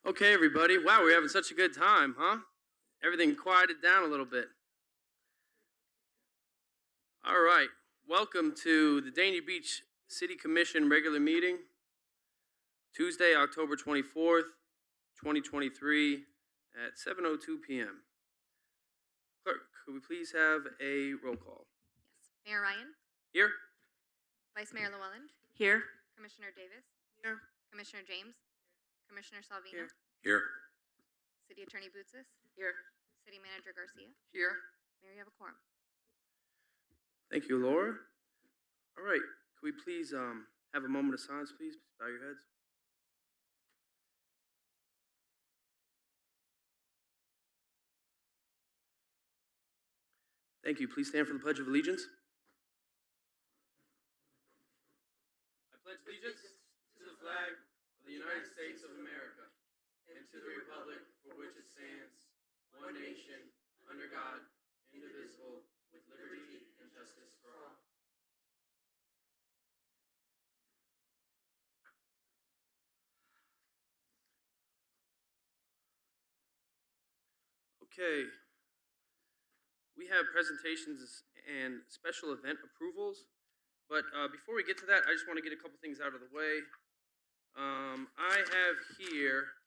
Okay, everybody. Wow, we're having such a good time, huh? Everything quieted down a little bit. All right. Welcome to the Dania Beach City Commission regular meeting, Tuesday, October 24th, 2023 at 7:02 p.m. Clerk, could we please have a roll call? Yes. Mayor Ryan? Here. Vice Mayor Llewellyn? Here. Commissioner Davis? Here. Commissioner James? Commissioner Salvino? Here. Here. City Attorney Boutsis? Here. City Manager Garcia? Here. Mayor, you have a quorum. Thank you, Laura. All right. Could we please have a moment of silence, please? Bow your heads. Thank you. Please stand for the Pledge of Allegiance. I pledge allegiance to the flag of the United States of America and to the republic for which it stands, one nation, under God, indivisible, with liberty and justice for all. Okay. We have presentations and special event approvals, but before we get to that, I just want to get a couple things out of the way. I have here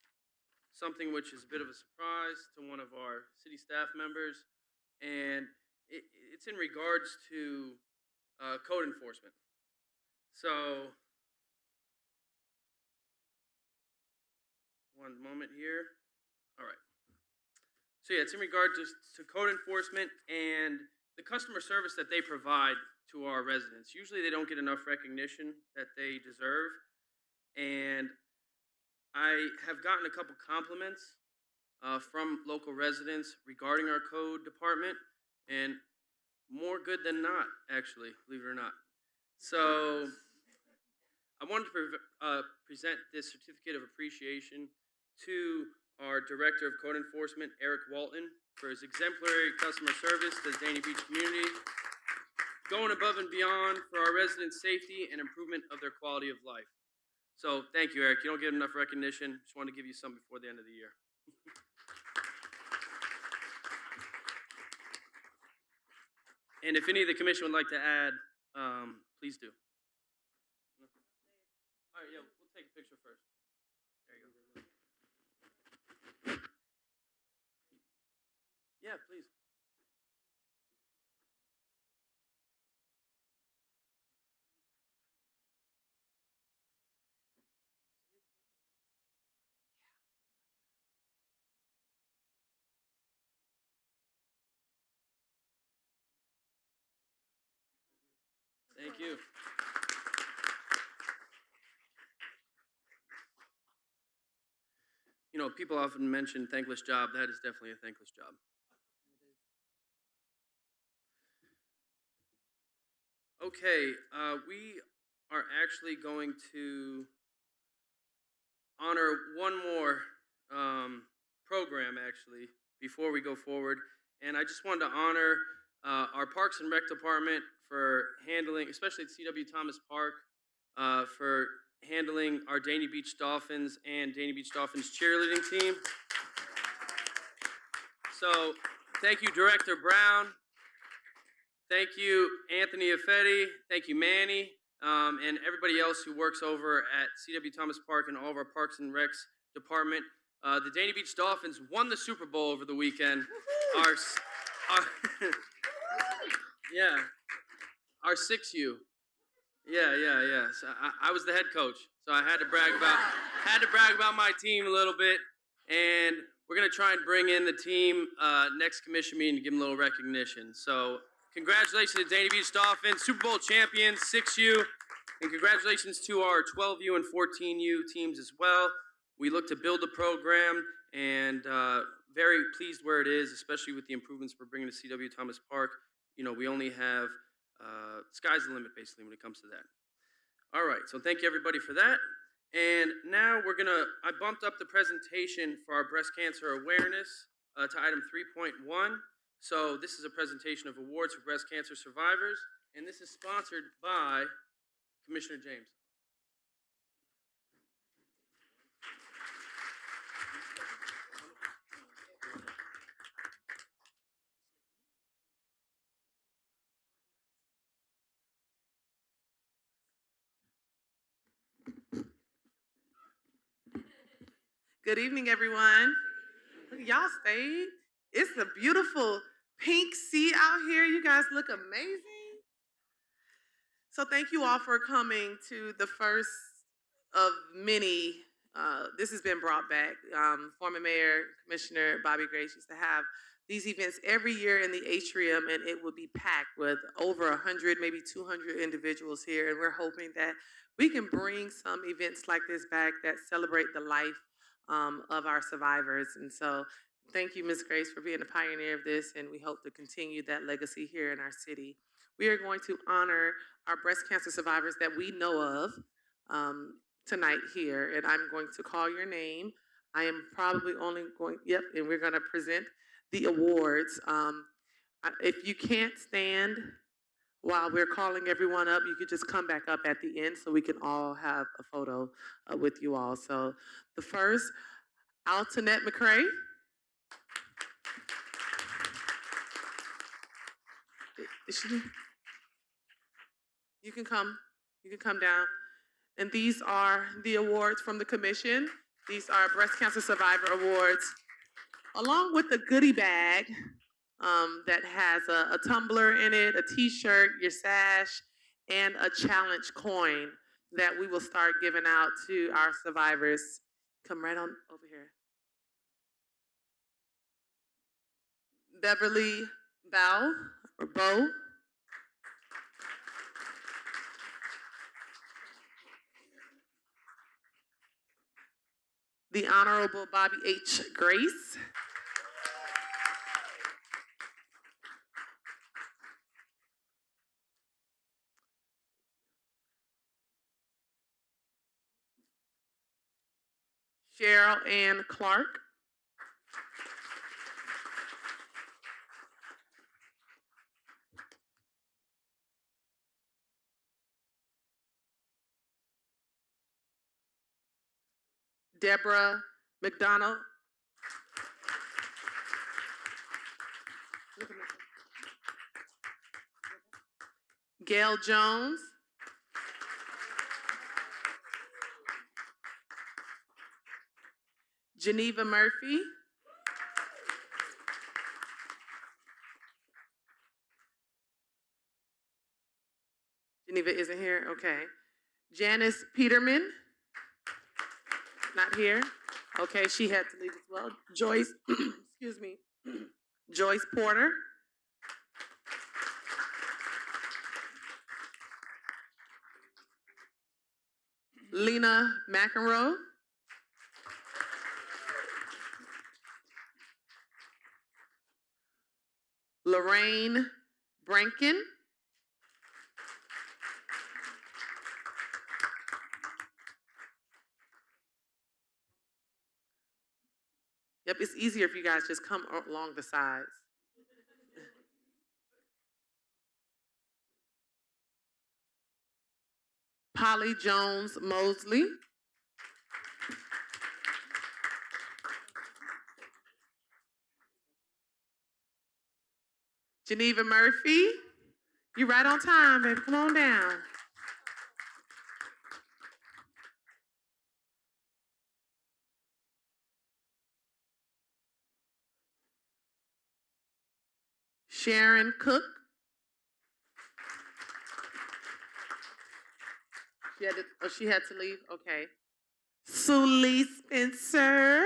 something which is a bit of a surprise to one of our city staff members, and it's in regards to code enforcement. So, one moment here. All right. So yeah, it's in regard to code enforcement and the customer service that they provide to our residents. Usually they don't get enough recognition that they deserve. And I have gotten a couple compliments from local residents regarding our code department, and more good than not, actually, believe it or not. So I wanted to present this certificate of appreciation to our Director of Code Enforcement, Eric Walton, for his exemplary customer service to the Dania Beach community, going above and beyond for our residents' safety and improvement of their quality of life. So thank you, Eric. You don't get enough recognition. Just wanted to give you some before the end of the year. And if any of the commission would like to add, please do. All right, yeah, we'll take a picture first. There you go. Yeah, please. Thank you. You know, people often mention thankless job. That is definitely a thankless job. Okay, we are actually going to honor one more program, actually, before we go forward. And I just wanted to honor our Parks and Rec Department for handling, especially at C.W. Thomas Park, for handling our Dania Beach Dolphins and Dania Beach Dolphins cheerleading team. So thank you, Director Brown. Thank you, Anthony Affetti. Thank you, Manny, and everybody else who works over at C.W. Thomas Park and all of our Parks and Recs department. The Dania Beach Dolphins won the Super Bowl over the weekend. Yeah, our 6U. Yeah. So I was the head coach, so I had to brag about my team a little bit, and we're gonna try and bring in the team next commission meeting to give them a little recognition. So congratulations to Dania Beach Dolphins, Super Bowl champions, 6U, and congratulations to our 12U and 14U teams as well. We look to build the program, and very pleased where it is, especially with the improvements we're bringing to C.W. Thomas Park. You know, we only have sky's the limit, basically, when it comes to that. All right, so thank you, everybody, for that. And now I bumped up the presentation for our breast cancer awareness to item 3.1. So this is a presentation of awards for breast cancer survivors, and this is sponsored by Commissioner James. Good evening, everyone. Look, y'all stayed. It's a beautiful pink sea out here. You guys look amazing. So thank you all for coming to the first of many. This has been brought back. Former Mayor, Commissioner Bobby Grace used to have these events every year in the atrium, and it would be packed with over 100, maybe 200 individuals here. And we're hoping that we can bring some events like this back that celebrate the life of our survivors. And so thank you, Ms. Grace, for being a pioneer of this, and we hope to continue that legacy here in our city. We are going to honor our breast cancer survivors that we know of tonight here, and I'm going to call your name. I am probably only going, and we're going to present the awards. If you can't stand while we're calling everyone up, you could just come back up at the end so we can all have a photo with you all. So the first, Altonette McCray. Is she there? You can come down. And these are the awards from the commission. These are Breast Cancer Survivor Awards, along with a goodie bag that has a tumbler in it, a t-shirt, your sash, and a challenge coin that we will start giving out to our survivors. Come right on over here. Beverly Bow, or Bow. The Honorable Bobby H. Grace. Cheryl Ann Clark. Deborah McDonald. Gail Jones. Geneva Murphy. Geneva isn't here? Okay. Janice Peterman. Not here? Okay, she had to leave as well. Joyce, excuse me, Joyce Porter. Lena McEnroe. Lorraine Brankin. Yep, it's easier if you guys just come along the sides. Polly Jones Mosley. Geneva Murphy. You right on time, baby. Come on down. Sharon Cook. She had to leave? Okay. Sulie Spencer.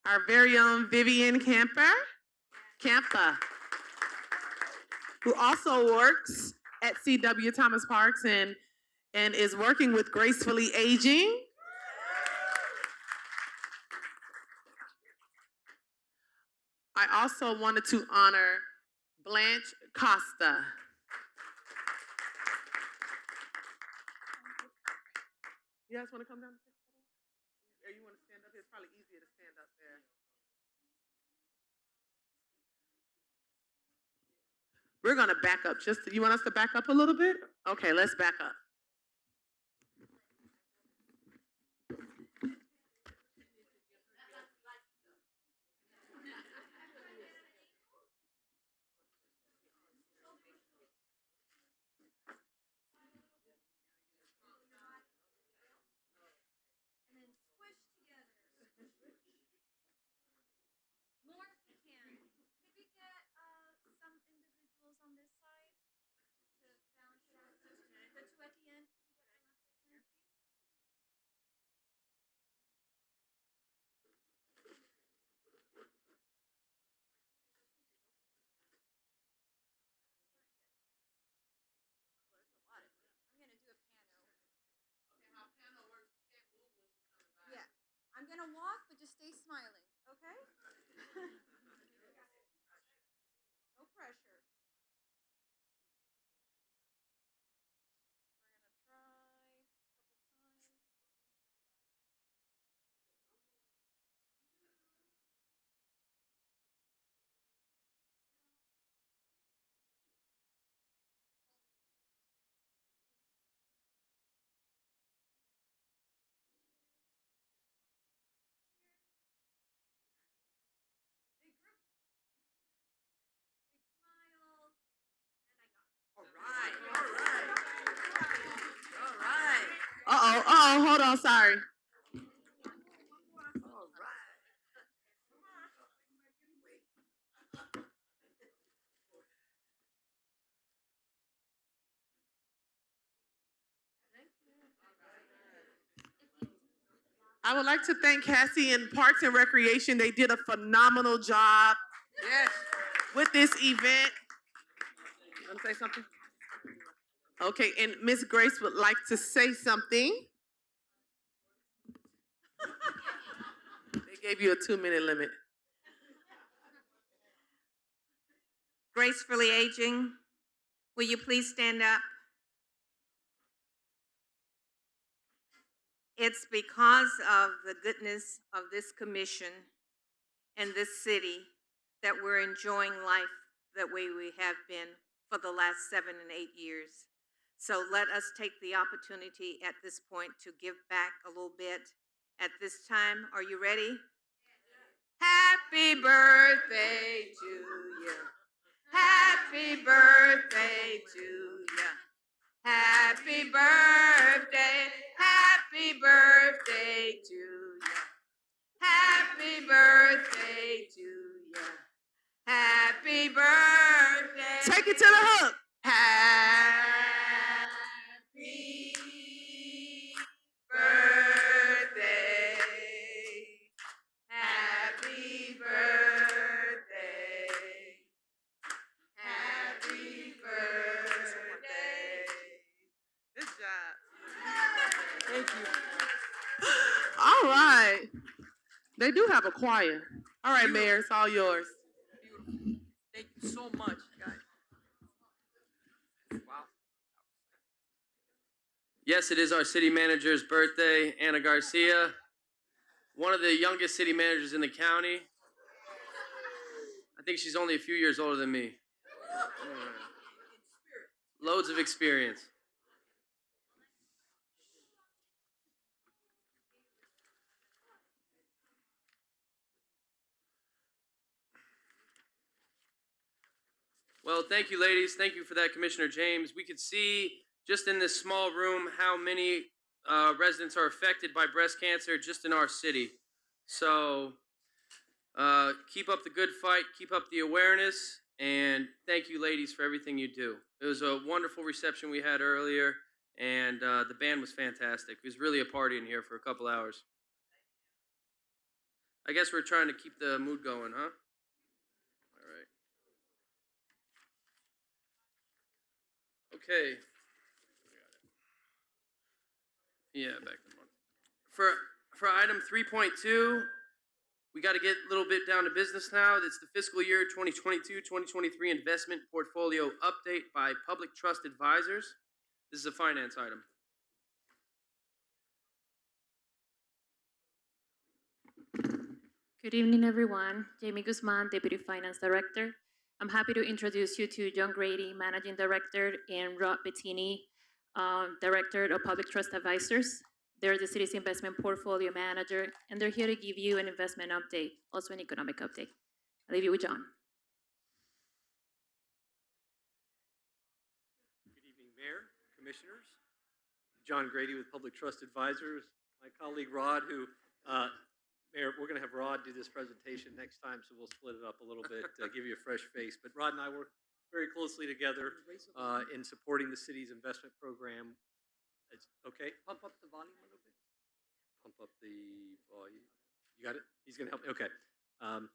Our very own Vivian Campa, who also works at C.W. Thomas Parks and is working with Gracefully Aging. I also wanted to honor Blanche Costa. You guys want to come down? Or you want to stand up here? It's probably easier to stand up there. We're going to back up. You want us to back up a little bit? Okay, let's back up. gonna walk, but just stay smiling, okay? No pressure. We're gonna try a couple times. Big group, big smiles, and I got it. All right, all right, all right, Hold on, sorry. all right. I would like to thank Cassie and Parks and Recreation. They did a phenomenal job Yes. with this event. You want to say something? Okay, and Miss Grace would like to say something. They gave you a 2-minute limit. Gracefully aging, will you please stand up? It's because of the goodness of this commission and this city that we're enjoying life the way we have been for the last 7 and 8 years. So let us take the opportunity at this point to give back a little bit. At this time, are you ready? Happy birthday to you. Happy birthday to you. Happy birthday, happy birthday to you. Happy birthday to you. Happy birthday. Take it to the hook. Happy birthday. Happy birthday. Happy birthday. Good job. Thank you. All right. They do have a choir. All right, Mayor, it's all yours. Beautiful. Thank you so much, guys. Wow. Yes, it is our city manager's birthday, Anna Garcia, one of the youngest city managers in the county. I think she's only a few years older than me. Loads of experience. Well, thank you, ladies. Thank you for that, Commissioner James. We could see just in this small room how many residents are affected by breast cancer just in our city. So keep up the good fight, keep up the awareness, and thank you, ladies, for everything you do. It was a wonderful reception we had earlier, and the band was fantastic. It was really a party in here for a couple hours. I guess we're trying to keep the mood going, huh? All right. Okay. Yeah, back to one. For item 3.2, we got to get a little bit down to business now. It's the fiscal year 2022-2023 investment portfolio update by Public Trust Advisors. This is a finance item. Good evening, everyone. Jamie Guzman, Deputy Finance Director. I'm happy to introduce you to John Grady, Managing Director, and Rod Bettini, Director of Public Trust Advisors. They're the city's investment portfolio manager, and they're here to give you an investment update, also an economic update. I'll leave you with John. Good evening, Mayor, Commissioners. John Grady with Public Trust Advisors. My colleague Rod, who, Mayor, we're going to have Rod do this presentation next time, so we'll split it up a little bit, give you a fresh face. But Rod and I work very closely together in supporting the city's investment program. It's okay. Pump up the volume a little bit. Pump up the volume. You got it? He's going to help me. Okay. And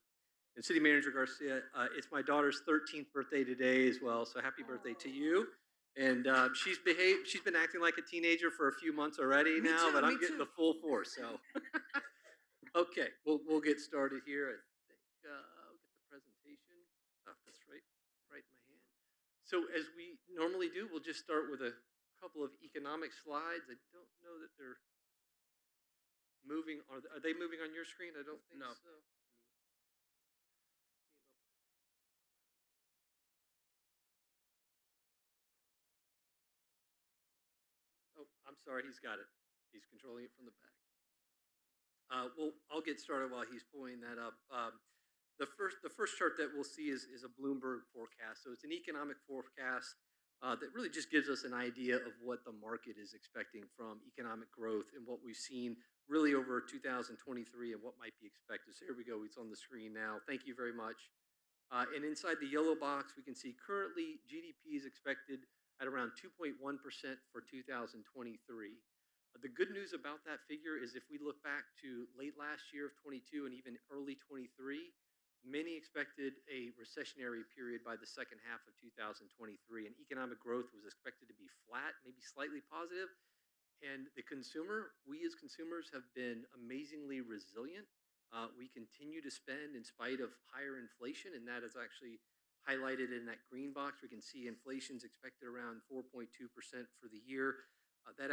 City Manager Garcia, it's my daughter's 13th birthday today as well, so happy birthday to you. And she's been acting like a teenager for a few months already now, but I'm getting the full force. So, Okay, we'll get started here. I think I'll get the presentation. Oh, that's right in my hand. So as we normally do, we'll just start with a couple of economic slides. I don't know that they're moving. Are they moving on your screen? I don't think No. so. Oh, I'm sorry. He's got it. He's controlling it from the back. Well, I'll get started while he's pulling that up. The first chart that we'll see is a Bloomberg forecast. So it's an economic forecast that really just gives us an idea of what the market is expecting from economic growth and what we've seen really over 2023 and what might be expected. So here we go. It's on the screen now. Thank you very much. And inside the yellow box, we can see currently GDP is expected at around 2.1% for 2023. The good news about that figure is if we look back to late last year of 22 and even early 23, many expected a recessionary period by the second half of 2023, and economic growth was expected to be flat, maybe slightly positive. And the consumer, we as consumers have been amazingly resilient. We continue to spend in spite of higher inflation, and that is actually highlighted in that green box. We can see inflation's expected around 4.2% for the year. That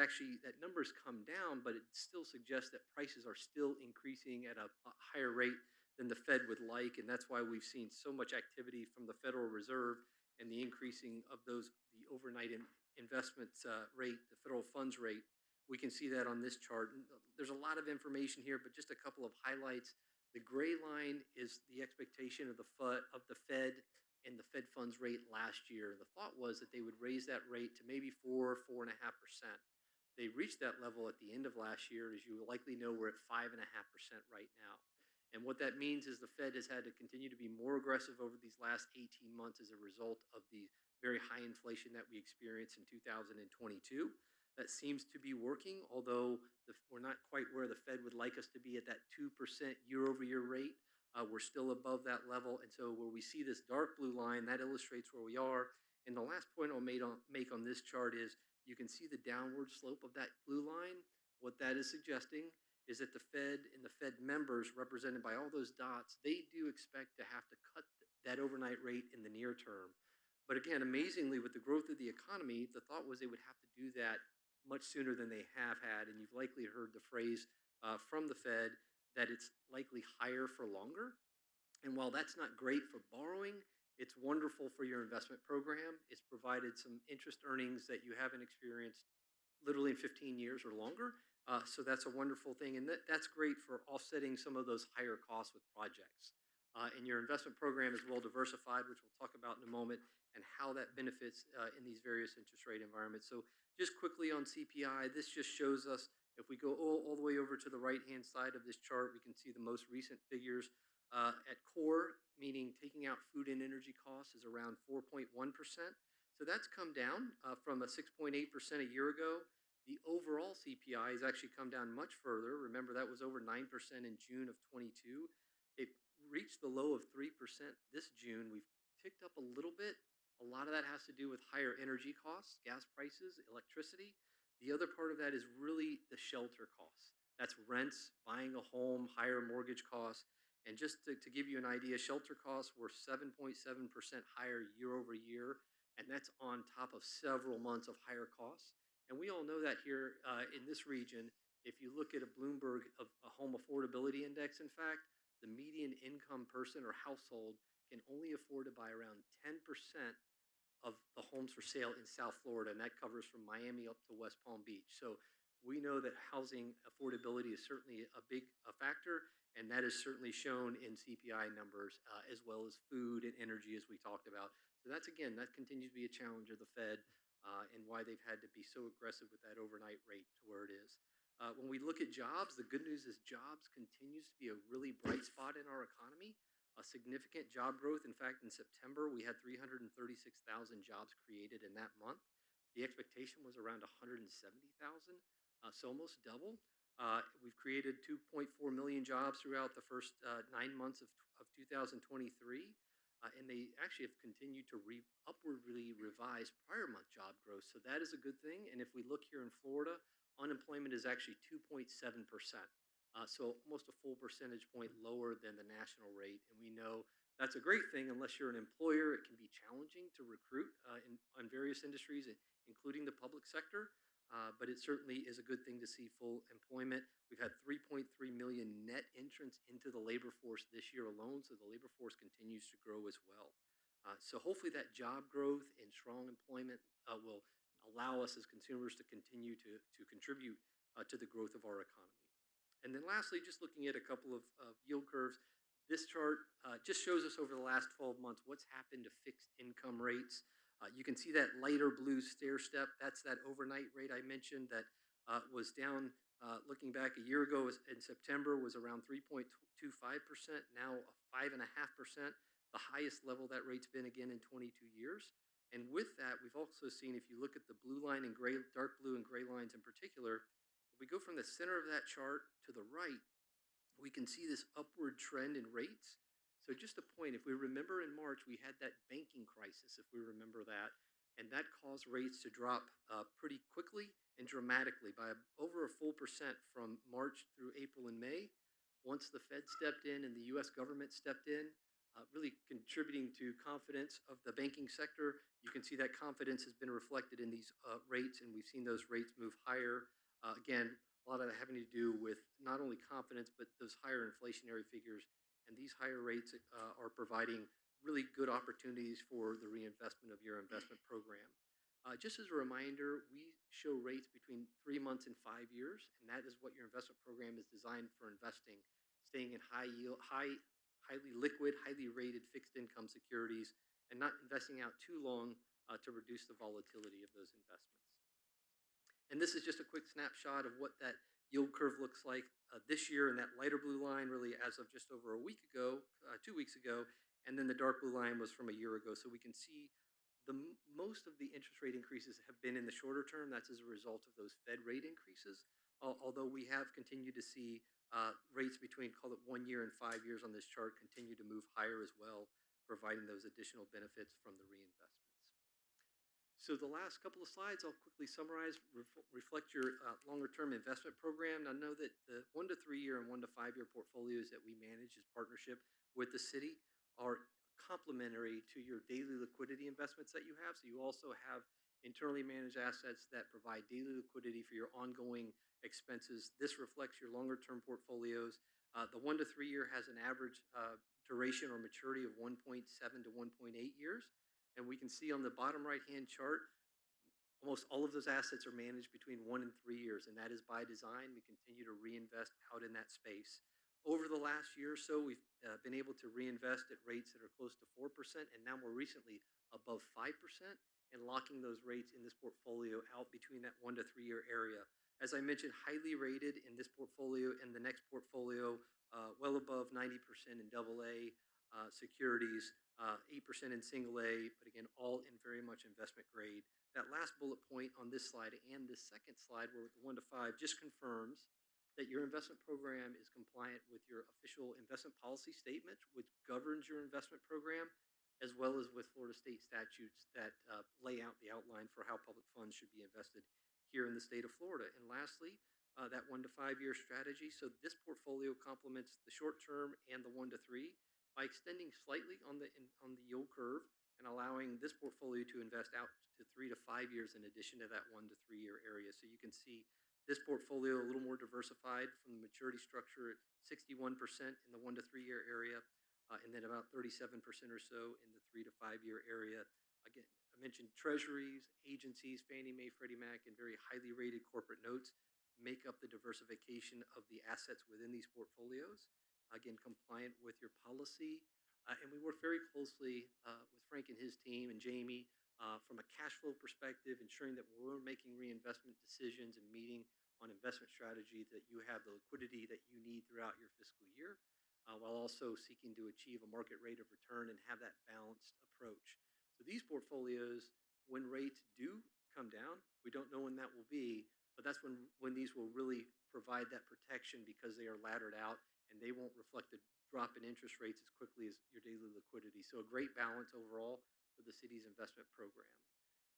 number's come down, but it still suggests that prices are still increasing at a higher rate than the Fed would like, and that's why we've seen so much activity from the Federal Reserve and the increasing of the overnight investment rate, the federal funds rate. We can see that on this chart. There's a lot of information here, but just a couple of highlights. The gray line is the expectation of the Fed and the Fed funds rate last year. The thought was that they would raise that rate to maybe 4.5%. They reached that level at the end of last year. As you will likely know, we're at 5.5% right now. And what that means is the Fed has had to continue to be more aggressive over these last 18 months as a result of the very high inflation that we experienced in 2022. That seems to be working, although we're not quite where the Fed would like us to be at that 2% year over year rate. We're still above that level. And so where we see this dark blue line, that illustrates where we are. And the last point I'll make on this chart is you can see the downward slope of that blue line. What that is suggesting is that the Fed and the Fed members represented by all those dots, they do expect to have to cut that overnight rate in the near term. But again, amazingly, with the growth of the economy, the thought was they would have to do that much sooner than they have had. And you've likely heard the phrase from the Fed that it's likely higher for longer. And while that's not great for borrowing, it's wonderful for your investment program. It's provided some interest earnings that you haven't experienced literally in 15 years or longer. So that's a wonderful thing. And that's great for offsetting some of those higher costs with projects. And your investment program is well diversified, which we'll talk about in a moment, and how that benefits in these various interest rate environments. So just quickly on CPI, this just shows us, if we go all the way over to the right-hand side of this chart, we can see the most recent figures. At core, meaning taking out food and energy costs, is around 4.1%. So that's come down from a 6.8% a year ago. The overall CPI has actually come down much further. Remember, that was over 9% in June of 22. It reached the low of 3% this June. We've ticked up a little bit. A lot of that has to do with higher energy costs, gas prices, electricity. The other part of that is really the shelter costs. That's rents, buying a home, higher mortgage costs. And just to give you an idea, shelter costs were 7.7% higher year over year. And that's on top of several months of higher costs. And we all know that here in this region, if you look at a Bloomberg of a home affordability index, in fact, the median income person or household can only afford to buy around 10% of the homes for sale in South Florida, and that covers from Miami up to West Palm Beach. So we know that housing affordability is certainly a big factor, and that is certainly shown in CPI numbers as well as food and energy, as we talked about. So that continues to be a challenge of the Fed and why they've had to be so aggressive with that overnight rate to where it is. When we look at jobs, the good news is jobs continues to be a really bright spot in our economy. A significant job growth. In fact, in September, we had 336,000 jobs created in that month. The expectation was around 170,000, so almost double. We've created 2.4 million jobs throughout the first 9 months of 2023, and they actually have continued to upwardly revise prior month job growth. So that is a good thing. And if we look here in Florida, unemployment is actually 2.7%. so almost a full percentage point lower than the national rate. And we know that's a great thing unless you're an employer. It can be challenging to recruit on various industries, including the public sector. But it certainly is a good thing to see full employment. We've had 3.3 million net entrants into the labor force this year alone, so the labor force continues to grow as well. So hopefully that job growth and strong employment will allow us as consumers to continue to contribute to the growth of our economy. And then lastly, just looking at a couple of yield curves, this chart just shows us over the last 12 months what's happened to fixed income rates. You can see that lighter blue stair step. That's that overnight rate I mentioned that was down, looking back a year ago in September, was around 3.25%, now 5.5%, the highest level that rate's been again in 22 years. And with that, we've also seen, if you look at the blue line and gray, dark blue and gray lines in particular, if we go from the center of that chart to the right, we can see this upward trend in rates. So just a point, if we remember in March, we had that banking crisis, if we remember that, and that caused rates to drop pretty quickly and dramatically by over a full percent from March through April and May. Once the Fed stepped in and the US government stepped in, really contributing to confidence of the banking sector, you can see that confidence has been reflected in these rates, and we've seen those rates move higher. Again, a lot of that having to do with not only confidence, but those higher inflationary figures. And these higher rates are providing really good opportunities for the reinvestment of your investment program. Just as a reminder, we show rates between 3 months and 5 years, and that is what your investment program is designed for investing, staying in high yield, highly liquid, highly rated fixed income securities, and not investing out too long to reduce the volatility of those investments. And this is just a quick snapshot of what that yield curve looks like this year, and that lighter blue line really as of just over a week ago, 2 weeks ago, and then the dark blue line was from a year ago. So we can see most of the interest rate increases have been in the shorter term. That's as a result of those Fed rate increases, although we have continued to see rates between, call it 1 year and 5 years on this chart, continue to move higher as well, providing those additional benefits from the reinvestments. So the last couple of slides, I'll quickly summarize, reflect your longer-term investment program. Now know that the 1 to 3 year and 1 to 5 year portfolios that we manage as partnership with the city are complementary to your daily liquidity investments that you have. So you also have internally managed assets that provide daily liquidity for your ongoing expenses. This reflects your longer-term portfolios. The 1 to 3 year has an average duration or maturity of 1.7 to 1.8 years. And we can see on the bottom right-hand chart, almost all of those assets are managed between 1 and 3 years, and that is by design. We continue to reinvest out in that space. Over the last year or so, we've been able to reinvest at rates that are close to 4%, and now more recently above 5%, and locking those rates in this portfolio out between that 1 to 3 year area. As I mentioned, highly rated in this portfolio and the next portfolio, well above 90% in AA securities, 8% in single A, but again, all in very much investment grade. That last bullet point on this slide and this second slide, where with the 1 to 5, just confirms that your investment program is compliant with your official investment policy statement, which governs your investment program, as well as with Florida state statutes that lay out the outline for how public funds should be invested here in the state of Florida. And lastly, that 1 to 5 year strategy. So this portfolio complements the short term and the 1 to 3 by extending slightly on the yield curve and allowing this portfolio to invest out to 3 to 5 years in addition to that 1 to 3 year area. So you can see this portfolio a little more diversified from the maturity structure at 61% in the 1 to 3 year area, and then about 37% or so in the 3 to 5 year area. Again, I mentioned treasuries, agencies, Fannie Mae, Freddie Mac, and very highly rated corporate notes make up the diversification of the assets within these portfolios. Again, compliant with your policy. And we work very closely with Frank and his team and Jamie from a cash flow perspective, ensuring that we're making reinvestment decisions and meeting on investment strategy, that you have the liquidity that you need throughout your fiscal year, while also seeking to achieve a market rate of return and have that balanced approach. So these portfolios, when rates do come down, we don't know when that will be, but that's when these will really provide that protection because they are laddered out and they won't reflect the drop in interest rates as quickly as your daily liquidity. So a great balance overall for the city's investment program.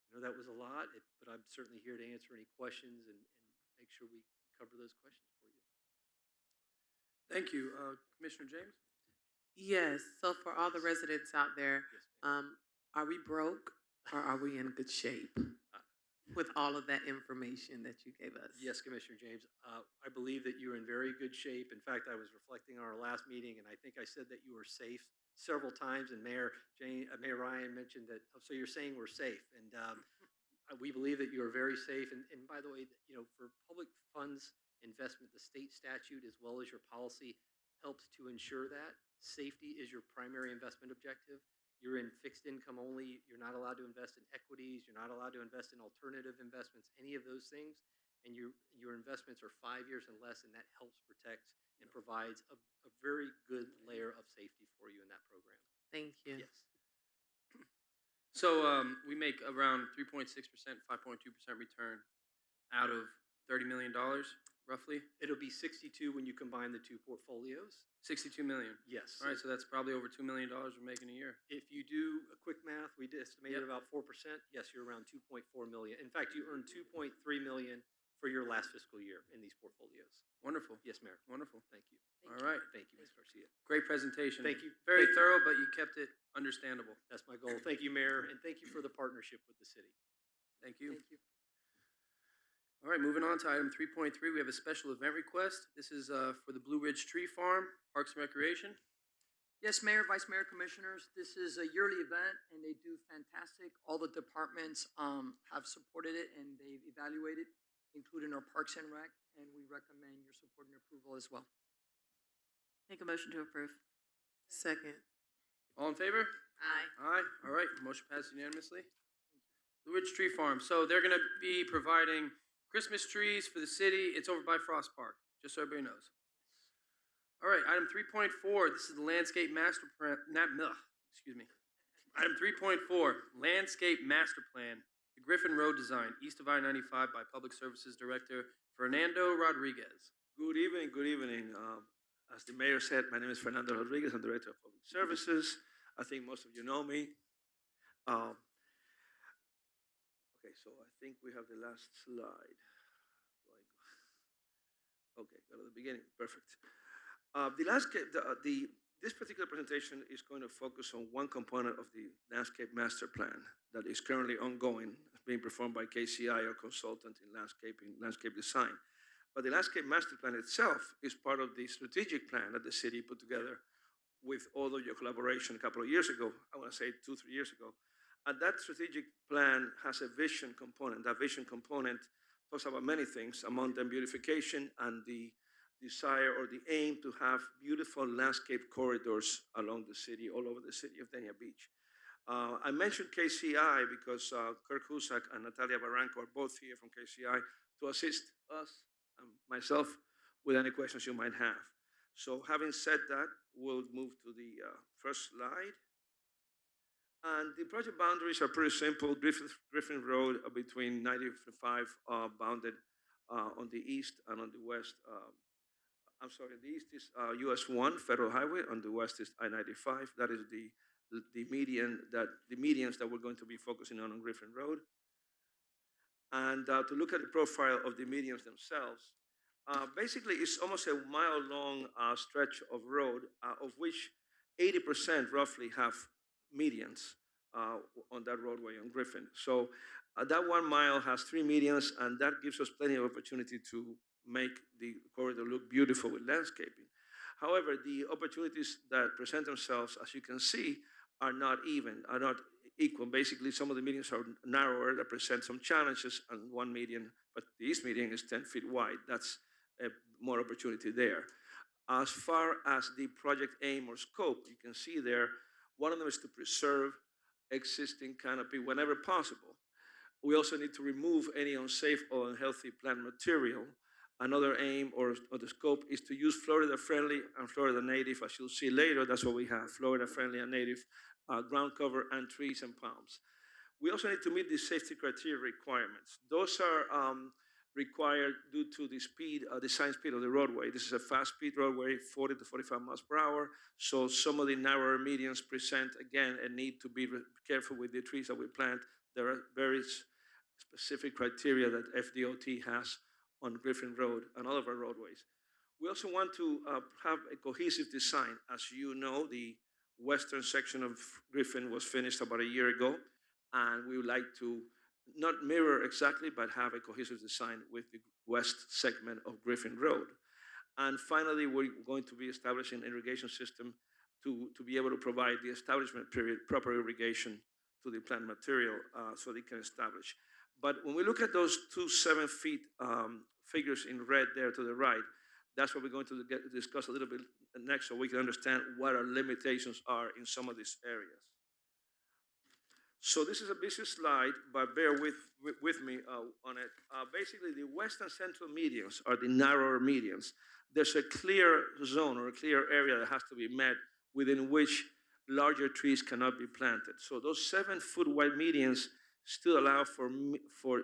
I know that was a lot, but I'm certainly here to answer any questions and make sure we cover those questions for you. Thank you. Commissioner James? Yes, so for all the residents out there, Yes, ma'am. are we broke or are we in good shape with all of that information that you gave us? Yes, Commissioner James. I believe that you're in very good shape. In fact, I was reflecting on our last meeting, and I think I said that you were safe several times, and Mayor Ryan mentioned that, oh, so you're saying we're safe. And we believe that you are very safe. And by the way, for public funds investment, the state statute as well as your policy helps to ensure that. Safety is your primary investment objective. You're in fixed income only. You're not allowed to invest in equities. You're not allowed to invest in alternative investments, any of those things. And your investments are 5 years and less, and that helps protect and provides a very good layer of safety for you in that program. Thank you. Yes. So we make around 3.6%, 5.2% return out of $30 million, roughly. It'll be 62 when you combine the two portfolios. 62 million. Yes. All right, so that's probably over $2 million we're making a year. If you do a quick math, we estimated Yep. about 4%. Yes, you're around 2.4 million. In fact, you earned 2.3 million for your last fiscal year in these portfolios. Wonderful. Yes, Mayor. Wonderful. Thank you. All right. Thank you, Ms. Garcia. Great presentation. Thank you. Very Thank you. thorough, but you kept it understandable. That's my goal. Thank you, Mayor, and thank you for the partnership with the city. Thank you. Thank you. All right, moving on to item 3.3, we have a special event request. This is for the Blue Ridge Tree Farm, Parks and Recreation. Yes, Mayor, Vice Mayor, Commissioners, this is a yearly event and they do fantastic. All the departments have supported it and they've evaluated, including our Parks and Rec, and we recommend your support and approval as well. Make a motion to approve. Second. All in favor? Aye. Aye. All right, motion passes unanimously. Blue Ridge Tree Farm. So they're going to be providing Christmas trees for the city. It's over by Frost Park, just so everybody knows. All right, item 3.4. This is the landscape master plan. Excuse me. Item 3.4, landscape master plan. The Griffin Road design, east of I-95 by Public Services Director Fernando Rodriguez. Good evening, good evening. As the mayor said, my name is Fernando Rodriguez. I'm Director of Public Services. I think most of you know me. Okay, so I think we have the last slide. Okay, go to the beginning. Perfect. This particular presentation is going to focus on one component of the landscape master plan that is currently ongoing, being performed by KCI, our consultant in landscape design. But the landscape master plan itself is part of the strategic plan that the city put together with all of your collaboration a couple of years ago. I want to say 2-3 years ago. And that strategic plan has a vision component. That vision component talks about many things, among them beautification and the desire or the aim to have beautiful landscape corridors along the city, all over the city of Dania Beach. I mentioned KCI because Kirk Husak and Natalia Barranco are both here from KCI to assist us and myself with any questions you might have. So having said that, we'll move to the first slide. And the project boundaries are pretty simple. Griffin Road between 95 bounded on the east and on the west. I'm sorry, the east is US 1 Federal Highway, on the west is I-95. That is the medians that we're going to be focusing on Griffin Road. And to look at the profile of the medians themselves, basically it's almost a mile-long stretch of road, of which 80% roughly have medians on that roadway on Griffin. So that 1 mile has 3 medians, and that gives us plenty of opportunity to make the corridor look beautiful with landscaping. However, the opportunities that present themselves, as you can see, are not equal. Basically, some of the medians are narrower, that present some challenges, and one median, but the east median is 10 feet wide. That's more opportunity there. As far as the project aim or scope, you can see there, one of them is to preserve existing canopy whenever possible. We also need to remove any unsafe or unhealthy plant material. Another aim or the scope is to use Florida-friendly and Florida native, as you'll see later. That's what we have, Florida-friendly and native ground cover and trees and palms. We also need to meet the safety criteria requirements. Those are required due to the speed, design speed of the roadway. This is a fast-speed roadway, 40 to 45 miles per hour. So some of the narrower medians present, again, a need to be careful with the trees that we plant. There are very specific criteria that FDOT has on Griffin Road and all of our roadways. We also want to have a cohesive design. As you know, the western section of Griffin was finished about a year ago, and we would like to not mirror exactly, but have a cohesive design with the west segment of Griffin Road. And finally, we're going to be establishing an irrigation system to be able to provide the establishment period proper irrigation to the plant material so they can establish. But when we look at those two 7 feet figures in red there to the right, that's what we're going to discuss a little bit next so we can understand what our limitations are in some of these areas. So this is a busy slide, but bear with me on it. Basically, the west and central medians are the narrower medians. There's a clear zone or a clear area that has to be met within which larger trees cannot be planted. So those 7-foot wide medians still allow for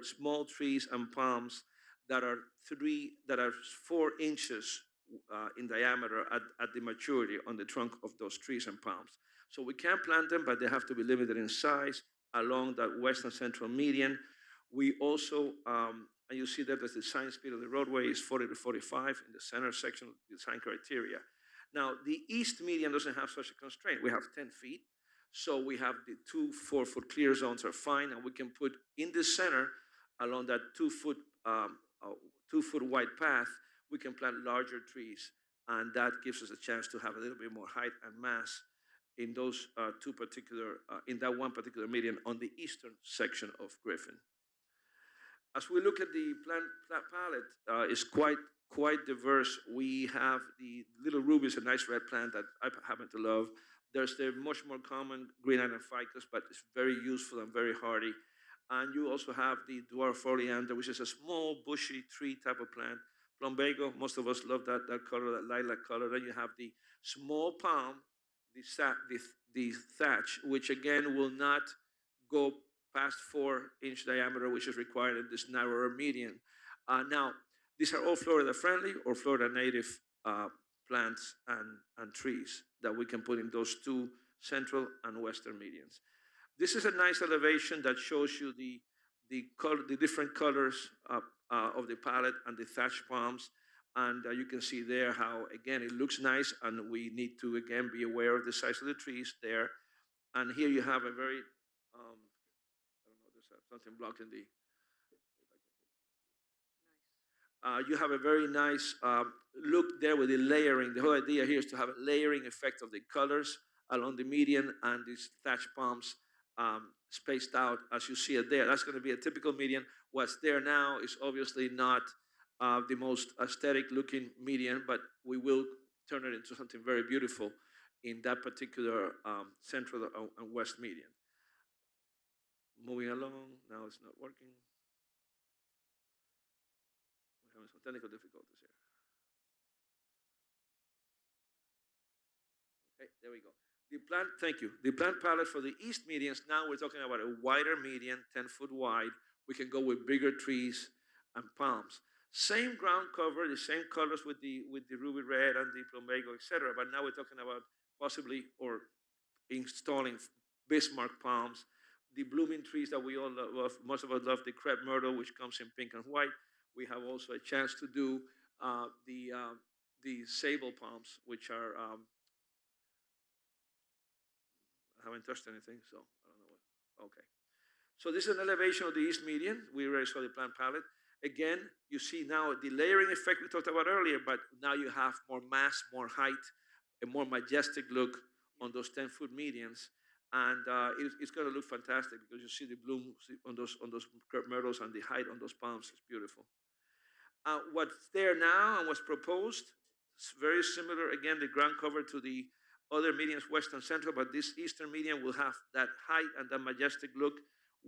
small trees and palms that are 4 inches in diameter at the maturity on the trunk of those trees and palms. So we can plant them, but they have to be limited in size along that west and central median. We also, and you see that the design speed of the roadway is 40 to 45 in the center section of the design criteria. Now, the east median doesn't have such a constraint. We have 10 feet. So we have the 2 4-foot clear zones are fine, and we can put in the center along that 2-foot wide path, we can plant larger trees, and that gives us a chance to have a little bit more height and mass in those in that one particular median on the eastern section of Griffin. As we look at the plant palette, it's quite diverse. We have the Little Ruby is a nice red plant that I happen to love. There's the much more common green island ficus, but it's very useful and very hardy. And you also have the dwarf oleander, which is a small bushy tree type of plant. Plumbago, most of us love that color, that lilac color. Then you have the small palm, the thatch, which again will not go past 4-inch diameter, which is required in this narrower median. Now, these are all Florida friendly or Florida native plants and trees that we can put in those 2 central and western medians. This is a nice elevation that shows you the different colors of the palette and the thatch palms. And you can see there how, again, it looks nice, and we need to, again, be aware of the size of the trees there. And here you have a very, I don't know, there's something blocking the, you have a very nice look there with the layering. The whole idea here is to have a layering effect of the colors along the median and these thatch palms spaced out as you see it there. That's going to be a typical median. What's there now is obviously not the most aesthetic looking median, but we will turn it into something very beautiful in that particular central and west median. Moving along, now it's not working. We're having some technical difficulties here. Okay, there we go. Thank you. The plant palette for the east medians, now we're talking about a wider median, 10-foot wide. We can go with bigger trees and palms. Same ground cover, the same colors with the ruby red and the plumbago, etc. But now we're talking about possibly or installing Bismarck palms, the blooming trees that we all love. Most of us love the crepe myrtle, which comes in pink and white. We have also a chance to do the sable palms, which are I haven't touched anything, so I don't know what. Okay. So this is an elevation of the east median. We already saw the plant palette. Again, you see now the layering effect we talked about earlier, but now you have more mass, more height, a more majestic look on those 10-foot medians. And it's going to look fantastic because you see the bloom on those crepe myrtles and the height on those palms is beautiful. What's there now and what's proposed is very similar. Again, the ground cover to the other medians, west and central, but this eastern median will have that height and that majestic look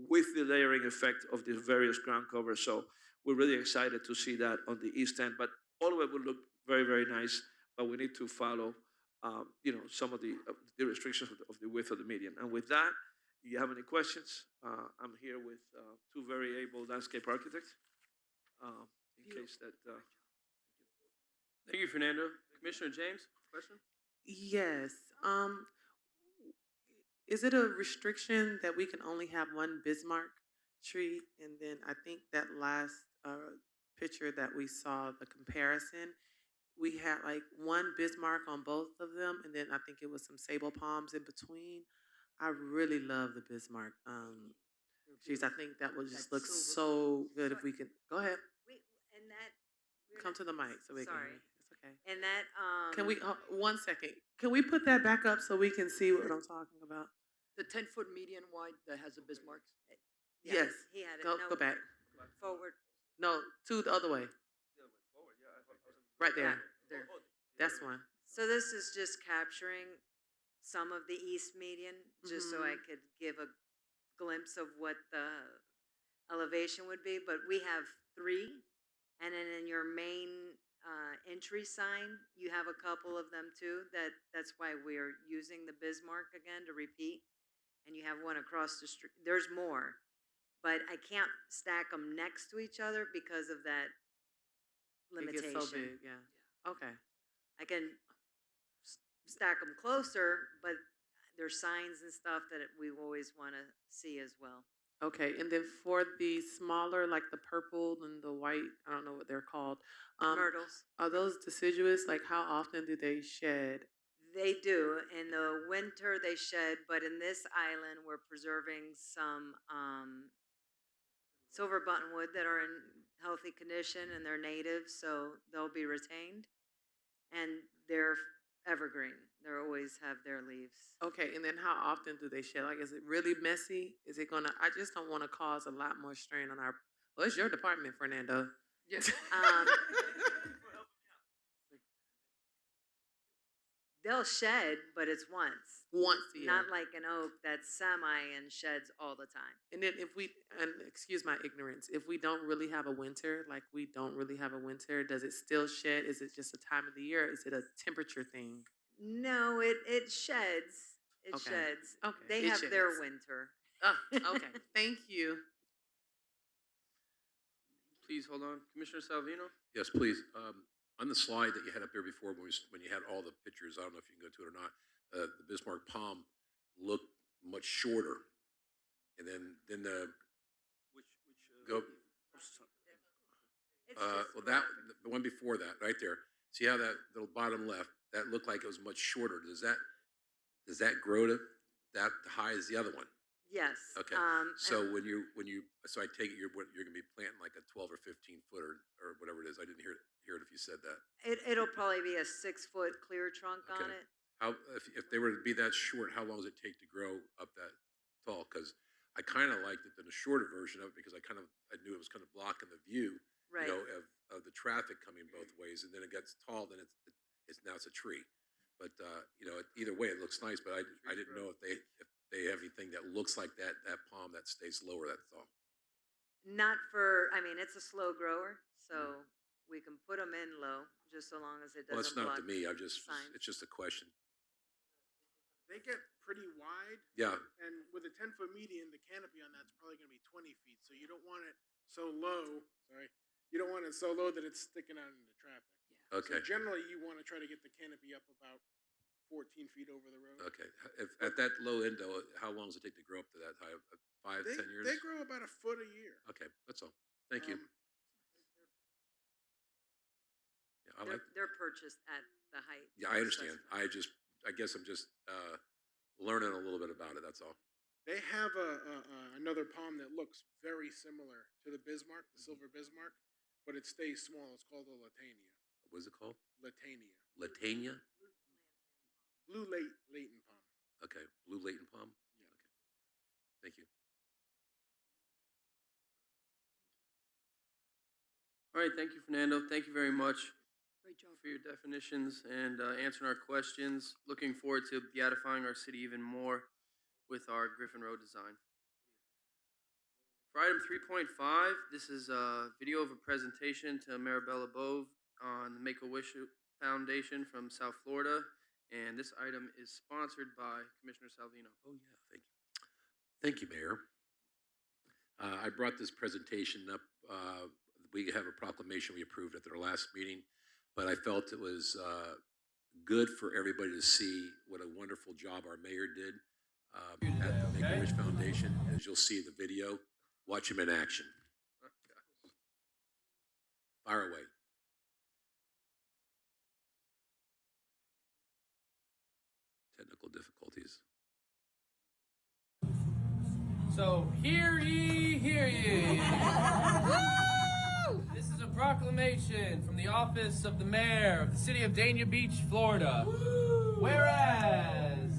with the layering effect of the various ground covers. So we're really excited to see that on the east end, but all of it will look very, very nice, but we need to follow, some of the restrictions of the width of the median. And with that, if you have any questions, I'm here with 2 very able landscape architects, in case that. Thank you, Fernando. Commissioner James, question? Yes. Is it a restriction that we can only have one Bismarck tree? And then I think that last picture that we saw, the comparison, we had like one Bismarck on both of them, and then I think it was some sable palms in between. I really love the Bismarck. They're Geez, I beautiful. think that would just That look silver- so good if we could. Go ahead, We, and that. we're come not- to the mic so we can. Sorry. Hear you. It's okay. And that, Can we, 1 second, can we put that back up so we can see what I'm talking about? The 10-foot median wide that has the Bismarcks. Yes, He had it. go No, back. Forward. No, the other way, right there. There. That's one. So this is just capturing some of the east median, just so I could give a glimpse of what the elevation would be, but we have 3. And then in your main entry sign, you have a couple of them too, that's why we're using the Bismarck again to repeat. And you have one across the street, there's more, but I can't stack them next to each other because of that It gets limitation. so big, yeah. Okay. I can stack them closer, but there's signs and stuff that we always want to see as well. Okay, and then for the smaller, like the purple and the white, I don't know what they're called. Myrtles, Are those deciduous? Like how often do they shed? they do. In the winter, they shed, but in this island, we're preserving some silver buttonwood that are in healthy condition and they're native, so they'll be retained. And they're evergreen. They always have their leaves. Okay, and then how often do they shed? Like, is it really messy? Is it gonna, I just don't wanna cause a lot more strain on our, well, it's your department, Fernando. Yes. They'll shed, but it's once. Once a year. Not like an oak that's semi and sheds all the time. And then if we, and excuse my ignorance, if we don't really have a winter, like we don't really have a winter, does it still shed? Is it just a time of the year? Is it a temperature thing? No, it sheds. It Okay. sheds. Okay. They it have their sheds. winter. Oh, okay, thank you. Please hold on. Commissioner Salvino? Yes, please. On the slide that you had up there before, when you had all the pictures, I don't know if you can go to it or not, the Bismarck palm looked much shorter. And then the, go, well, that, the one before that, right there. See how that little bottom left, that looked like it was much shorter. Does that grow to that high as the other one? Yes. Okay. So so I take it you're going to be planting like a 12 or 15 foot or whatever it is. I didn't hear it if you said that. It'll probably be a 6-foot clear trunk on Okay. it. How if they were to be that short, how long does it take to grow up that tall? Because I kind of liked it in the shorter version of it because I knew it was kind of blocking the view, Right. of the traffic coming both ways. And then it gets tall, then it's now it's a tree. But either way, it looks nice. But I didn't know if they have anything that looks like that palm that stays lower. That's all. Not for, I mean, it's a slow grower, so we can put them in low, just so long as it Well, it's doesn't not block. up to me. signs. It's just a question. They get pretty wide. Yeah. And with a 10-foot median, the canopy on that's probably going to be 20 feet. So you don't want it so low. Sorry. You don't want it so low that it's sticking out into traffic. Okay. So generally, you want to try to get the canopy up about 14 feet over the road. Okay. If, at that low end, though, how long does it take to grow up to that high? 5, 10 years? They grow about a foot a year. Okay, that's all. Thank you. Yeah, I like. They're purchased at the height. Yeah, I understand. I guess I'm just learning a little bit about it. That's all. They have another palm that looks very similar to the Bismarck, the silver Bismarck, but it stays small. It's called a Latania. What is it called? Latania. Latania. Blue Leighton palm. Okay, blue Leighton palm. Yeah. Okay. Thank you. All right, thank you, Fernando. Thank you very much Great job. for your definitions and answering our questions. Looking forward to beatifying our city even more with our Griffin Road design. For item 3.5, this is a video of a presentation to Maribel Bove on the Make-A-Wish Foundation from South Florida. And this item is sponsored by Commissioner Salvino. Oh, yeah, thank you. Thank you, Mayor. I brought this presentation up. We have a proclamation we approved at their last meeting, but I felt it was good for everybody to see what a wonderful job our mayor did at the Make-A-Wish Foundation. As you'll see the video, watch him in action. Fire away. difficulties. So, hear ye, hear ye. This is a proclamation from the office of the mayor of the city of Dania Beach, Florida. Whereas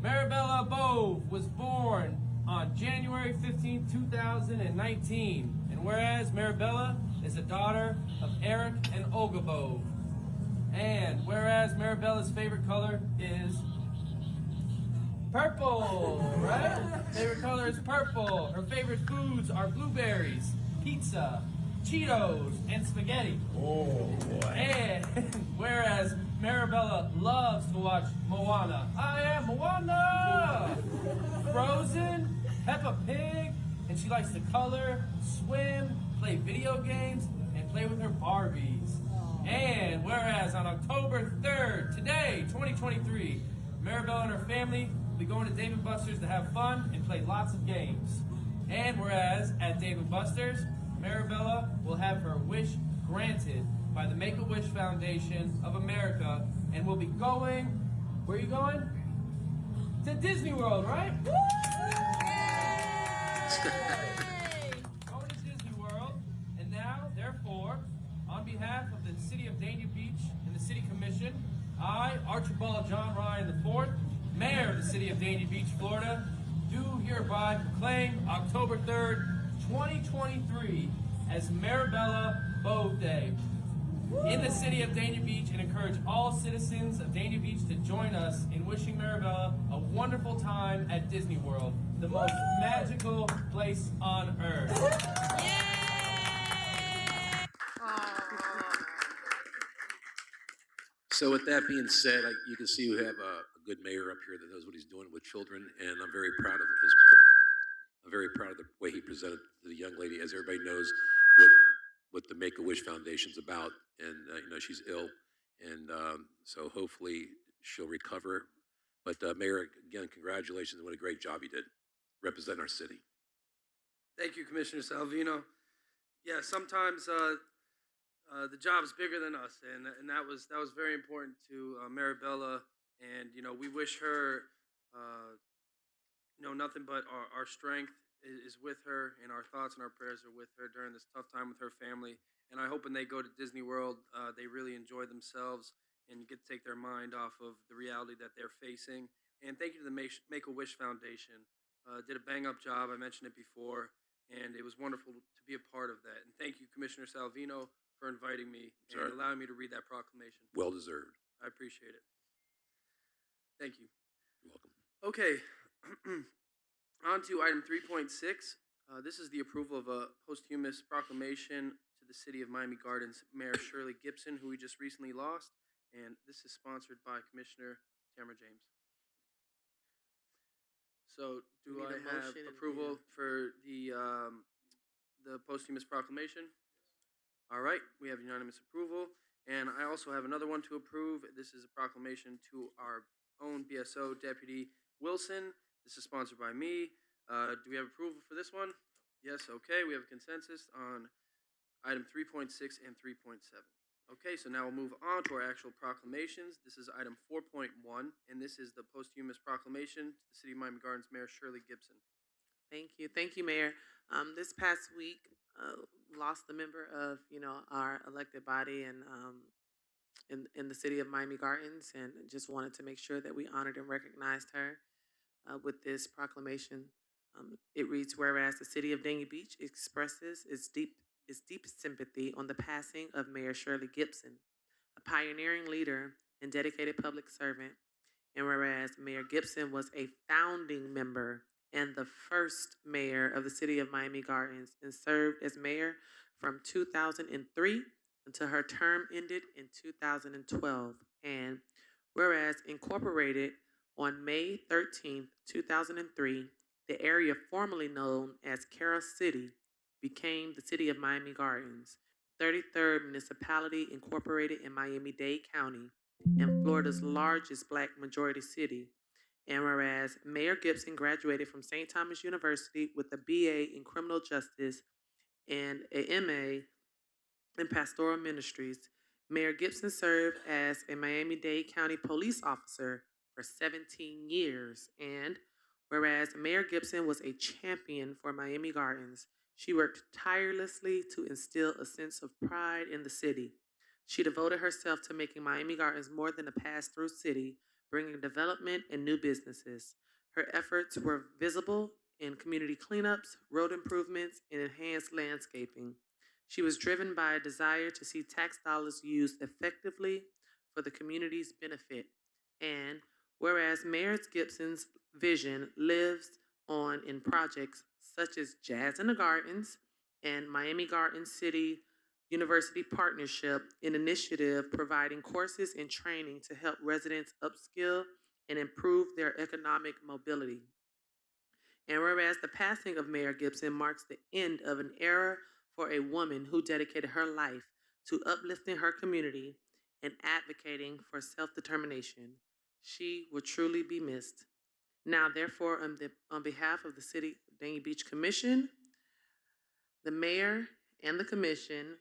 Maribella Bove was born on January 15, 2019. And whereas Maribella is a daughter of Eric and Olga Bove. And whereas Maribella's favorite color is purple, right? Favorite color is purple. Her favorite foods are blueberries, pizza, Cheetos, and spaghetti. Oh, boy. And whereas Maribella loves to watch Moana. I am Moana! Frozen, Peppa Pig, and she likes to color, swim, play video games, and play with her Barbies. And whereas on October 3rd, today, 2023, Maribella and her family will be going to Dave & Buster's to have fun and play lots of games. And whereas at Dave & Buster's, Maribella will have her wish granted by the Make-A-Wish Foundation of America and will be going, where are you going? To Disney World, right? Going to Disney World. And now, therefore, on behalf of the City of Dania Beach and the City Commission, I, Archibald John Ryan IV, Mayor of the City of Dania Beach, Florida, do hereby proclaim October 3rd, 2023 as Maribella Bove Day in the City of Dania Beach and encourage all citizens of Dania Beach to join us in wishing Maribella a wonderful time at Disney World, the most magical place on earth. So with that being said, you can see we have a good mayor up here that knows what he's doing with children, and I'm very proud of I'm very proud of the way he presented to the young lady. As everybody knows, what the Make-A-Wish Foundation's about, and she's ill, and so hopefully she'll recover. But Mayor, again, congratulations and what a great job you did representing our city. Thank you, Commissioner Salvino. Yeah, sometimes the job's bigger than us, and that was very important to Maribella, and we wish her nothing but our strength is with her, and our thoughts and our prayers are with her during this tough time with her family. And I hope when they go to Disney World, they really enjoy themselves and get to take their mind off of the reality that they're facing. And thank you to the Make-A-Wish Foundation. Did a bang-up job. I mentioned it before, and it was wonderful to be a part of that. And thank you, Commissioner Salvino, for inviting me and allowing me to read that proclamation. Well deserved. I appreciate it. Thank you. You're welcome. Okay. On to item 3.6. This is the approval of a posthumous proclamation to the City of Miami Gardens Mayor Shirley Gibson, who we just recently lost, and this is sponsored by Commissioner Tamara James. So, do I have approval for the posthumous proclamation? All right, we have unanimous approval, and I also have another one to approve. This is a proclamation to our own BSO Deputy Wilson. This is sponsored by me. Do we have approval for this one? Yes, okay. We have a consensus on item 3.6 and 3.7. Okay, so now we'll move on to our actual proclamations. This is item 4.1, and this is the posthumous proclamation to the City of Miami Gardens Mayor Shirley Gibson. Thank you, Mayor. This past week, lost a member of our elected body and in the City of Miami Gardens, and just wanted to make sure that we honored and recognized her. With this proclamation. It reads, whereas the City of Dania Beach expresses its deep sympathy on the passing of Mayor Shirley Gibson, a pioneering leader and dedicated public servant, and whereas Mayor Gibson was a founding member and the first mayor of the City of Miami Gardens and served as mayor from 2003 until her term ended in 2012, and whereas incorporated on May 13, 2003, the area formerly known as Carroll City became the City of Miami Gardens, 33rd municipality incorporated in Miami-Dade County and Florida's largest Black majority city. And whereas Mayor Gibson graduated from St. Thomas University with a BA in Criminal Justice and a MA in Pastoral Ministries, Mayor Gibson served as a Miami-Dade County police officer for 17 years. And whereas Mayor Gibson was a champion for Miami Gardens, she worked tirelessly to instill a sense of pride in the city. She devoted herself to making Miami Gardens more than a pass-through city, bringing development and new businesses. Her efforts were visible in community cleanups, road improvements, and enhanced landscaping. She was driven by a desire to see tax dollars used effectively for the community's benefit. And whereas Mayor Gibson's vision lives on in projects such as Jazz in the Gardens and Miami Garden City University Partnership, an initiative providing courses and training to help residents upskill and improve their economic mobility. And whereas the passing of Mayor Gibson marks the end of an era for a woman who dedicated her life to uplifting her community and advocating for self-determination, she will truly be missed. Now, therefore, on behalf of the City of Dania Beach Commission, the mayor and the commission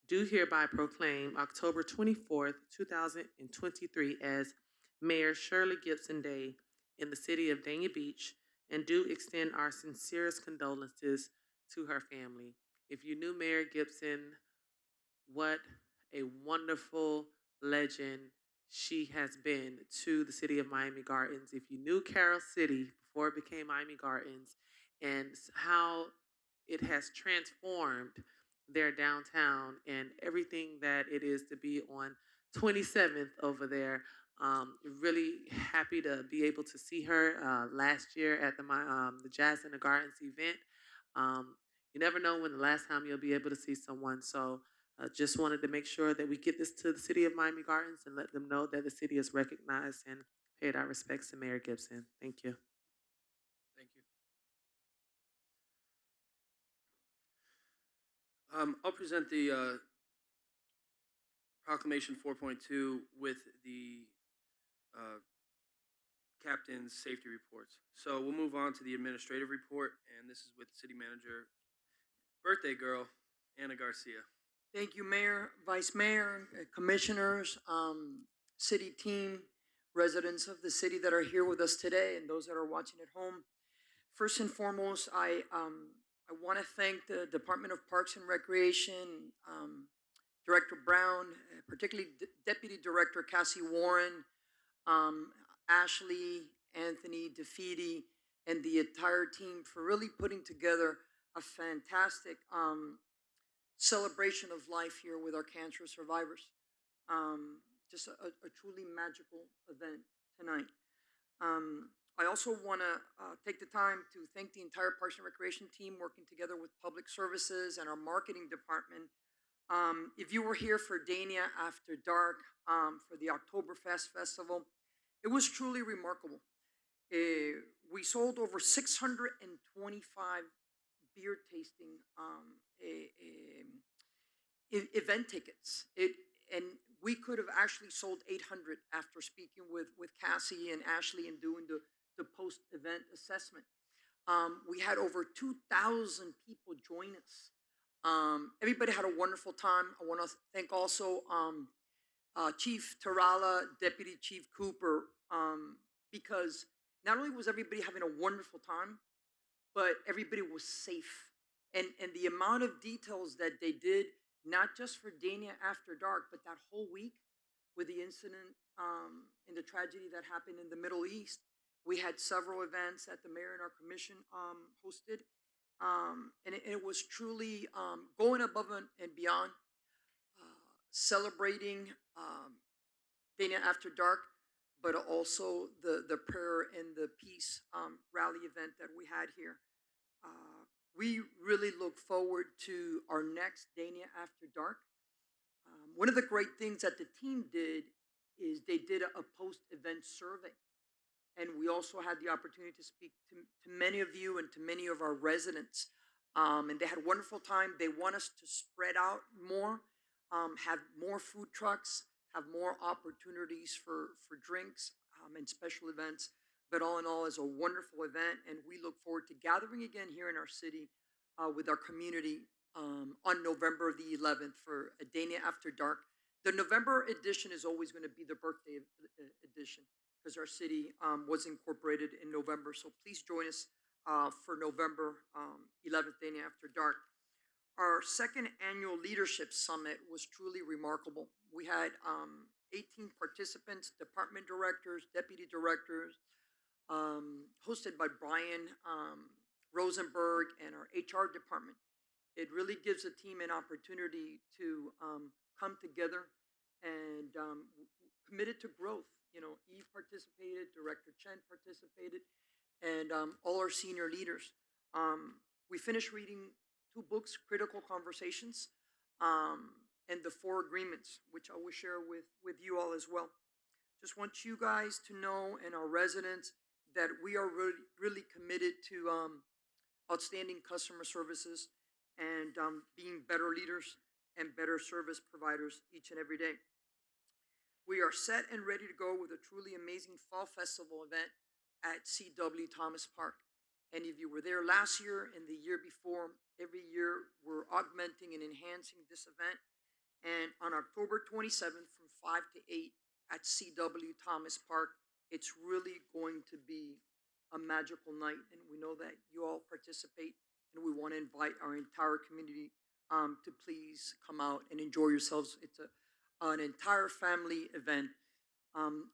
do hereby proclaim October 24th, 2023 as Mayor Shirley Gibson Day in the city of Dania Beach, and do extend our sincerest condolences to her family. If you knew Mayor Gibson, what a wonderful legend she has been to the city of Miami Gardens. If you knew Carroll City before it became Miami Gardens, and how it has transformed their downtown and everything that it is to be on 27th over there. Really happy to be able to see her last year at the Jazz in the Gardens event. You never know when the last time you'll be able to see someone, so just wanted to make sure that we get this to the city of Miami Gardens and let them know that the city is recognized and paid our respects to Mayor Gibson. Thank you. Thank you. I'll present the Proclamation 4.2 with the captain's safety reports. So we'll move on to the administrative report, and this is with City Manager, birthday girl, Anna Garcia. Thank you, Mayor, Vice Mayor, Commissioners, city team, residents of the city that are here with us today, and those that are watching at home. First and foremost, I want to thank the Department of Parks and Recreation, Director Brown, particularly Deputy Director Cassie Warren, Ashley, Anthony, DeFeedy, and the entire team for really putting together a fantastic celebration of life here with our cancer survivors. Just a truly magical event tonight. I also want to take the time to thank the entire Parks and Recreation team working together with Public Services and our marketing department. If you were here for Dania After Dark, for the Oktoberfest Festival, it was truly remarkable. We sold over 625 beer tasting event tickets. And we could have actually sold 800 after speaking with Cassie and Ashley and doing the post-event assessment. We had over 2,000 people join us. Everybody had a wonderful time. I want to thank also Chief Tarala, Deputy Chief Cooper, because not only was everybody having a wonderful time, but everybody was safe. And the amount of details that they did, not just for Dania After Dark, but that whole week with the incident and the tragedy that happened in the Middle East. We had several events that the mayor and our commission hosted. And it was truly going above and beyond, celebrating Dania After Dark, but also the prayer and the peace rally event that we had here. We really look forward to our next Dania After Dark. One of the great things that the team did is they did a post-event survey. And we also had the opportunity to speak to many of you and to many of our residents. And they had a wonderful time. They want us to spread out more, have more food trucks, have more opportunities for drinks and special events. But all in all, it's a wonderful event. And we look forward to gathering again here in our city with our community on November the 11th for a Dania After Dark The November edition is always going to be the birthday edition because our city was incorporated in November. So please join us for November 11th, Day After Dark. Our second annual leadership summit was truly remarkable. We had 18 participants, department directors, deputy directors, hosted by Brian Rosenberg and our HR department. It really gives a team an opportunity to come together and committed to growth. You know, Eve participated, Director Chen participated, and all our senior leaders. We finished reading 2 books, Critical Conversations, and the 4 Agreements, which I will share with you all as well. Just want you guys to know, and our residents, that we are really, really committed to outstanding customer services and being better leaders and better service providers each and every day. We are set and ready to go with a truly amazing fall festival event at CW Thomas Park. And if you were there last year and the year before, every year we're augmenting and enhancing this event. And on October 27th from 5 to 8 at CW Thomas Park, it's really going to be a magical night. And we know that you all participate, and we want to invite our entire community to please come out and enjoy yourselves. It's an entire family event.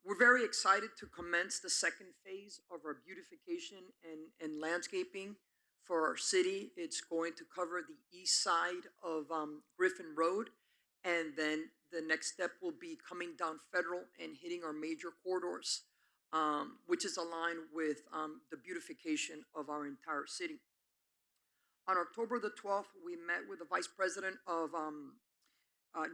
We're very excited to commence the second phase of our beautification and landscaping for our city. It's going to cover the east side of Griffin Road, and then the next step will be coming down Federal and hitting our major corridors, which is aligned with the beautification of our entire city. On October the 12th, we met with the Vice President of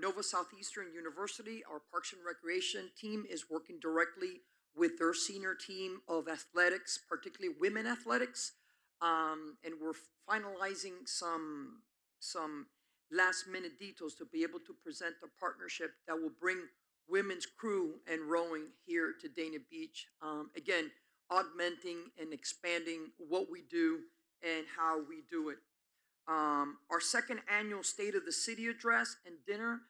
Nova Southeastern University. Our Parks and Recreation team is working directly with their senior team of athletics, particularly women athletics, and we're finalizing some last minute details to be able to present a partnership that will bring women's crew and rowing here to Dana Beach. Again, augmenting and expanding what we do and how we do it. Our second annual State of the City address and dinner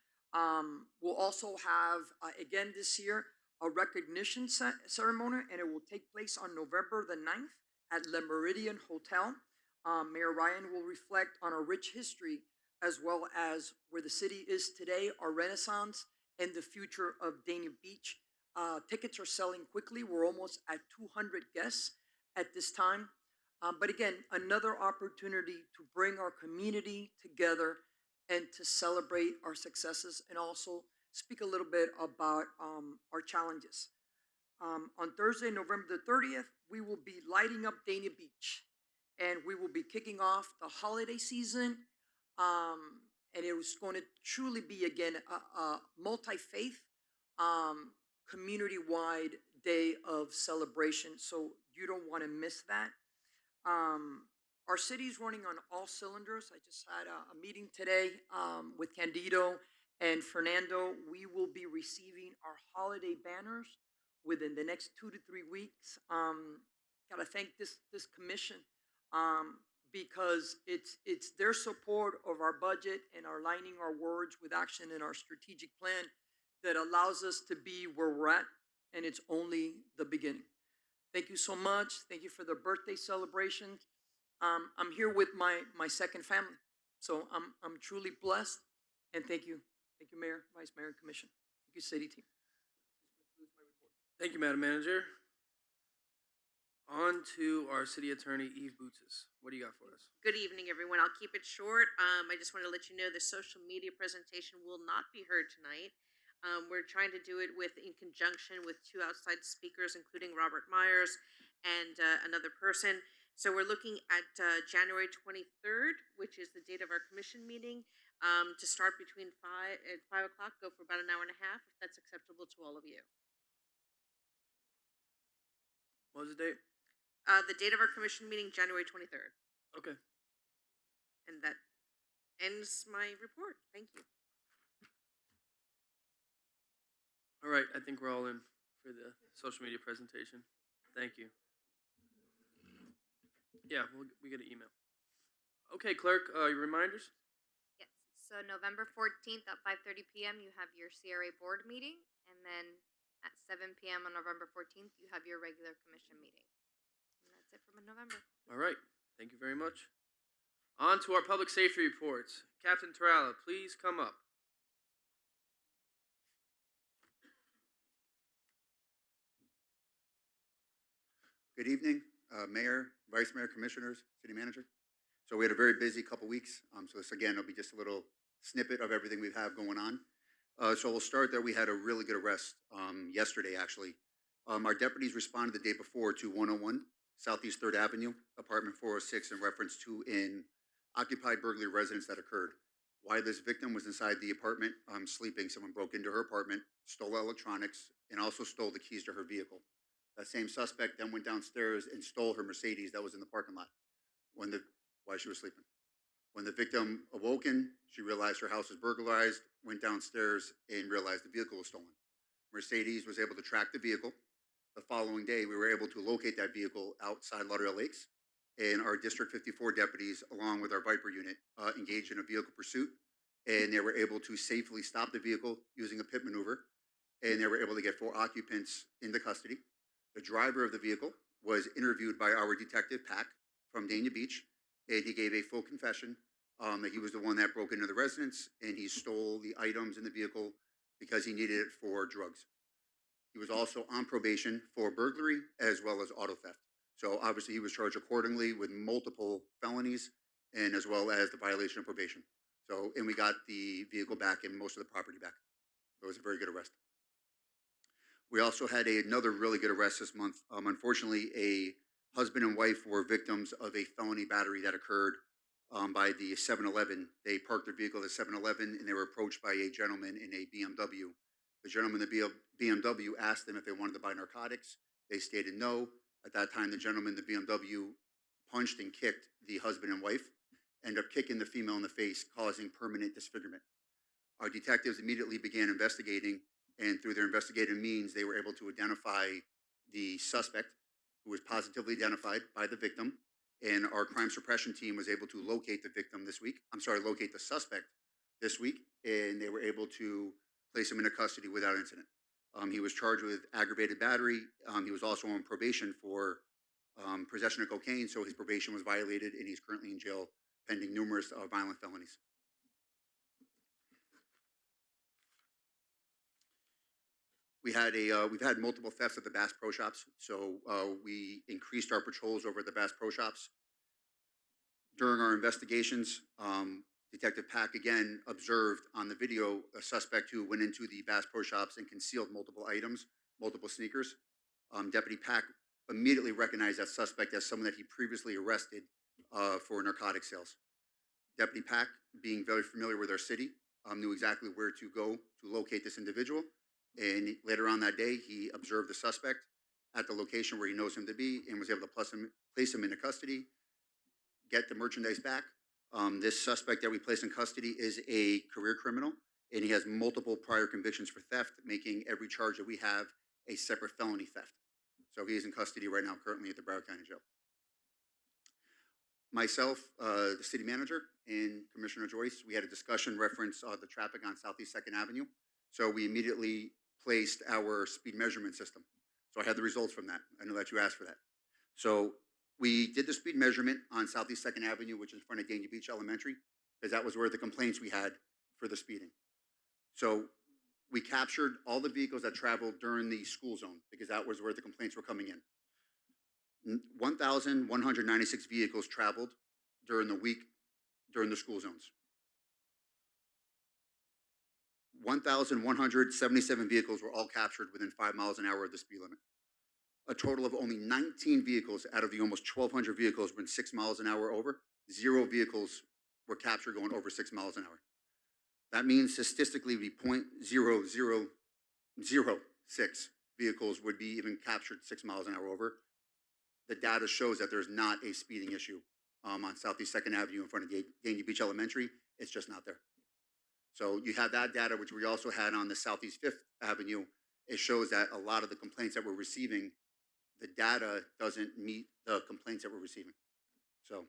will also have, again this year, a recognition ceremony, and it will take place on November the 9th at Le Meridian Hotel. Mayor Ryan will reflect on our rich history as well as where the city is today, our renaissance, and the future of Dana Beach. Tickets are selling quickly. We're almost at 200 guests at this time. But again, another opportunity to bring our community together and to celebrate our successes and also speak a little bit about our challenges. On Thursday, November the 30th, we will be lighting up Dana Beach, and we will be kicking off the holiday season. And it was going to truly be, again, a multi-faith, community-wide day of celebration. So you don't want to miss that. Our city is running on all cylinders. I just had a meeting today with Candido and Fernando. We will be receiving our holiday banners within the next 2 to 3 weeks. Gotta thank this commission because it's their support of our budget and our aligning our words with action in our strategic plan that allows us to be where we're at, and it's only the beginning. Thank you so much. Thank you for the birthday celebrations. I'm here with my second family, so I'm truly blessed, and thank you. Thank you, Mayor, Vice Mayor, and Commission. Thank you, City Team. This concludes my report. Thank you, Madam Manager. On to our City Attorney, Eve Bootzes. What do you got for us? Good evening, everyone. I'll keep it short. I just want to let you know the social media presentation will not be heard tonight. We're trying to do it in conjunction with 2 outside speakers, including Robert Myers and another person. So we're looking at January 23rd, which is the date of our commission meeting, to start between 5 o'clock, go for about an hour and a half, if that's acceptable to all of you. What was the date? The date of our commission meeting, January 23rd. Okay. And that ends my report. Thank you. All right, I think we're all in for the social media presentation. Thank you. Yeah, we get an email. Okay, clerk, your reminders? Yes. So November 14th at 5:30 p.m. you have your CRA board meeting, and then at 7 p.m. on November 14th you have your regular commission meeting. And that's it for November. All right. Thank you very much. On to our public safety reports. Captain Terrella, please come up. Good evening, Mayor, Vice Mayor, Commissioners, City Manager. So we had a very busy couple weeks. So this again will be just a little snippet of everything we have going on. So we'll start that we had a really good arrest yesterday, actually. Our deputies responded the day before to 101 Southeast 3rd Avenue, apartment 406, in reference to an occupied burglary residence that occurred. While this victim was inside the apartment sleeping, someone broke into her apartment, stole electronics, and also stole the keys to her vehicle. That same suspect then went downstairs and stole her Mercedes that was in the parking lot while she was sleeping. When the victim awoken, she realized her house was burglarized, went downstairs, and realized the vehicle was stolen. Mercedes was able to track the vehicle. The following day, we were able to locate that vehicle outside Lauderdale Lakes, and our District 54 deputies, along with our Viper unit, engaged in a vehicle pursuit, and they were able to safely stop the vehicle using a pit maneuver, and they were able to get 4 occupants into custody. The driver of the vehicle was interviewed by our detective, Pack, from Dania Beach, and he gave a full confession that he was the one that broke into the residence, and he stole the items in the vehicle because he needed it for drugs. He was also on probation for burglary as well as auto theft. So obviously he was charged accordingly with multiple felonies and as well as the violation of probation. So, and we got the vehicle back and most of the property back. It was a very good arrest. We also had another really good arrest this month. Unfortunately, a husband and wife were victims of a felony battery that occurred by the 7-Eleven. They parked their vehicle at 7-Eleven and they were approached by a gentleman in a BMW. The gentleman in the BMW asked them if they wanted to buy narcotics. They stated no. At that time, the gentleman in the BMW punched and kicked the husband and wife, ended up kicking the female in the face, causing permanent disfigurement. Our detectives immediately began investigating, and through their investigative means, they were able to identify the suspect, who was positively identified by the victim, and our crime suppression team was able to locate the victim this week. Locate the suspect this week, and they were able to place him into custody without incident. He was charged with aggravated battery. He was also on probation for possession of cocaine, so his probation was violated, and he's currently in jail pending numerous violent felonies. We've had multiple thefts at the Bass Pro Shops, so we increased our patrols over at the Bass Pro Shops. During our investigations, Detective Pack again observed on the video a suspect who went into the Bass Pro Shops and concealed multiple items, multiple sneakers. Deputy Pack immediately recognized that suspect as someone that he previously arrested for narcotic sales. Deputy Pack, being very familiar with our city, knew exactly where to go to locate this individual. And later on that day, he observed the suspect at the location where he knows him to be and was able to place him into custody, get the merchandise back. This suspect that we placed in custody is a career criminal, and he has multiple prior convictions for theft, making every charge that we have a separate felony theft. So he is in custody right now, currently at the Broward County Jail. Myself, the city manager, and Commissioner Joyce, we had a discussion reference the traffic on Southeast 2nd Avenue. So we immediately placed our speed measurement system. So I had the results from that. I know that you asked for that. So we did the speed measurement on Southeast 2nd Avenue, which is in front of Dania Beach Elementary, because that was where the complaints we had for the speeding. So we captured all the vehicles that traveled during the school zone, because that was where the complaints were coming in. 1,196 vehicles traveled during the week during the school zones. 1,177 vehicles were all captured within 5 miles an hour of the speed limit. A total of only 19 vehicles out of the almost 1,200 vehicles went 6 miles an hour over. 0 vehicles were captured going over 6 miles an hour. That means statistically, the 0.0006 vehicles would be even captured 6 miles an hour over. The data shows that there's not a speeding issue on Southeast 2nd Avenue in front of Dania Beach Elementary. It's just not there. So you have that data, which we also had on the Southeast 5th Avenue. It shows that a lot of the complaints that we're receiving, the data doesn't meet the complaints that we're receiving. So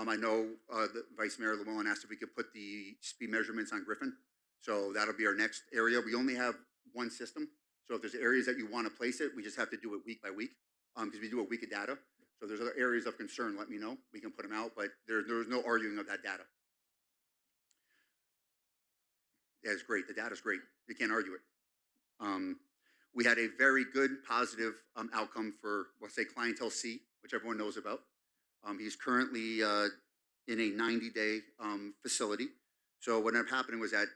I know the Vice Mayor Llewellyn asked if we could put the speed measurements on Griffin. So that'll be our next area. We only have one system. So if there's areas that you want to place it, we just have to do it week by week because we do a week of data. So if there's other areas of concern, let me know. We can put them out, but there's no arguing of that data. Yeah, it's great. The data's great. You can't argue it. We had a very good, positive outcome for, let's say, Clientele C, which everyone knows about. He's currently in a 90-day facility. So what ended up happening was that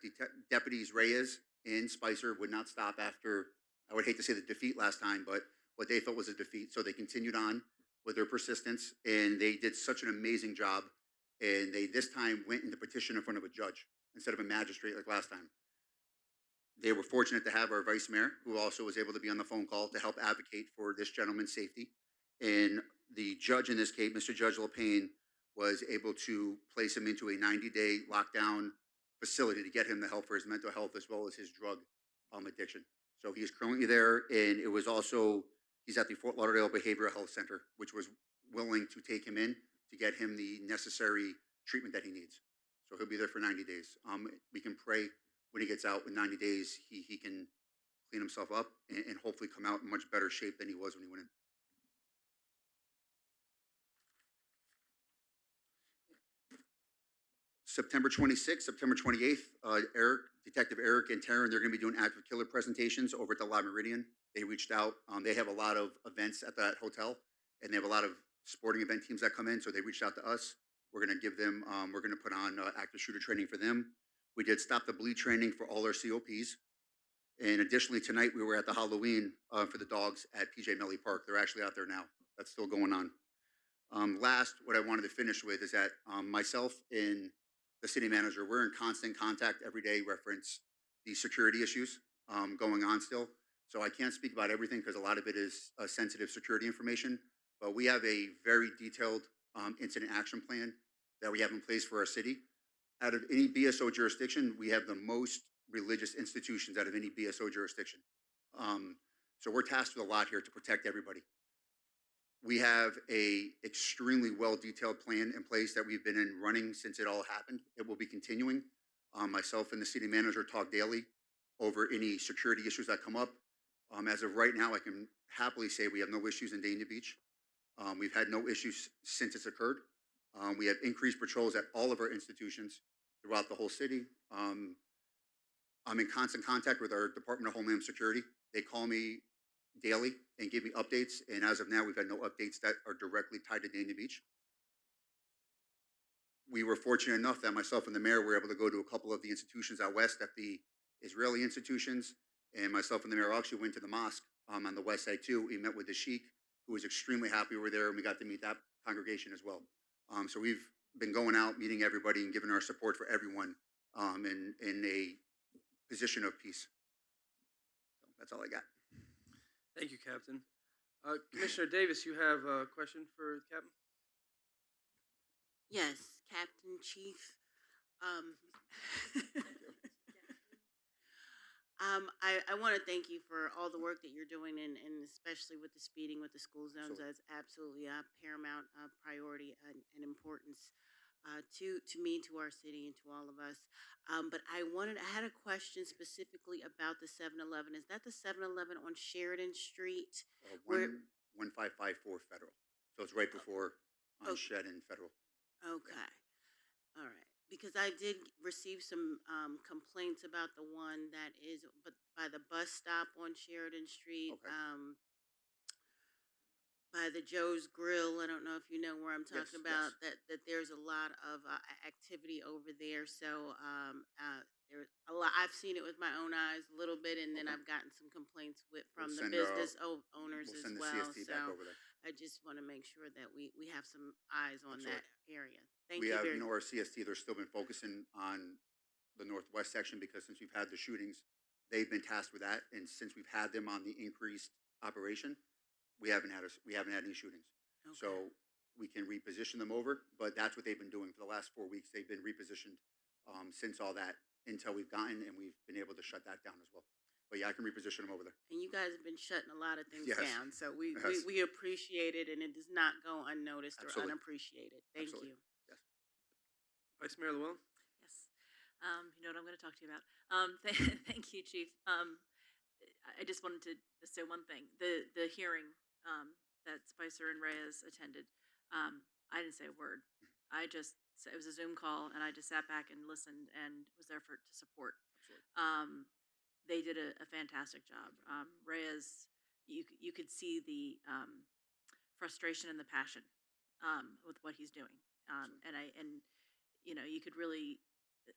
Deputies Reyes and Spicer would not stop after, I would hate to say the defeat last time, but what they felt was a defeat. So they continued on with their persistence, and they did such an amazing job. And they this time went into petition in front of a judge instead of a magistrate like last time. They were fortunate to have our Vice Mayor, who also was able to be on the phone call to help advocate for this gentleman's safety. And the judge in this case, Mr. Judge LePayne, was able to place him into a 90-day lockdown facility to get him the help for his mental health as well as his drug addiction. So he is currently there, and it was also, he's at the Fort Lauderdale Behavioral Health Center, which was willing to take him in to get him the necessary treatment that he needs. So he'll be there for 90 days. We can pray when he gets out in 90 days, he can clean himself up and hopefully come out in much better shape than he was when he went in. September 26th, September 28th, Detective Eric and Taryn, they're going to be doing active killer presentations over at the La Meridian. They reached out. They have a lot of events at that hotel, and they have a lot of sporting event teams that come in, so they reached out to us. We're going to give them, we're going to put on active shooter training for them. We did Stop the Bleed training for all our COPs. And additionally, tonight we were at the Halloween for the dogs at PJ Melly Park. They're actually out there now. That's still going on. Last, what I wanted to finish with is that myself and the city manager, we're in constant contact every day, reference the security issues going on still. So I can't speak about everything because a lot of it is sensitive security information, but we have a very detailed incident action plan that we have in place for our city. Out of any BSO jurisdiction, we have the most religious institutions out of any BSO jurisdiction. So we're tasked with a lot here to protect everybody. We have a extremely well-detailed plan in place that we've been in running since it all happened. It will be continuing. Myself and the city manager talk daily over any security issues that come up. As of right now, I can happily say we have no issues in Dania Beach. We've had no issues since it's occurred. We have increased patrols at all of our institutions throughout the whole city. I'm in constant contact with our Department of Homeland Security. They call me daily and give me updates, and as of now, we've had no updates that are directly tied to Dania Beach. We were fortunate enough that myself and the mayor were able to go to a couple of the institutions out west at the Israeli institutions, and myself and the mayor actually went to the mosque on the west side too. We met with the sheikh, who was extremely happy we were there, and we got to meet that congregation as well. So we've been going out, meeting everybody, and giving our support for everyone in a position of peace. So that's all I got. Thank you, Captain. Commissioner Davis, you have a question for the Captain? Yes, Captain Chief. I want to thank you for all the work that you're doing, and especially with the speeding with the school zones. That's absolutely a paramount priority and importance to me, to our city, and to all of us. But I had a question specifically about the 7-Eleven. Is that the 7-Eleven on Sheridan Street? 1554 Federal. So it's right before on Shed and Federal. Okay. All right. Because I did receive some complaints about the one that is by the bus stop on Sheridan Street. Okay. By the Joe's Grill. I don't know if you know where I'm talking about. Yes. That there's a lot of activity over there. So there's a lot. I've seen it with my own eyes a little bit, and then I've gotten some complaints from the business owners as well. CST back over there. I just want to make sure that we have some eyes on that area. Thank we you have, very much. our CST, they're still been focusing on the northwest section because since we've had the shootings, they've been tasked with that. And since we've had them on the increased operation, we haven't had any shootings. Okay. So we can reposition them over, but that's what they've been doing for the last 4 weeks. They've been repositioned since all that until we've gotten, and we've been able to shut that down as well. But yeah, I can reposition them over there. And you guys have been shutting a lot of things Yes. down, so we Yes. appreciate it, and it does not go unnoticed or Absolutely. unappreciated. Thank Absolutely. you. Yes. Vice Mayor Llewellyn? Yes. You know what I'm going to talk to you about. Thank you, Chief. I just wanted to say one thing. The hearing that Spicer and Reyes attended, I didn't say a word. It was a Zoom call, and I just sat back and listened and was there to support. They did a fantastic job. Reyes, you could see the frustration and the passion with what he's doing, and you could really.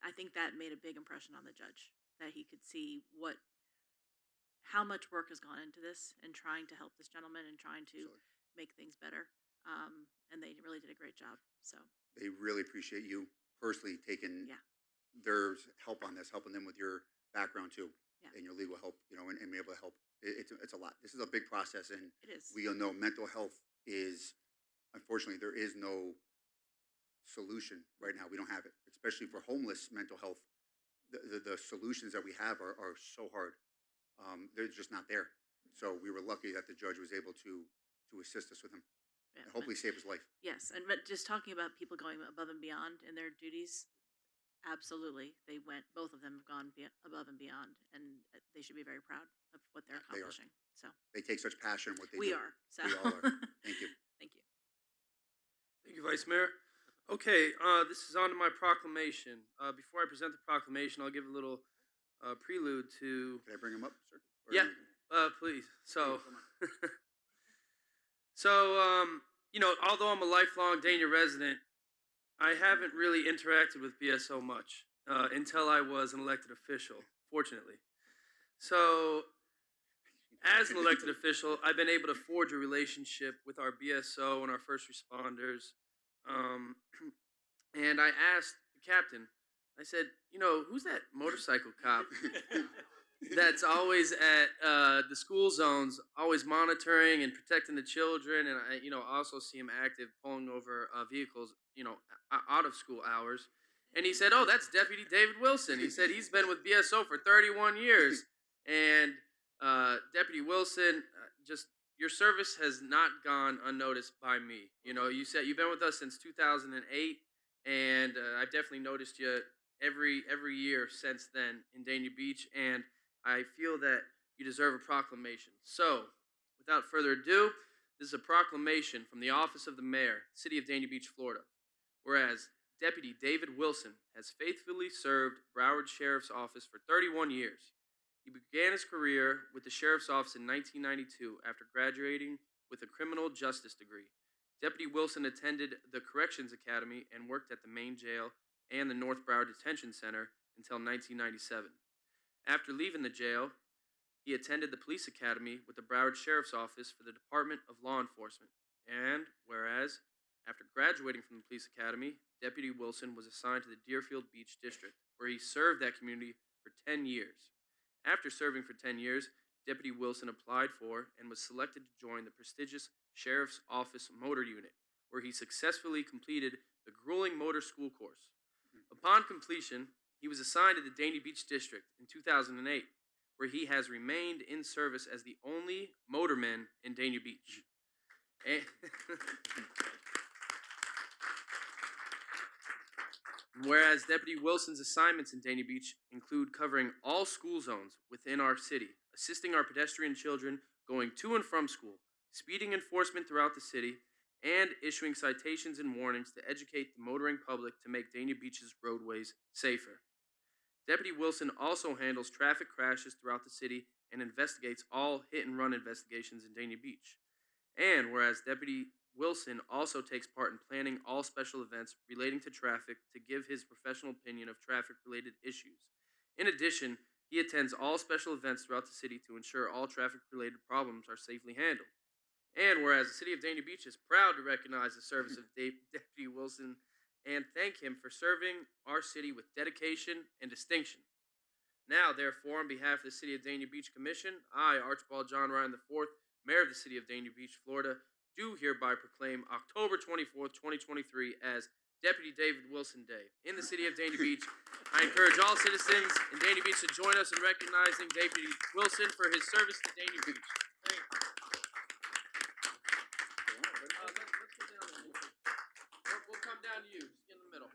I think that made a big impression on the judge, that he could see how much work has gone into this and trying to help this gentleman and trying to make things better. And they really did a great job. So They really appreciate you personally taking their help on this, helping them with your background too, and your legal help, and being able to help. It's a lot. This is a big process, and it is. We all know mental health is, unfortunately, there is no solution right now. We don't have it, especially for homeless mental health. The solutions that we have are so hard. They're just not there. So we were lucky that the judge was able to assist us with him and hopefully save his life. Yes, and but just talking about people going above and beyond in their duties, absolutely, both of them have gone above and beyond, and they should be very proud of what they're They are. accomplishing. So They take such passion in what they we do. are. So We all are. Thank you. Thank you. Thank you, Vice Mayor. Okay, this is on to my proclamation. Before I present the proclamation, I'll give a little prelude to... Can I bring him up, sir? Or Yeah, please. So, although I'm a lifelong Dania resident, I haven't really interacted with BSO much until I was an elected official, fortunately. So, as an elected official, I've been able to forge a relationship with our BSO and our first responders. And I asked the captain, I said, who's that motorcycle cop that's always at the school zones, always monitoring and protecting the children? And I also see him active pulling over vehicles, out of school hours. And he said, oh, that's Deputy David Wilson. He said he's been with BSO for 31 years. And Deputy Wilson, your service has not gone unnoticed by me. You said you've been with us since 2008, and I've definitely noticed you every year since then in Dania Beach, and I feel that you deserve a proclamation. So, without further ado, this is a proclamation from the Office of the Mayor, City of Dania Beach, Florida. Whereas Deputy David Wilson has faithfully served Broward Sheriff's Office for 31 years. He began his career with the Sheriff's Office in 1992 after graduating with a criminal justice degree. Deputy Wilson attended the Corrections Academy and worked at the main jail and the North Broward Detention Center until 1997. After leaving the jail, he attended the Police Academy with the Broward Sheriff's Office for the Department of Law Enforcement. And whereas, after graduating from the Police Academy, Deputy Wilson was assigned to the Deerfield Beach District, where he served that community for 10 years. After serving for 10 years, Deputy Wilson applied for and was selected to join the prestigious Sheriff's Office Motor Unit, where he successfully completed the grueling motor school course. Upon completion, he was assigned to the Dania Beach District in 2008, where he has remained in service as the only motorman in Dania Beach. Whereas Deputy Wilson's assignments in Dania Beach include covering all school zones within our city, assisting our pedestrian children going to and from school, speeding enforcement throughout the city, and issuing citations and warnings to educate the motoring public to make Dania Beach's roadways safer. Deputy Wilson also handles traffic crashes throughout the city and investigates all hit-and-run investigations in Dania Beach. And whereas Deputy Wilson also takes part in planning all special events relating to traffic to give his professional opinion of traffic-related issues. In addition, he attends all special events throughout the city to ensure all traffic-related problems are safely handled. And whereas the City of Dania Beach is proud to recognize the service of Deputy Wilson and thank him for serving our city with dedication and distinction. Now, therefore, on behalf of the City of Dania Beach Commission, I, Archibald John Ryan IV, Mayor of the City of Dania Beach, Florida, do hereby proclaim October 24th, 2023 as Deputy David Wilson Day in the City of Dania Beach. I encourage all citizens in Dania Beach to join us in recognizing Deputy Wilson for his service to Dania Beach. We'll come down to you, just in the middle.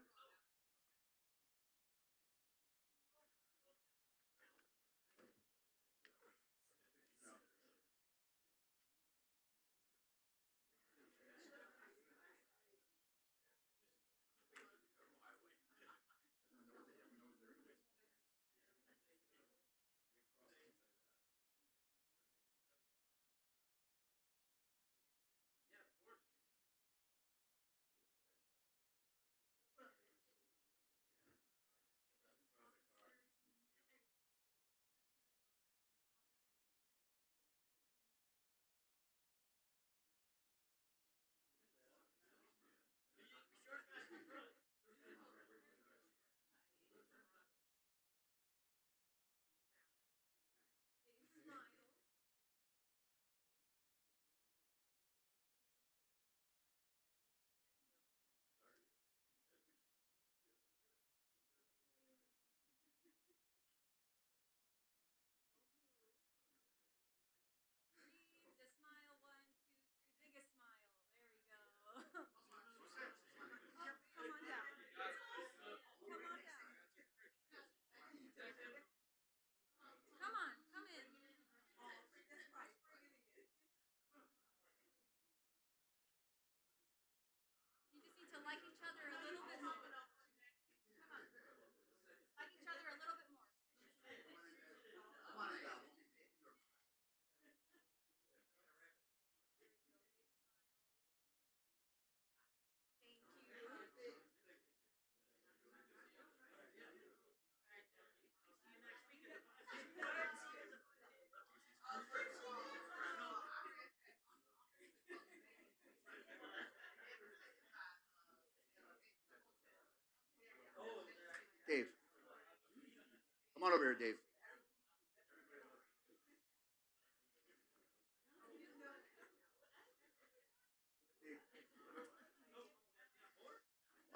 over here, Dave.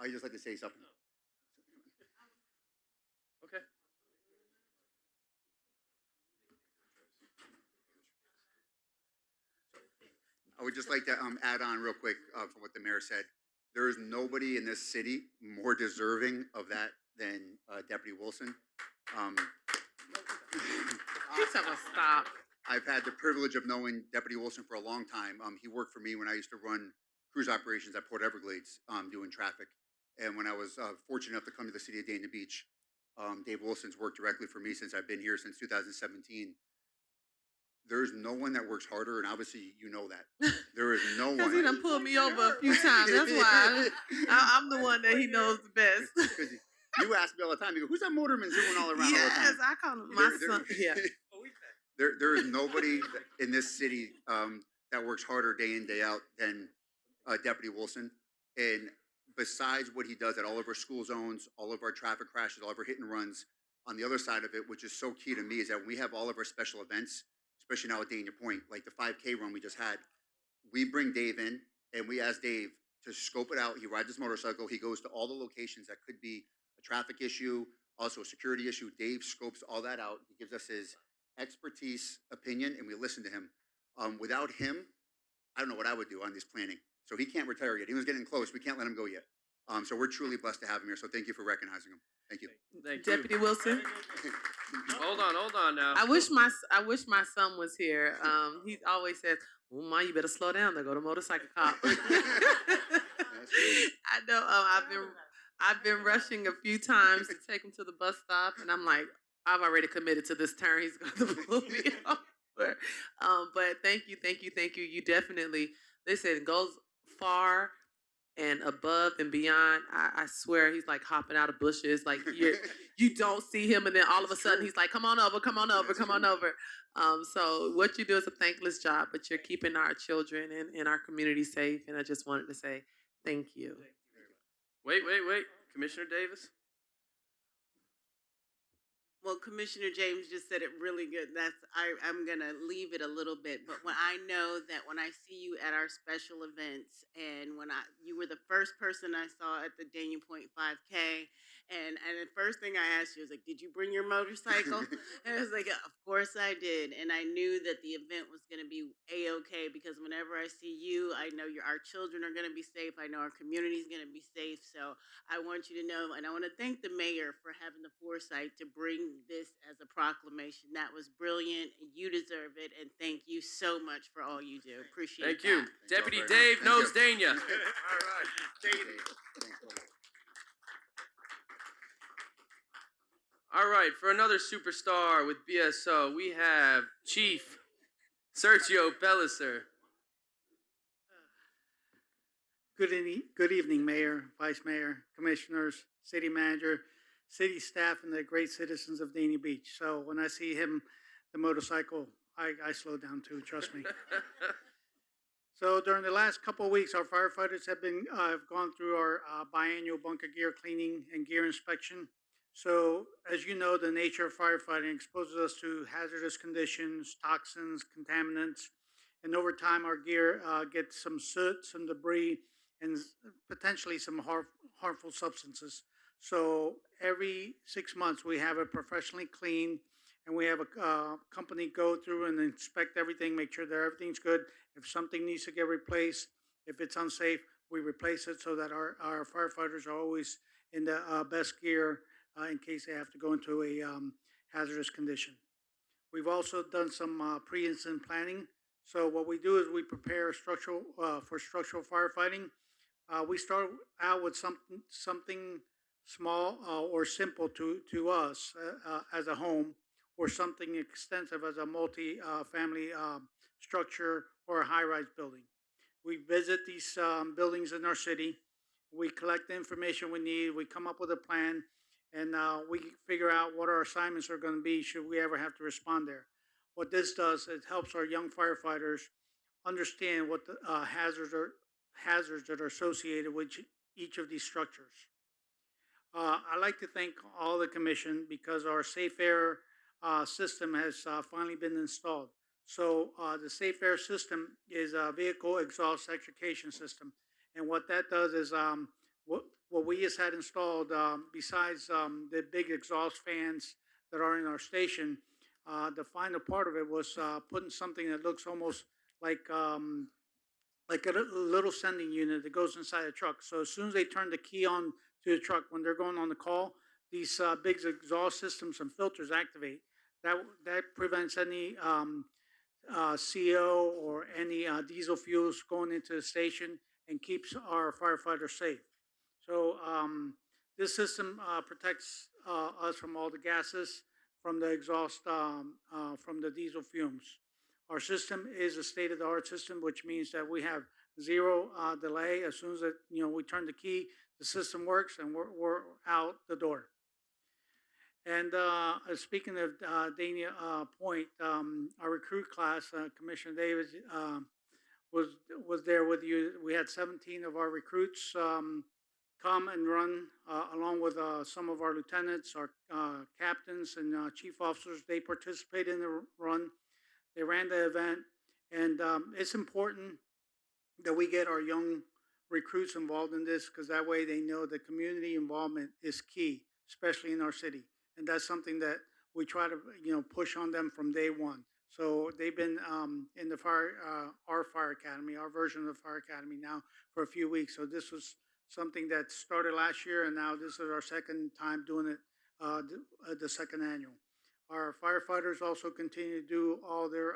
I just like to say something. Okay. I would just like to add on real quick from what the mayor said. There is nobody in this city more deserving of that than Deputy Wilson. He's gonna stop. I've had the privilege of knowing Deputy Wilson for a long time. He worked for me when I used to run cruise operations at Port Everglades doing traffic. And when I was fortunate enough to come to the city of Dania Beach, Dave Wilson's worked directly for me since I've been here since 2017. There's no one that works harder, and obviously you know that. There is no one. Because he done pulled me over a few times. That's why I'm the one that he knows the best. Because you ask me all the time, you go, who's that motorman zooming all around all the Yes, time? I call him my son. Yeah. There is nobody in this city that works harder day in, day out than Deputy Wilson. And besides what he does at all of our school zones, all of our traffic crashes, all of our hit and runs, on the other side of it, which is so key to me, is that when we have all of our special events, especially now at Dania Point, like the 5K run we just had, we bring Dave in and we ask Dave to scope it out. He rides his motorcycle. He goes to all the locations that could be a traffic issue, also a security issue. Dave scopes all that out. He gives us his expertise, opinion, and we listen to him. Without him, I don't know what I would do on this planning. So he can't retire yet. He was getting close. We can't let him go yet. So we're truly blessed to have him here. So thank you for recognizing him. Thank you. Thank you. Deputy Wilson. Hold on now. I wish my son was here. He always says, "Oh my, you better slow down. There go the motorcycle cop." I know. I've been rushing a few times to take him to the bus stop, and I'm like, I've already committed to this turn. He's going to pull me over. But thank you. You definitely. They said it goes far and above and beyond. I swear he's like hopping out of bushes. Like you don't see him, and then all of a sudden he's like, come on over. So what you do is a thankless job, but you're keeping our children and our community safe. And I just wanted to say thank you. Wait. Commissioner Davis? Well, Commissioner James just said it really good. I'm gonna leave it a little bit, but when I know that when I see you at our special events, and you were the first person I saw at the Dania Point 5K, and the first thing I asked you was like, "Did you bring your motorcycle?" And I was like, "Of course I did," and I knew that the event was gonna be a-okay because whenever I see you, I know our children are gonna be safe. I know our community is gonna be safe. So I want you to know, and I want to thank the mayor for having the foresight to bring this as a proclamation. That was brilliant. You deserve it, and thank you so much for all you do. Appreciate it. Thank you. Deputy Dave knows Dania. All right. All right, for another superstar with BSO, we have Chief Sergio Pellicer. Good evening, Mayor, Vice Mayor, Commissioners, City Manager, City staff, and the great citizens of Dania Beach. So when I see him, the motorcycle, I slow down too, trust me. So during the last couple of weeks, our firefighters have gone through our biannual bunker gear cleaning and gear inspection. So as you know, the nature of firefighting exposes us to hazardous conditions, toxins, contaminants, and over time our gear gets some soot, some debris, and potentially some harmful substances. So every 6 months we have it professionally cleaned, and we have a company go through and inspect everything, make sure that everything's good. If something needs to get replaced, if it's unsafe, we replace it so that our firefighters are always in the best gear in case they have to go into a hazardous condition. We've also done some pre-incident planning. So what we do is we prepare for structural firefighting. We start out with something small or simple to us as a home, or something extensive as a multi-family structure or a high-rise building. We visit these buildings in our city. We collect the information we need. We come up with a plan, and we figure out what our assignments are going to be should we ever have to respond there. What this does, it helps our young firefighters understand what the hazards that are associated with each of these structures. I like to thank all the commission because our Safe Air system has finally been installed. So the Safe Air system is a vehicle exhaust extrication system. And what that does is what we just had installed, besides the big exhaust fans that are in our station, the final part of it was putting something that looks almost like a little sending unit that goes inside the truck. So as soon as they turn the key on to the truck, when they're going on the call, these big exhaust systems and filters activate. That prevents any CO or any diesel fuels going into the station and keeps our firefighters safe. So this system protects us from all the gases, from the exhaust, from the diesel fumes. Our system is a state-of-the-art system, which means that we have zero delay. As soon as we turn the key, the system works, and we're out the door. And speaking of Dania Point, our recruit class, Commissioner Davis was there with you. We had 17 of our recruits come and run along with some of our lieutenants, our captains, and chief officers. They participated in the run. They ran the event, and it's important that we get our young recruits involved in this because that way they know the community involvement is key, especially in our city. And that's something that we try to push on them from day one. So they've been in the our fire academy, our version of the fire academy now for a few weeks. So this was something that started last year, and now this is our second time doing it, the second annual. Our firefighters also continue to do all their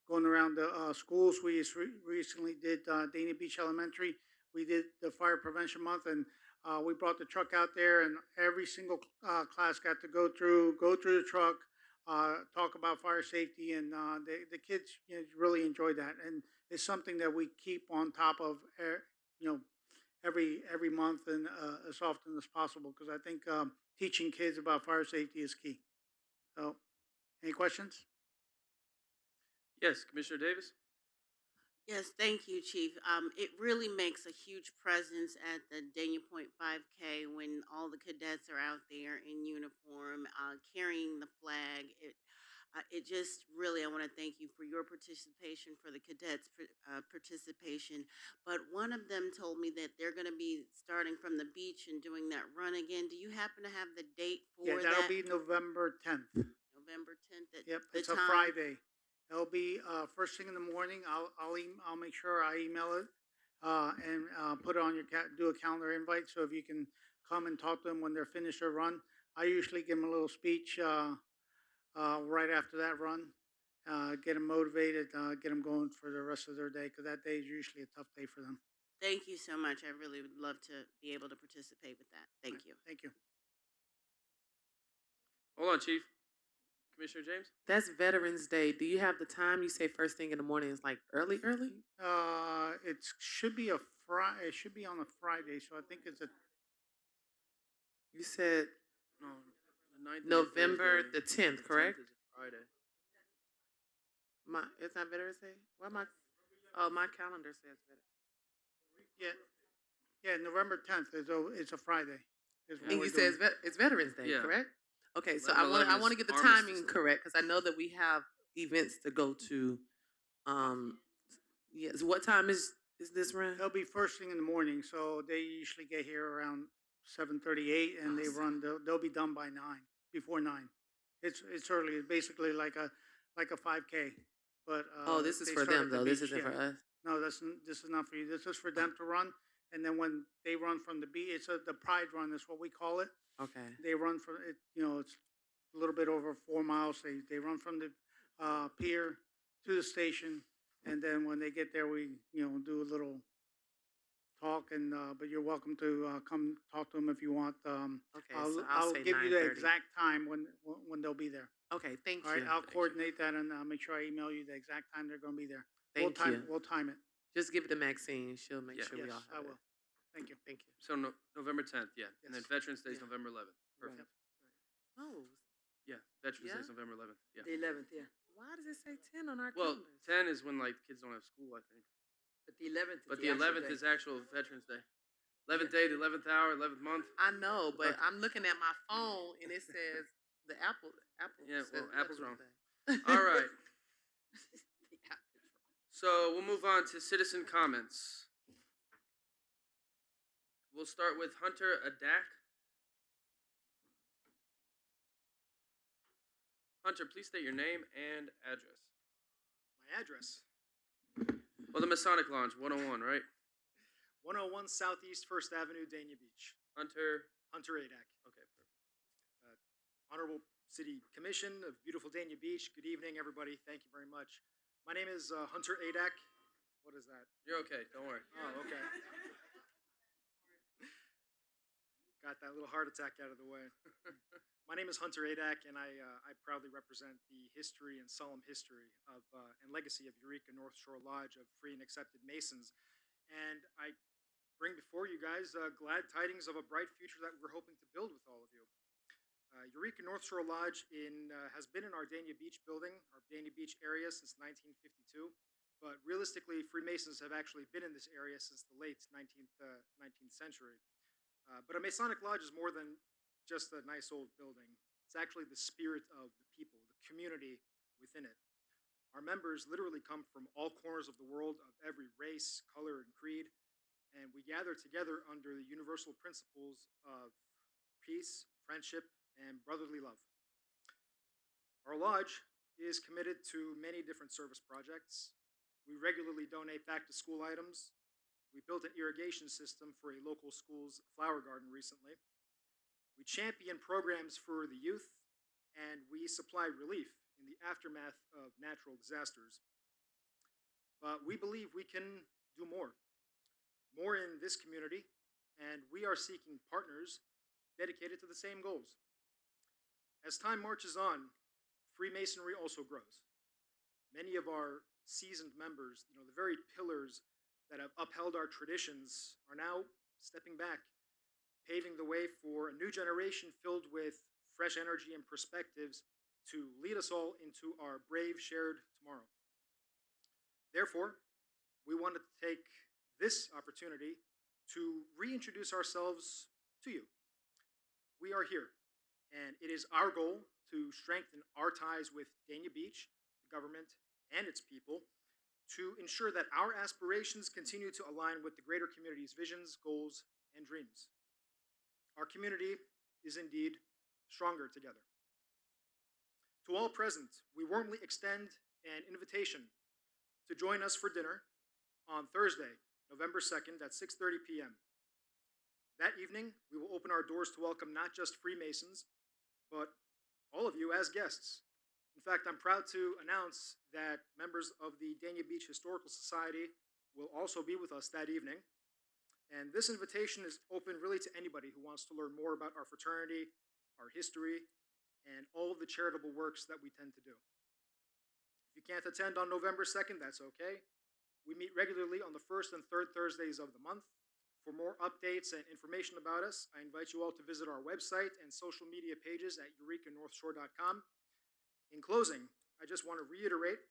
going around the schools. We recently did Dania Beach Elementary. We did the Fire Prevention Month, and we brought the truck out there, and every single class got to go through the truck, talk about fire safety, and the kids really enjoyed that. And it's something that we keep on top of, every month and as often as possible, because I think teaching kids about fire safety is key. So, any questions? Yes, Commissioner Davis? Yes, thank you, Chief. It really makes a huge presence at the Dania Point 5K when all the cadets are out there in uniform, carrying the flag. It just really, I want to thank you for your participation, for the cadets' participation. But one of them told me that they're going to be starting from the beach and doing that run again. Do you happen to have the date for that? Yeah, that'll be November 10th. November 10th. Yep, the it's a time? Friday. It'll be first thing in the morning. I'll make sure I email it and put it on your do a calendar invite so if you can come and talk to them when they're finished their run. I usually give them a little speech right after that run, get them motivated, get them going for the rest of their day because that day is usually a tough day for them. Thank you so much. I really would love to be able to participate with that. Thank you. Thank you. Hold on, Chief. Commissioner James? That's Veterans Day. Do you have the time? You say first thing in the morning is like early? It should be it should be on a Friday, so I think it's You said No, the 9th is a November Thursday. the 10th, correct? 10th is a Friday. It's not Veterans Day? My calendar says Veterans. Yeah, November 10th it's a Friday. is when And we're you doing said it's Veterans Day, Yeah. correct? Okay, so 11/11 I want to is get the Armistice timing Day. correct because I know that we have events to go to. Yes. What time is this run? It'll be first thing in the morning, so they usually get here around 7:38, and they run. They'll be done by 9, before 9. It's early. It's basically like a 5K, but This is they for start them at the though. This beach, isn't for yeah. us. No, this is not for you. This is for them to run, and then when they run from the beach, the Pride Run is what we call it. Okay. They run from it. It's a little bit over 4 miles. They run from the pier to the station, and then when they get there, we do a little talk. And but you're welcome to come talk to them if you want. Okay, I'll, so I'll say give you the 9:30. exact time when they'll be there. Okay, thank All right, you. I'll coordinate that and make sure I email you the exact time they're going to be there. Thank you. We'll time it. Just give it to Maxine. She'll make sure we Yes, all I have will. it. Thank you. Thank you. So November 10th, yeah. And then Yes. Veterans Day is Yeah. November 11th. Perfect. Oh, Yeah, Veterans Day Yeah? is November 11th. Yeah. The 11th, yeah. why does it say 10 on our Well, calendars? 10 is when like kids don't have school, I think. But the 11th. But the 11th is actual Veterans Day. 11th day, the 11th hour, 11th month. I know, but I'm looking at my phone and it says the Apple. Yeah, says well, Apple's 11th wrong. day. All right. So we'll move on to citizen comments. We'll start with Hunter Adak. Hunter, please state your name and address. My address, Well, the Masonic Lounge, 101, right? 101 Southeast First Avenue, Dania Beach. Hunter. Hunter Adak. Okay, perfect. Honorable City Commission of beautiful Dania Beach. Good evening, everybody. Thank you very much. My name is Hunter Adak. What is that? You're okay. Don't worry. Oh, okay. Got that little heart attack out of the way. My name is Hunter Adak, and I proudly represent the history and solemn history of and legacy of Eureka North Shore Lodge of Free and Accepted Masons. And I bring before you guys glad tidings of a bright future that we're hoping to build with all of you. Eureka North Shore Lodge has been in our Dania Beach building, our Dania Beach area, since 1952. But realistically, Freemasons have actually been in this area since the late 19th century. But a Masonic Lodge is more than just a nice old building. It's actually the spirit of the people, the community within it. Our members literally come from all corners of the world, of every race, color, and creed, and we gather together under the universal principles of peace, friendship, and brotherly love. Our lodge is committed to many different service projects. We regularly donate back-to-school items. We built an irrigation system for a local school's flower garden recently. We champion programs for the youth, and we supply relief in the aftermath of natural disasters. But we believe we can do more in this community, and we are seeking partners dedicated to the same goals. As time marches on, Freemasonry also grows. Many of our seasoned members, the very pillars that have upheld our traditions, are now stepping back, paving the way for a new generation filled with fresh energy and perspectives to lead us all into our brave shared tomorrow. Therefore, we wanted to take this opportunity to reintroduce ourselves to you. We are here, and it is our goal to strengthen our ties with Dania Beach, the government, and its people, to ensure that our aspirations continue to align with the greater community's visions, goals, and dreams. Our community is indeed stronger together. To all present, we warmly extend an invitation to join us for dinner on Thursday, November 2nd at 6:30 p.m. That evening, we will open our doors to welcome not just Freemasons, but all of you as guests. In fact, I'm proud to announce that members of the Dania Beach Historical Society will also be with us that evening. And this invitation is open really to anybody who wants to learn more about our fraternity, our history, and all of the charitable works that we tend to do. If you can't attend on November 2nd, that's okay. We meet regularly on the first and third Thursdays of the month. For more updates and information about us, I invite you all to visit our website and social media pages at eurekanorthshore.com. In closing, I just want to reiterate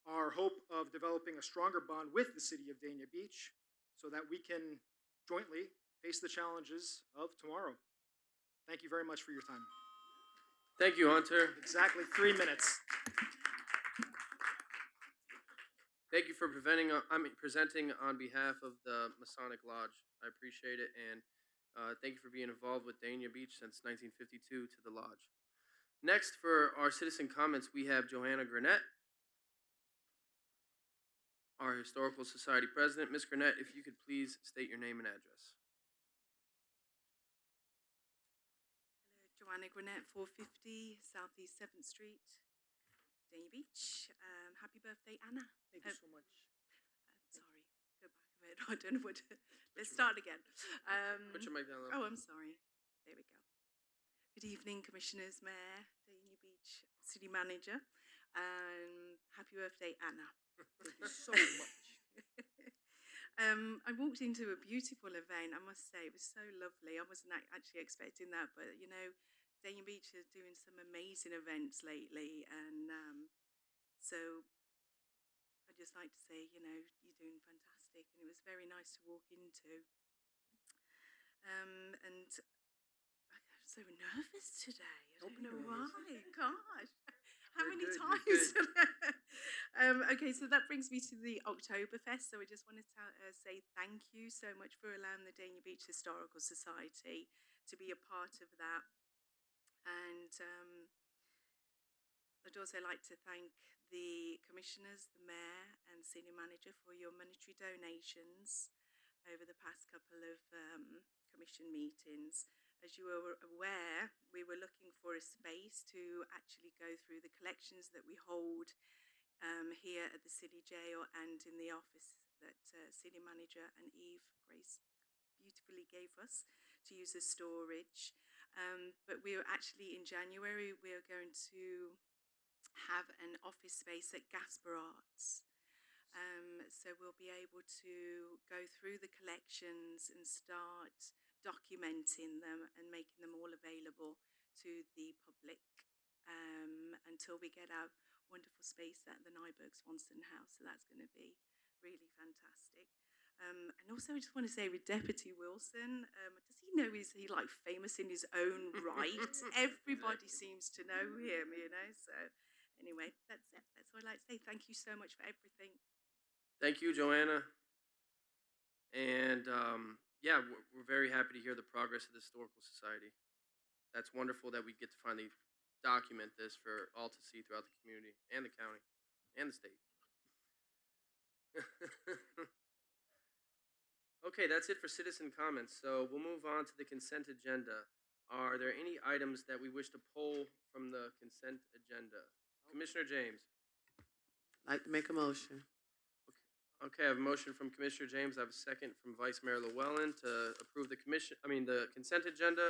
our hope of developing a stronger bond with the city of Dania Beach so that we can jointly face the challenges of tomorrow. Thank you very much for your time. Thank you, Hunter. Exactly 3 minutes. Thank you for presenting on behalf of the Masonic Lodge. I appreciate it, and thank you for being involved with Dania Beach since 1952 to the lodge. Next, for our citizen comments, we have Johanna Granette, our Historical Society President. Ms. Granette, if you could please state your name and address. Joanna Granette, 450 Southeast 7th Street, Dania Beach. Happy birthday, Anna. Thank you so much. Sorry, go back a bit. I don't know what to... Let's start again. Put your mic down low. Oh, I'm sorry. There we go. Good evening, Commissioners, Mayor, Dania Beach City Manager. Happy birthday, Anna. Thank you so much. I walked into a beautiful event, I must say. It was so lovely. I wasn't actually expecting that, but Dania Beach is doing some amazing events lately, and so I'd just like to say, you're doing fantastic, and it was very nice to walk into. And I'm so nervous today. I don't know nervous. why. Gosh, how You're many good, you're times? good. Okay, so that brings me to the Oktoberfest. So I just wanted to say thank you so much for allowing the Dania Beach Historical Society to be a part of that. And I'd also like to thank the commissioners, the mayor, and senior manager for your monetary donations over the past couple of commission meetings. As you are aware, we were looking for a space to actually go through the collections that we hold here at the city jail and in the office that senior manager and Eve Grace beautifully gave us to use as storage. But we are actually in January, we are going to have an office space at Gasper Arts. So we'll be able to go through the collections and start documenting them and making them all available to the public until we get our wonderful space at the Nyberg Swanson House. So that's going to be really fantastic. And also, I just want to say with Deputy Wilson, does he know is he like famous in his own right? Everybody seems to know him, you know. So anyway, that's it. That's all I'd like to say. Thank you so much for everything. Thank you, Joanna. And yeah, we're very happy to hear the progress of the Historical Society. That's wonderful that we get to finally document this for all to see throughout the community and the county and the state. Okay, that's it for citizen comments. So we'll move on to the consent agenda. Are there any items that we wish to pull from the consent agenda? Commissioner James. Like to make a motion. Okay, I have a motion from Commissioner James. I have a second from Vice Mayor Llewellyn to approve the the consent agenda.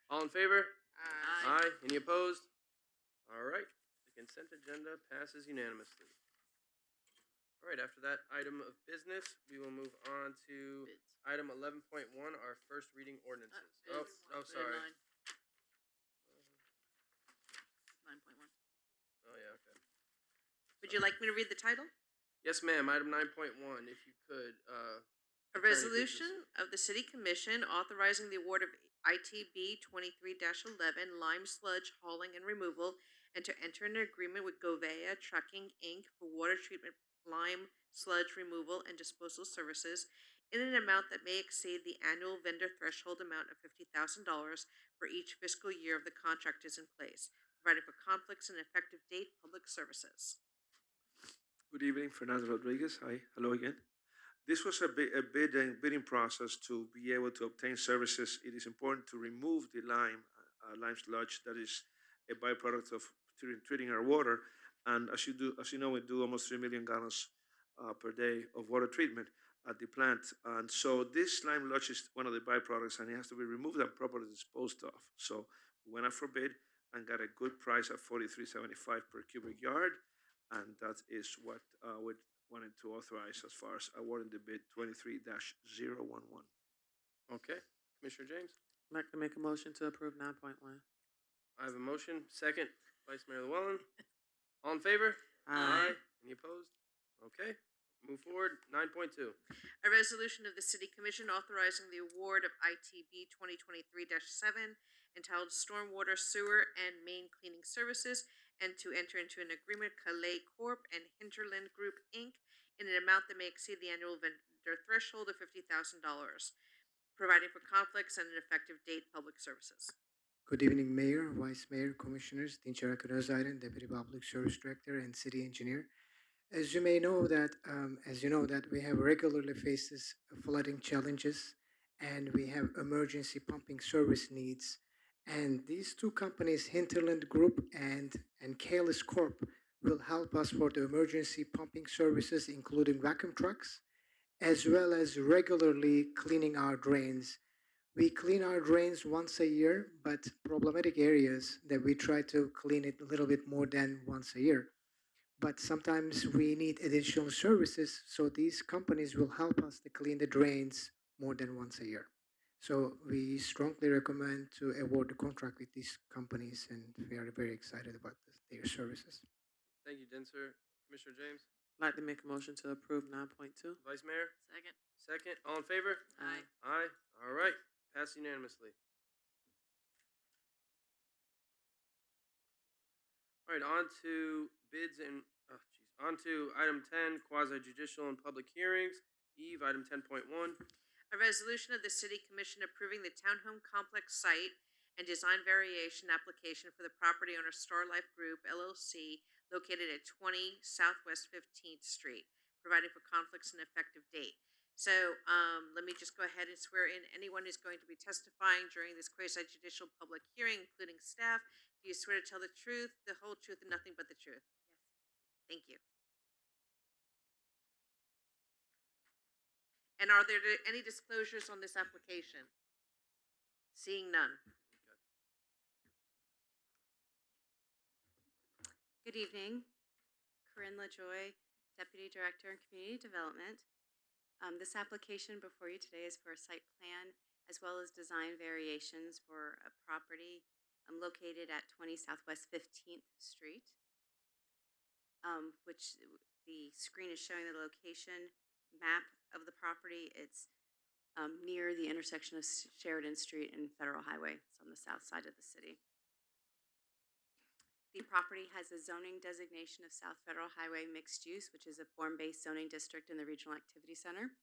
All in favor? Aye. Aye. Any opposed? All right. The consent agenda passes unanimously. All right, after that item of business, we will move on to item 11.1, our first reading ordinances. Sorry. 9.1. Oh, yeah, okay. Would you like me to read the title? Yes, ma'am. Item 9.1, if you could. A resolution of the City Commission authorizing the award of ITB 23-11 lime sludge hauling and removal, and to enter an agreement with Govea Trucking, Inc. for water treatment lime sludge removal and disposal services in an amount that may exceed the annual vendor threshold amount of $50,000 for each fiscal year of the contract is in place, providing for conflicts and effective date public services. Good evening, Fernando Rodriguez. Hi, hello again. This was a bidding process to be able to obtain services. It is important to remove the lime sludge that is a byproduct of treating our water. And as you know, we do almost 3 million gallons per day of water treatment at the plant. And so this lime sludge is one of the byproducts, and it has to be removed and properly disposed of. So we went out for bid and got a good price at $43.75 per cubic yard. And that is what we wanted to authorize as far as awarding the bid 23-011. Okay, Commissioner James. I'd like to make a motion to approve 9.1. I have a motion. Second, Vice Mayor Llewellyn. All in favor? Aye. Any opposed? Okay, move forward. 9.2. A resolution of the City Commission authorizing the award of ITB 2023-7 entitled Stormwater, Sewer, and Main Cleaning Services, and to enter into an agreement with Calais Corp. And Hinterland Group, Inc. in an amount that may exceed the annual vendor threshold of $50,000, providing for conflicts and an effective date public services. Good evening, Mayor, Vice Mayor, Commissioners, Tinchara Kurazairan, Deputy Public Service Director, and City Engineer. As you know that we have regularly faces flooding challenges, and we have emergency pumping service needs. And these two companies, Hinterland Group and Kalis Corp, will help us for the emergency pumping services, including vacuum trucks, as well as regularly cleaning our drains. We clean our drains once a year, but problematic areas that we try to clean it a little bit more than once a year. But sometimes we need additional services, so these companies will help us to clean the drains more than once a year. So we strongly recommend to award the contract with these companies, and we are very excited about their services. Thank you, Denser. Commissioner James. I'd like to make a motion to approve 9.2. Vice Mayor. Second. Second. All in favor? Aye. Aye. All right. Passed unanimously. All right, on to bids and, on to item 10, quasi judicial and public hearings. Eve, item 10.1. A resolution of the City Commission approving the townhome complex site and design variation application for the property owner Star Life Group LLC located at 20 Southwest 15th Street, providing for conflicts and effective date. So let me just go ahead and swear in anyone who's going to be testifying during this quasi judicial public hearing, including staff. Do you swear to tell the truth, the whole truth, and nothing but the truth? Yes. Thank you. And are there any disclosures on this application? Seeing none. Good evening. Corinne LaJoy, Deputy Director in Community Development. This application before you today is for a site plan as well as design variations for a property located at 20 Southwest 15th Street, which the screen is showing the location map of the property. It's near the intersection of Sheridan Street and Federal Highway. It's on the south side of the city. The property has a zoning designation of South Federal Highway Mixed Use, which is a form-based zoning district in the Regional Activity Center.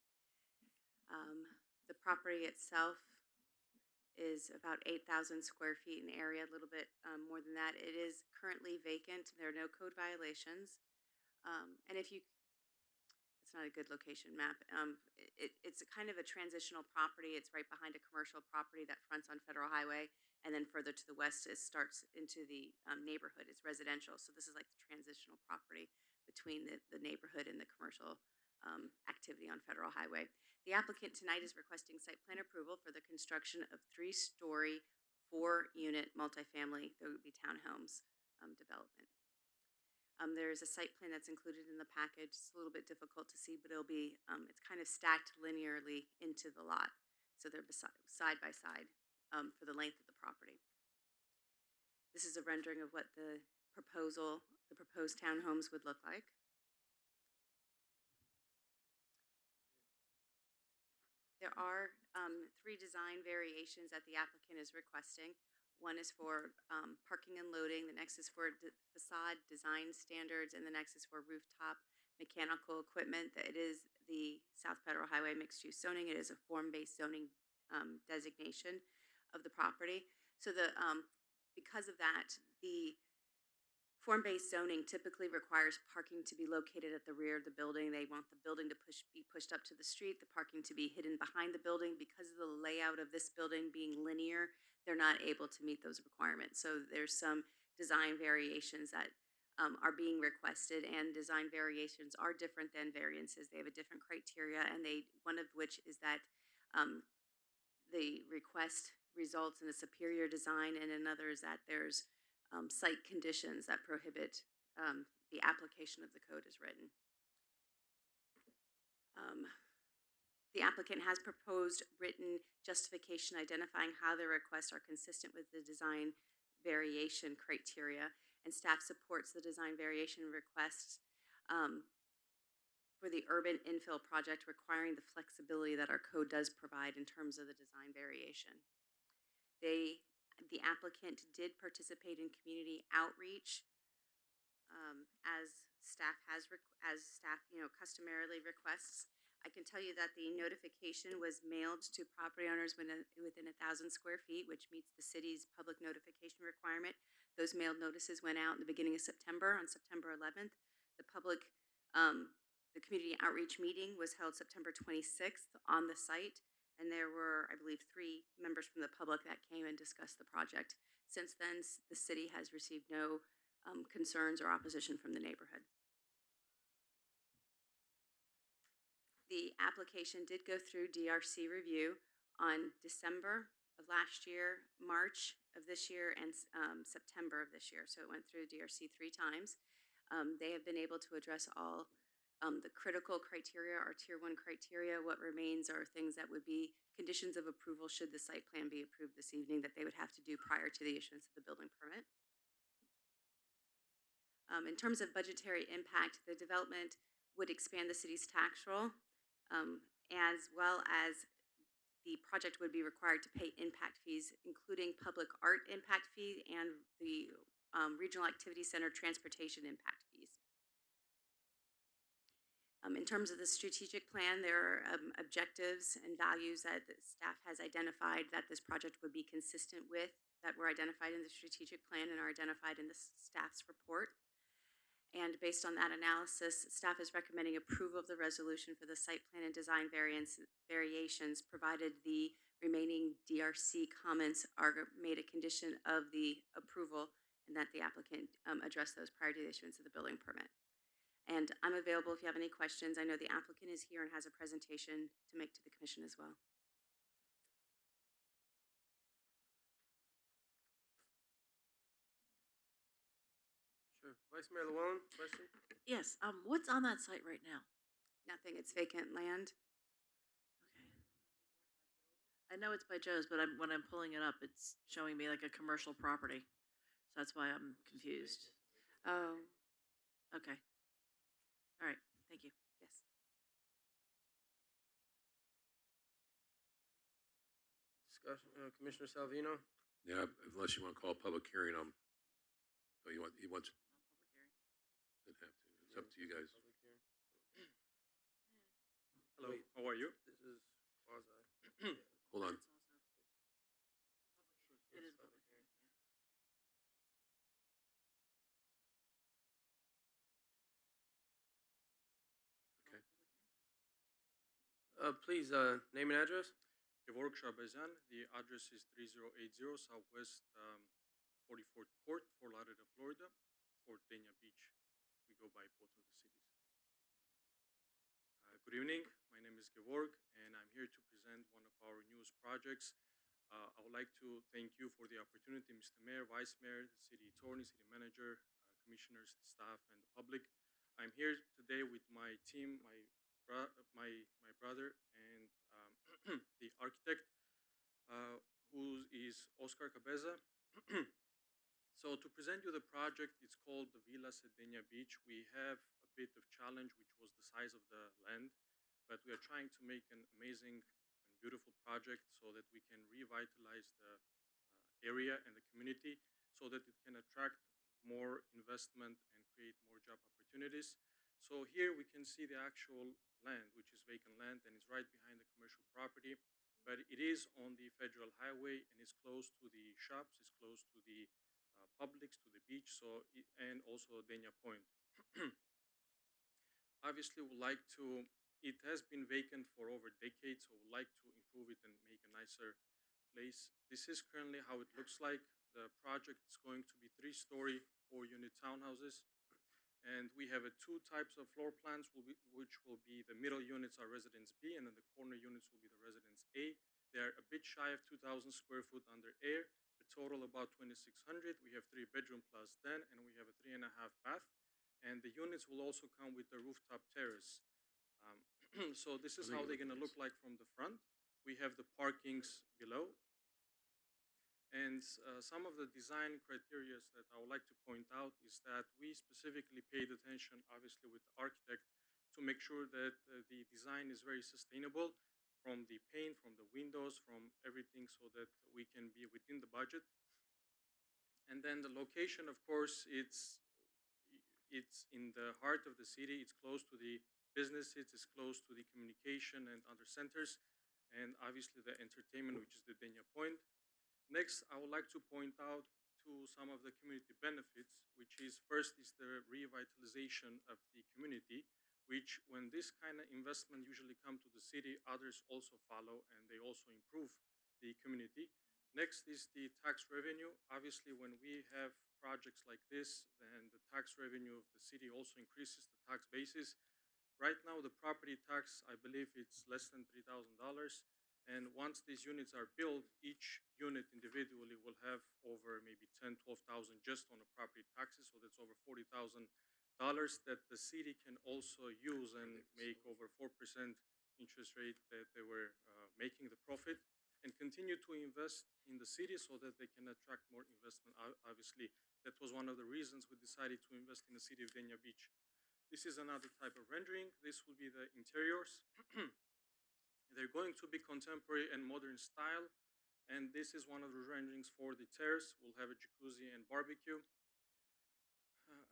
The property itself is about 8,000 square feet in area, a little bit more than that. It is currently vacant. There are no code violations. And if you, it's not a good location map. It's a kind of a transitional property. It's right behind a commercial property that fronts on Federal Highway. And then further to the west, it starts into the neighborhood. It's residential. So this is like the transitional property between the neighborhood and the commercial activity on Federal Highway. The applicant tonight is requesting site plan approval for the construction of 3-story, 4-unit multifamily, there would be townhomes development. There's a site plan that's included in the package. It's a little bit difficult to see, but it'll be, it's kind of stacked linearly into the lot. So they're side by side for the length of the property. This is a rendering of what the proposed townhomes would look like. There are 3 design variations that the applicant is requesting. One is for parking and loading, the next is for facade design standards, and the next is for rooftop mechanical equipment. It is the South Federal Highway mixed use zoning. It is a form-based zoning designation of the property. So because of that, the form-based zoning typically requires parking to be located at the rear of the building. They want the building to be pushed up to the street, the parking to be hidden behind the building. Because of the layout of this building being linear, they're not able to meet those requirements. So there's some design variations that are being requested, and design variations are different than variances. They have a different criteria, and one of which is that the request results in a superior design, and another is that there's site conditions that prohibit the application of the code as written. The applicant has proposed written justification identifying how their requests are consistent with the design variation criteria, and staff supports the design variation requests for the urban infill project, requiring the flexibility that our code does provide in terms of the design variation. The applicant did participate in community outreach as staff customarily requests. I can tell you that the notification was mailed to property owners within 1,000 square feet, which meets the city's public notification requirement. Those mailed notices went out in the beginning of September, on September 11th. The community outreach meeting was held September 26th on the site, and there were, I believe, 3 members from the public that came and discussed the project. Since then, the city has received no concerns or opposition from the neighborhood. The application did go through DRC review on December of last year, March of this year, and September of this year. So it went through DRC 3 times. They have been able to address all the critical criteria or Tier 1 criteria. What remains are things that would be conditions of approval should the site plan be approved this evening that they would have to do prior to the issuance of the building permit. In terms of budgetary impact, the development would expand the city's tax roll, as well as the project would be required to pay impact fees, including public art impact fee and the Regional Activity Center transportation impact fees. In terms of the strategic plan, there are objectives and values that the staff has identified that this project would be consistent with, that were identified in the strategic plan and are identified in the staff's report. And based on that analysis, staff is recommending approval of the resolution for the site plan and design variations, provided the remaining DRC comments are made a condition of the approval and that the applicant address those prior to the issuance of the building permit. And I'm available if you have any questions. I know the applicant is here and has a presentation to make to the commission as well. Sure. Vice Mayor Llewellyn, question? Yes, what's on that site right now? Nothing, it's vacant land. I know it's by Joe's, but when I'm pulling it up, it's showing me like a commercial property. So that's why I'm confused. Oh. Okay. All right, thank you. Yes. Discussion, Commissioner Salvino? Yeah, unless you want to call a public hearing, oh, you want, Doesn't have to. It's up to you guys. Hello, how are you? This is quasi. Hold on. It is a public hearing. Please, name and address? Gevorg Sharbazyan. The address is 3080 Southwest 44th Court, Fort Lauderdale, Florida, or Dania Beach. We go by both of the cities. Good evening. My name is Gevorg, and I'm here to present one of our newest projects. I would like to thank you for the opportunity, Mr. Mayor, Vice Mayor, the City Attorney, City Manager, Commissioners, the staff, and the public. I'm here today with my team, my brother, and the architect, who is Oscar Cabeza. So to present you the project, it's called the Villas at Dania Beach. We have a bit of challenge, which was the size of the land, but we are trying to make an amazing and beautiful project so that we can revitalize the area and the community so that it can attract more investment and create more job opportunities. So here we can see the actual land, which is vacant land, and it's right behind the commercial property, but it is on the federal highway and it's close to the shops, it's close to the Publix, to the beach, and also Dania Point. Obviously, we'd like to, it has been vacant for over decades, so we'd like to improve it and make a nicer place. This is currently how it looks like. The project is going to be 3-story, 4-unit townhouses. And we have two types of floor plans, which will be the middle units are residence B, and then the corner units will be the residence A. They are a bit shy of 2,000 square foot under air. The total about 2,600. We have 3-bedroom plus den, and we have a 3.5 bath. And the units will also come with a rooftop terrace. So this is how they're going to look like from the front. We have the parkings below. And some of the design criteria that I would like to point out is that we specifically paid attention, obviously with the architect, to make sure that the design is very sustainable, from the paint, from the windows, from everything, so that we can be within the budget. And then the location, of course, it's in the heart of the city. It's close to the businesses, it's close to the communication and other centers, and obviously the entertainment, which is the Dania Point. Next, I would like to point out to some of the community benefits, which is first is the revitalization of the community, which when this kind of investment usually come to the city, others also follow and they also improve the community. Next is the tax revenue. Obviously, when we have projects like this, then the tax revenue of the city also increases the tax basis. Right now, the property tax, I believe it's less than $3,000. And once these units are built, each unit individually will have over maybe 10, 12,000 just on the property taxes. So that's over $40,000 that the city can also use and make over 4% interest rate that they were making the profit, and continue to invest in the city so that they can attract more investment. Obviously, that was one of the reasons we decided to invest in the city of Dania Beach. This is another type of rendering. This will be the interiors. They're going to be contemporary and modern style. And this is one of the renderings for the terrace. We'll have a jacuzzi and barbecue.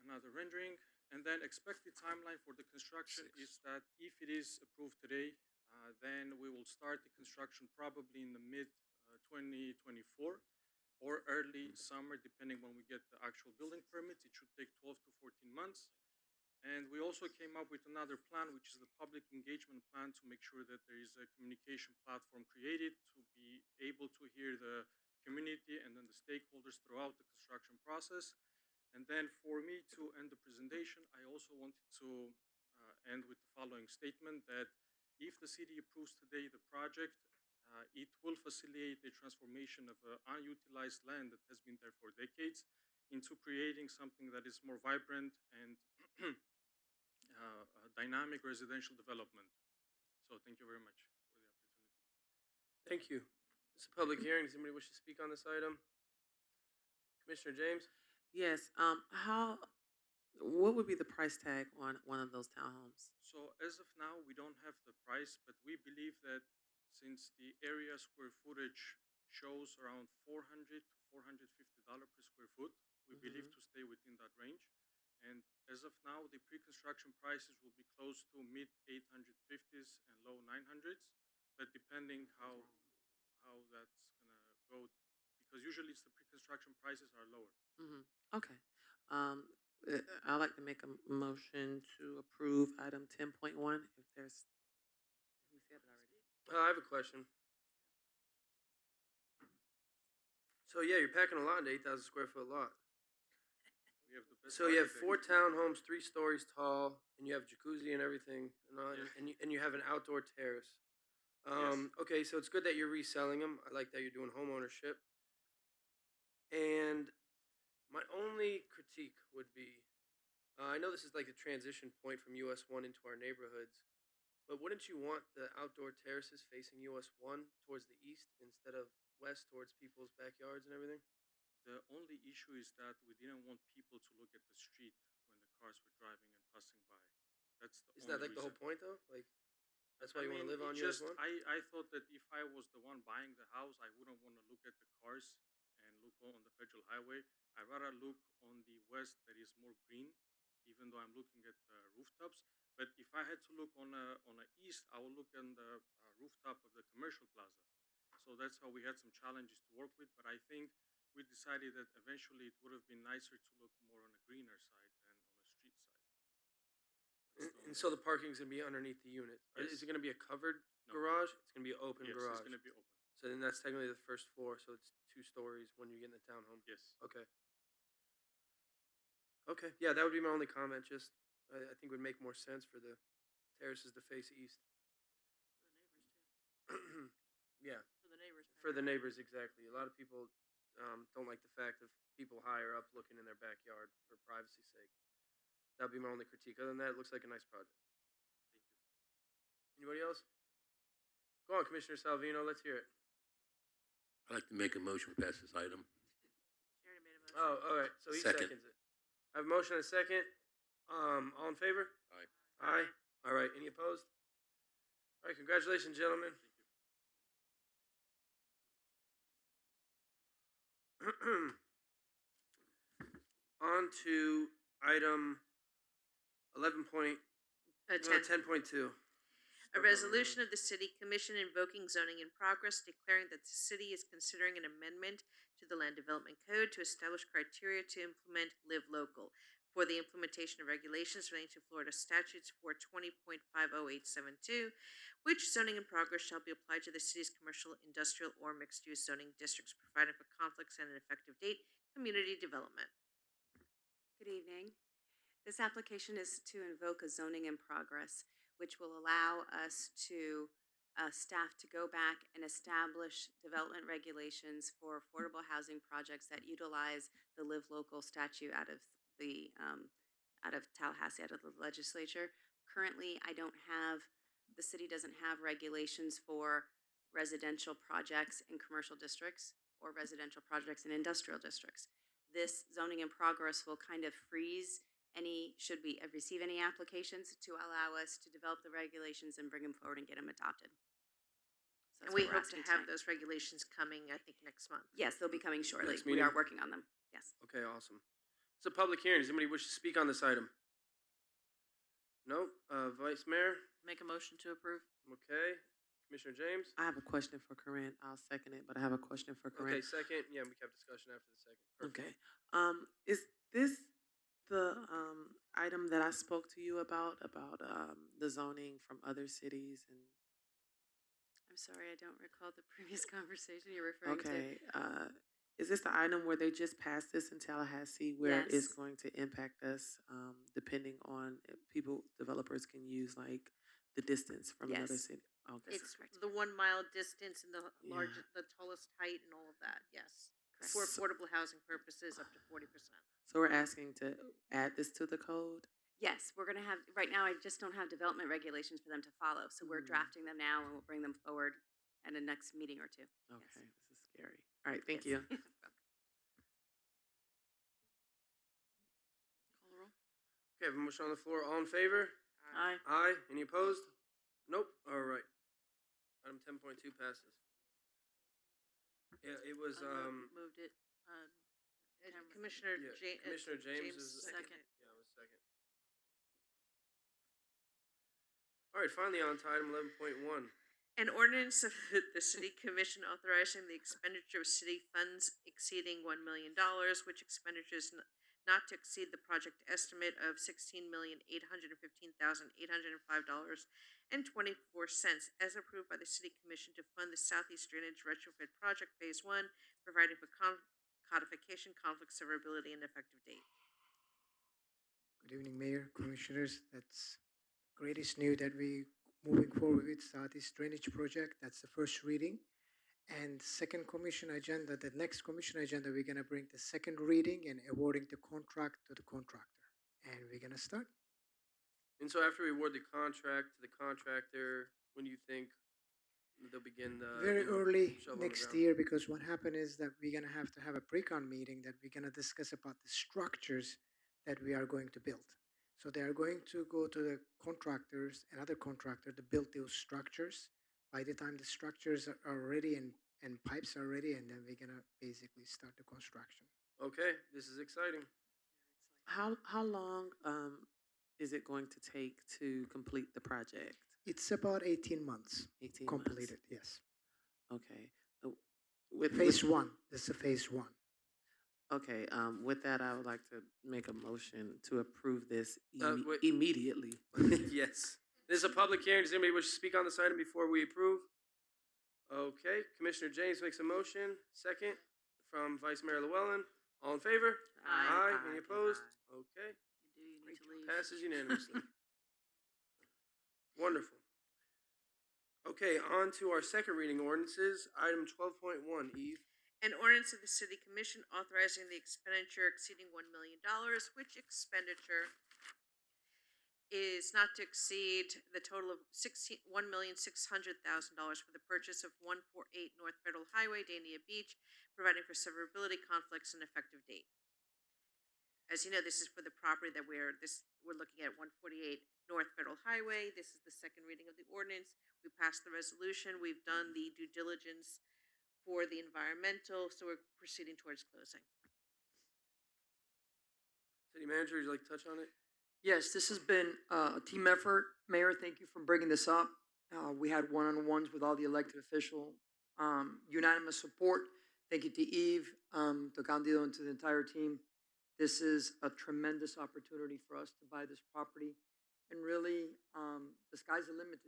Another rendering. And then expected timeline for the construction is that if it is approved today, then we will start the construction probably in the mid 2024 or early summer, depending when we get the actual building permits. It should take 12 to 14 months. And we also came up with another plan, which is the public engagement plan, to make sure that there is a communication platform created to be able to hear the community and then the stakeholders throughout the construction process. And then for me to end the presentation, I also wanted to end with the following statement that if the city approves today the project, it will facilitate the transformation of unutilized land that has been there for decades into creating something that is more vibrant and dynamic residential development. So thank you very much for the opportunity. Thank you. It's a public hearing. Does anybody wish to speak on this item? Commissioner James? Yes, what would be the price tag on one of those townhomes? So as of now, we don't have the price, but we believe that since the area square footage shows around $400 to $450 per square foot, we believe to stay within that range. And as of now, the pre-construction prices will be close to mid 850s and low 900s, but depending how that's gonna go, because usually it's the pre-construction prices are lower. Okay. I'd like to make a motion to approve item 10.1 if there's, we said it already. I have a question. So yeah, you're packing a lot into 8,000 square foot lot. We have the best So you have architect. 4 townhomes, 3 stories tall, and you have jacuzzi and everything, and you have an outdoor terrace. Okay, so it's good that you're reselling them. I like that you're doing home ownership. And my only critique would be, I know this is like the transition point from US 1 into our neighborhoods, but wouldn't you want the outdoor terraces facing US 1 towards the east instead of west towards people's backyards and everything? The only issue is that we didn't want people to look at the street when the cars were driving and passing by. That's the Isn't that only like the whole reason. point though? Like, that's why I you want to mean, live it on just, US 1? I thought that if I was the one buying the house, I wouldn't want to look at the cars and look on the federal highway. I'd rather look on the west that is more green, even though I'm looking at the rooftops. But if I had to look on a east, I would look on the rooftop of the commercial plaza. So that's how we had some challenges to work with. But I think we decided that eventually it would have been nicer to look more on a greener side than on a street side. And so the parking's gonna be underneath the unit. Yes. Is it gonna be a covered No. garage? It's gonna be an open Yes, garage. it's going to be open. So then that's technically the first floor. So it's 2 stories when you get in the townhome. Yes. Okay. Okay. Yeah, that would be my only comment. Just I think it would make more sense for the terraces to face east. Yeah. For the neighbors. For the neighbors, exactly. A lot of people don't like the fact of people higher up looking in their backyard for privacy's sake. That'd be my only critique. Other than that, it looks like a nice project. Thank you. Anybody else? Go on, Commissioner Salvino. Let's hear it. I'd like to make a motion to pass this item. She already made a motion. Oh, all right. So he Second. seconds it. I have a motion and a second. All in favor? Aye. Aye. All right. Any opposed? All right. Congratulations, gentlemen. On to item 10.2. A resolution of the City Commission invoking zoning in progress, declaring that the city is considering an amendment to the Land Development Code to establish criteria to implement Live Local for the implementation of regulations relating to Florida statutes 420.50872, which zoning in progress shall be applied to the city's commercial, industrial, or mixed-use zoning districts, providing for conflicts and an effective date, community development. Good evening. This application is to invoke a zoning in progress, which will allow us to, staff to go back and establish development regulations for affordable housing projects that utilize the Live Local statute out of Tallahassee, out of the legislature. Currently, the city doesn't have regulations for residential projects in commercial districts or residential projects in industrial districts. This zoning in progress will kind of freeze should we receive any applications to allow us to develop the regulations and bring them forward and get them adopted. So And that's we what we're hope to asking have tonight. those regulations coming, I think, next month. Yes, they'll be coming shortly. Next We meeting? are working on them. Yes. Okay, awesome. It's a public hearing. Does anybody wish to speak on this item? No? Vice Mayor? Make a motion to approve. Okay. Commissioner James? I have a question for Corinne. I'll second it, but I have a question for Corinne. Okay, second. Yeah, we can have discussion after the second. Perfect. Okay. Is this the item that I spoke to you about the zoning from other cities and? I'm sorry, I don't recall the previous conversation you're referring to. Okay. Is this the item where they just passed this in Tallahassee, where it's Yes. going to impact us, depending on if developers can use like the distance from another Yes. city? Okay. It's the 1 mile distance and the tallest height and all of that, yes. For affordable housing purposes, up to 40%. So we're asking to add this to the code? Yes, we're gonna have, right now, I just don't have development regulations for them to follow, so we're drafting them now and we'll bring them forward at the next meeting or two. Okay, this is scary. All right, thank Yes. you. Call the roll. Okay, I have a motion on the floor. All in favor? Aye. Aye. Any opposed? Nope. All right. Item 10.2 passes. Yeah, it was, Moved it. Cameron. Commissioner yeah, Commissioner James is second. Yeah, was second. All right, finally on to item 11.1. An ordinance of the City Commission authorizing the expenditure of city funds exceeding $1 million, which expenditures not to exceed the project estimate of $16,815,805.24 as approved by the City Commission to fund the Southeast Drainage Retrofit Project Phase 1, providing for codification, conflict severability, and effective date. Good evening, Mayor, Commissioners. That's the greatest news that we moving forward with Southeast Drainage Project. That's the first reading. And second commission agenda, the next commission agenda, we're gonna bring the second reading and awarding the contract to the contractor. And we're gonna start. And so after we award the contract to the contractor, when do you think they'll begin the Very early shovel on the next ground? year, because what happened is that we're gonna have to have a pre-con meeting that we're gonna discuss about the structures that we are going to build. So they are going to go to the contractors, another contractor to build those structures. By the time the structures are ready and pipes are ready, and then we're gonna basically start the construction. Okay, this is exciting. How long is it going to take to complete the project? It's about 18 months 18 completed, yes. Okay. Phase one, this is a phase one. Okay, with that, I would like to make a motion to approve this Wait. immediately. Yes. This is a public hearing. Does anybody wish to speak on this item before we approve? Okay, Commissioner James makes a motion. Second from Vice Mayor Llewellyn. All in favor? Aye. Any opposed? Okay, You need to leave. passes unanimously. Wonderful. Okay, on to our second reading ordinances. Item 12.1, Eve. An ordinance of the City Commission authorizing the expenditure exceeding $1 million, which expenditure is not to exceed the total of $1,600,000 for the purchase of 148 North Federal Highway, Dania Beach, providing for severability, conflicts, and effective date. As you know, this is for the property that we're looking at, 148 North Federal Highway. This is the second reading of the ordinance. We passed the resolution. We've done the due diligence for the environmental, so we're proceeding towards closing. City Manager, would you like to touch on it? Yes, this has been a team effort. Mayor, thank you for bringing this up. We had one-on-ones with all the elected officials, unanimous support. Thank you to Eve, to Candido, and to the entire team. This is a tremendous opportunity for us to buy this property. And really, the sky's the limit.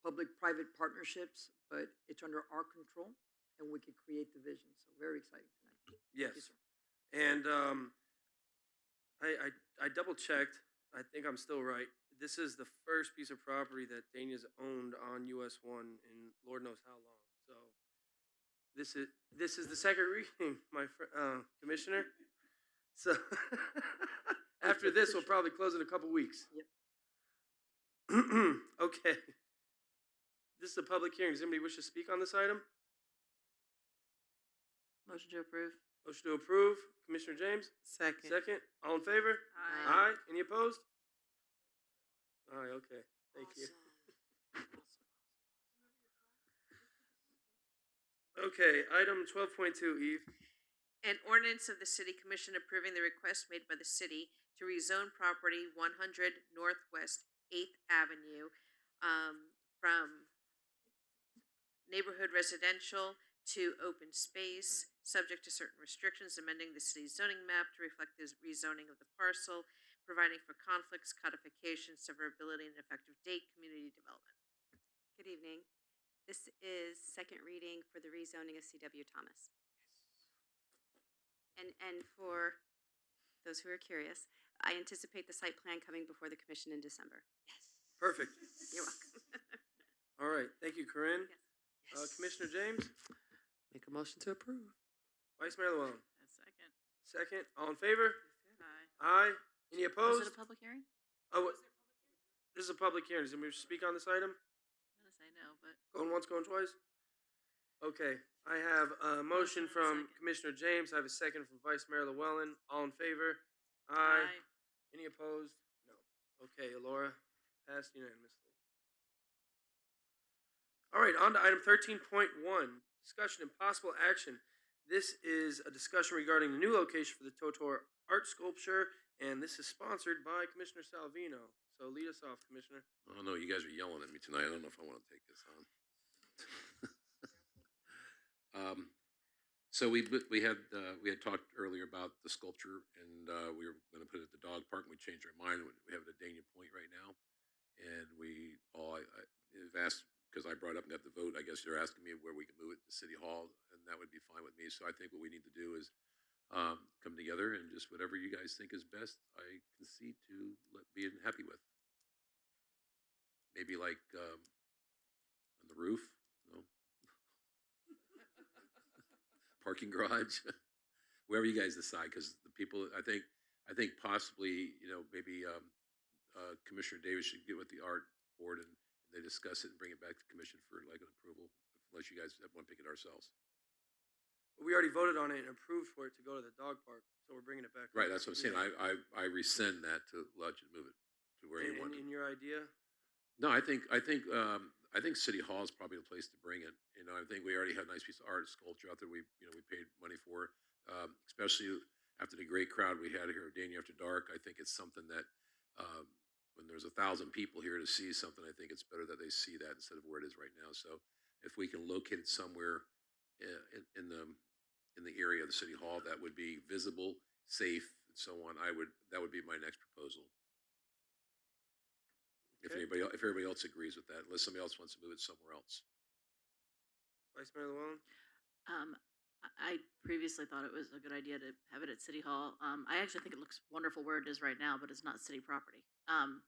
Public-private partnerships, but it's under our control, and we can create the vision. So very exciting tonight. Yes. And I double checked. I think I'm still right. This is the first piece of property that Dania's owned on US 1 in Lord knows how long. So this is the second reading, my Commissioner. So after this, we'll probably close in a couple weeks. Yep. Okay. This is a public hearing. Does anybody wish to speak on this item? Motion to approve. Motion to approve. Commissioner James? Second. Second. All in favor? Aye. Any opposed? Aye, okay. Thank you. Okay, item 12.2, Eve. An ordinance of the City Commission approving the request made by the city to rezone property 100 Northwest 8th Avenue from neighborhood residential to open space, subject to certain restrictions, amending the city's zoning map to reflect the rezoning of the parcel, providing for conflicts, codification, severability, and effective date, community development. Good evening. This is second reading for the rezoning of C.W. Thomas. And for those who are curious, I anticipate the site plan coming before the commission in December. Perfect. You're welcome. All right, thank you, Corinne. Commissioner James, Make a motion to approve. Vice Mayor Llewellyn. A second. Second, all in favor? Aye. Aye. Any Was opposed? it a public hearing? Oh, this is a public hearing. Does anybody speak on this item? I'm gonna say no, but Going once, going twice? Okay, I have a motion from Commissioner James. I have a second from Vice Mayor Llewellyn. All in favor? Aye. Any opposed? No. Okay, Laura, passed unanimously. All right, on to item 13.1, discussion and possible action. This is a discussion regarding the new location for the Totor art sculpture, and this is sponsored by Commissioner Salvino. So lead us off, Commissioner. Oh no, you guys are yelling at me tonight. I don't know if I want to take this on. So we had talked earlier about the sculpture, and we were going to put it at the dog park. And we changed our mind. We have it at Dania Point right now, and we all have asked, because I brought up at the vote. I guess they're asking me where we can move it to City Hall, and that would be fine with me. So I think what we need to do is come together and just whatever you guys think is best, I concede to being happy with. Maybe like on the roof, no? Parking garage, wherever you guys decide, because the people, I think possibly, maybe Commissioner Davis should get with the art board and they discuss it and bring it back to commission for like an approval, unless you guys want to pick it ourselves. We already voted on it and approved for it to go to the dog park, so we're bringing it back. Right, that's what I'm saying. I rescind that to let you move it to where you want it. In your idea? No, I think City Hall is probably the place to bring it. I think we already have a nice piece of art sculpture out there. We paid money for, especially after the great crowd we had here at Dania After Dark. I think it's something that when there's 1,000 people here to see something, I think it's better that they see that instead of where it is right now. So if we can locate it somewhere in the area of the City Hall that would be visible, safe, and so on, that would be my next proposal. Okay. If everybody else agrees with that, unless somebody else wants to move it somewhere else. Vice Mayor Llewellyn? I previously thought it was a good idea to have it at City Hall. I actually think it looks wonderful where it is right now, but it's not city property. And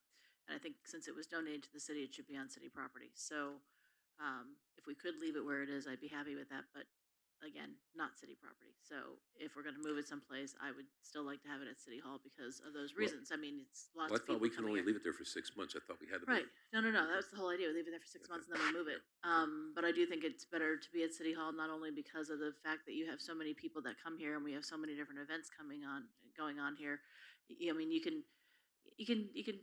I think since it was donated to the city, it should be on city property. So if we could leave it where it is, I'd be happy with that. But again, not city property. So if we're going to move it someplace, I would still like to have it at City Hall because of those reasons. I mean, it's lots Well, I of thought people we can coming only in. leave it there for 6 months. I thought we had to. Right. No. That was the whole idea. We leave it there for 6 months and then we move it. But I do think it's better to be at City Hall, not only because of the fact that you have so many people that come here and we have so many different events going on here. I mean, you can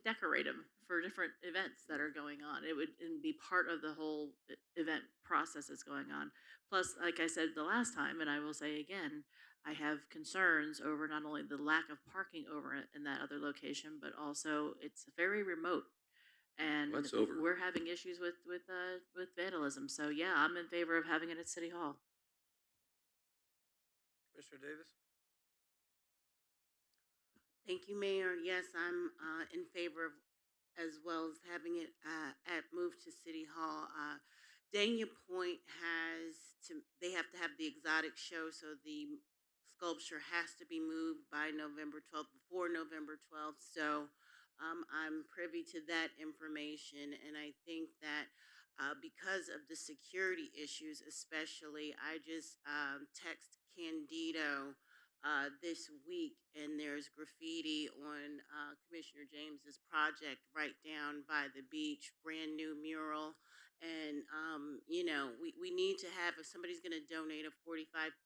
decorate them for different events that are going on. It would be part of the whole event process that's going on. Plus, like I said the last time, and I will say again, I have concerns over not only the lack of parking over it in that other location, but also it's very remote. And Well, that's over. we're having issues with vandalism. So yeah, I'm in favor of having it at City Hall. Commissioner Davis? Thank you, Mayor. Yes, I'm in favor of as well as having it moved to City Hall. Dania Point they have to have the exotic show, so the sculpture has to be moved by November 12th, before November 12th. So I'm privy to that information, and I think that because of the security issues, especially, I just text Candido this week, and there's graffiti on Commissioner James's project right down by the beach, brand new mural. And, we need to have, if somebody's going to donate a $45,000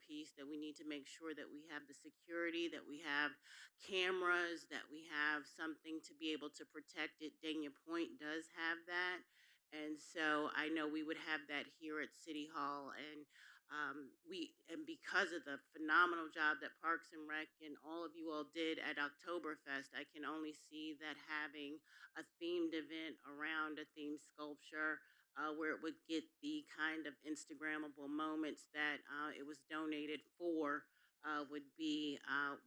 piece, that we need to make sure that we have the security, that we have cameras, that we have something to be able to protect it. Dania Point does have that. And so I know we would have that here at City Hall, and because of the phenomenal job that Parks and Rec and all of you all did at Oktoberfest, I can only see that having a themed event around a themed sculpture where it would get the kind of Instagrammable moments that it was donated for would be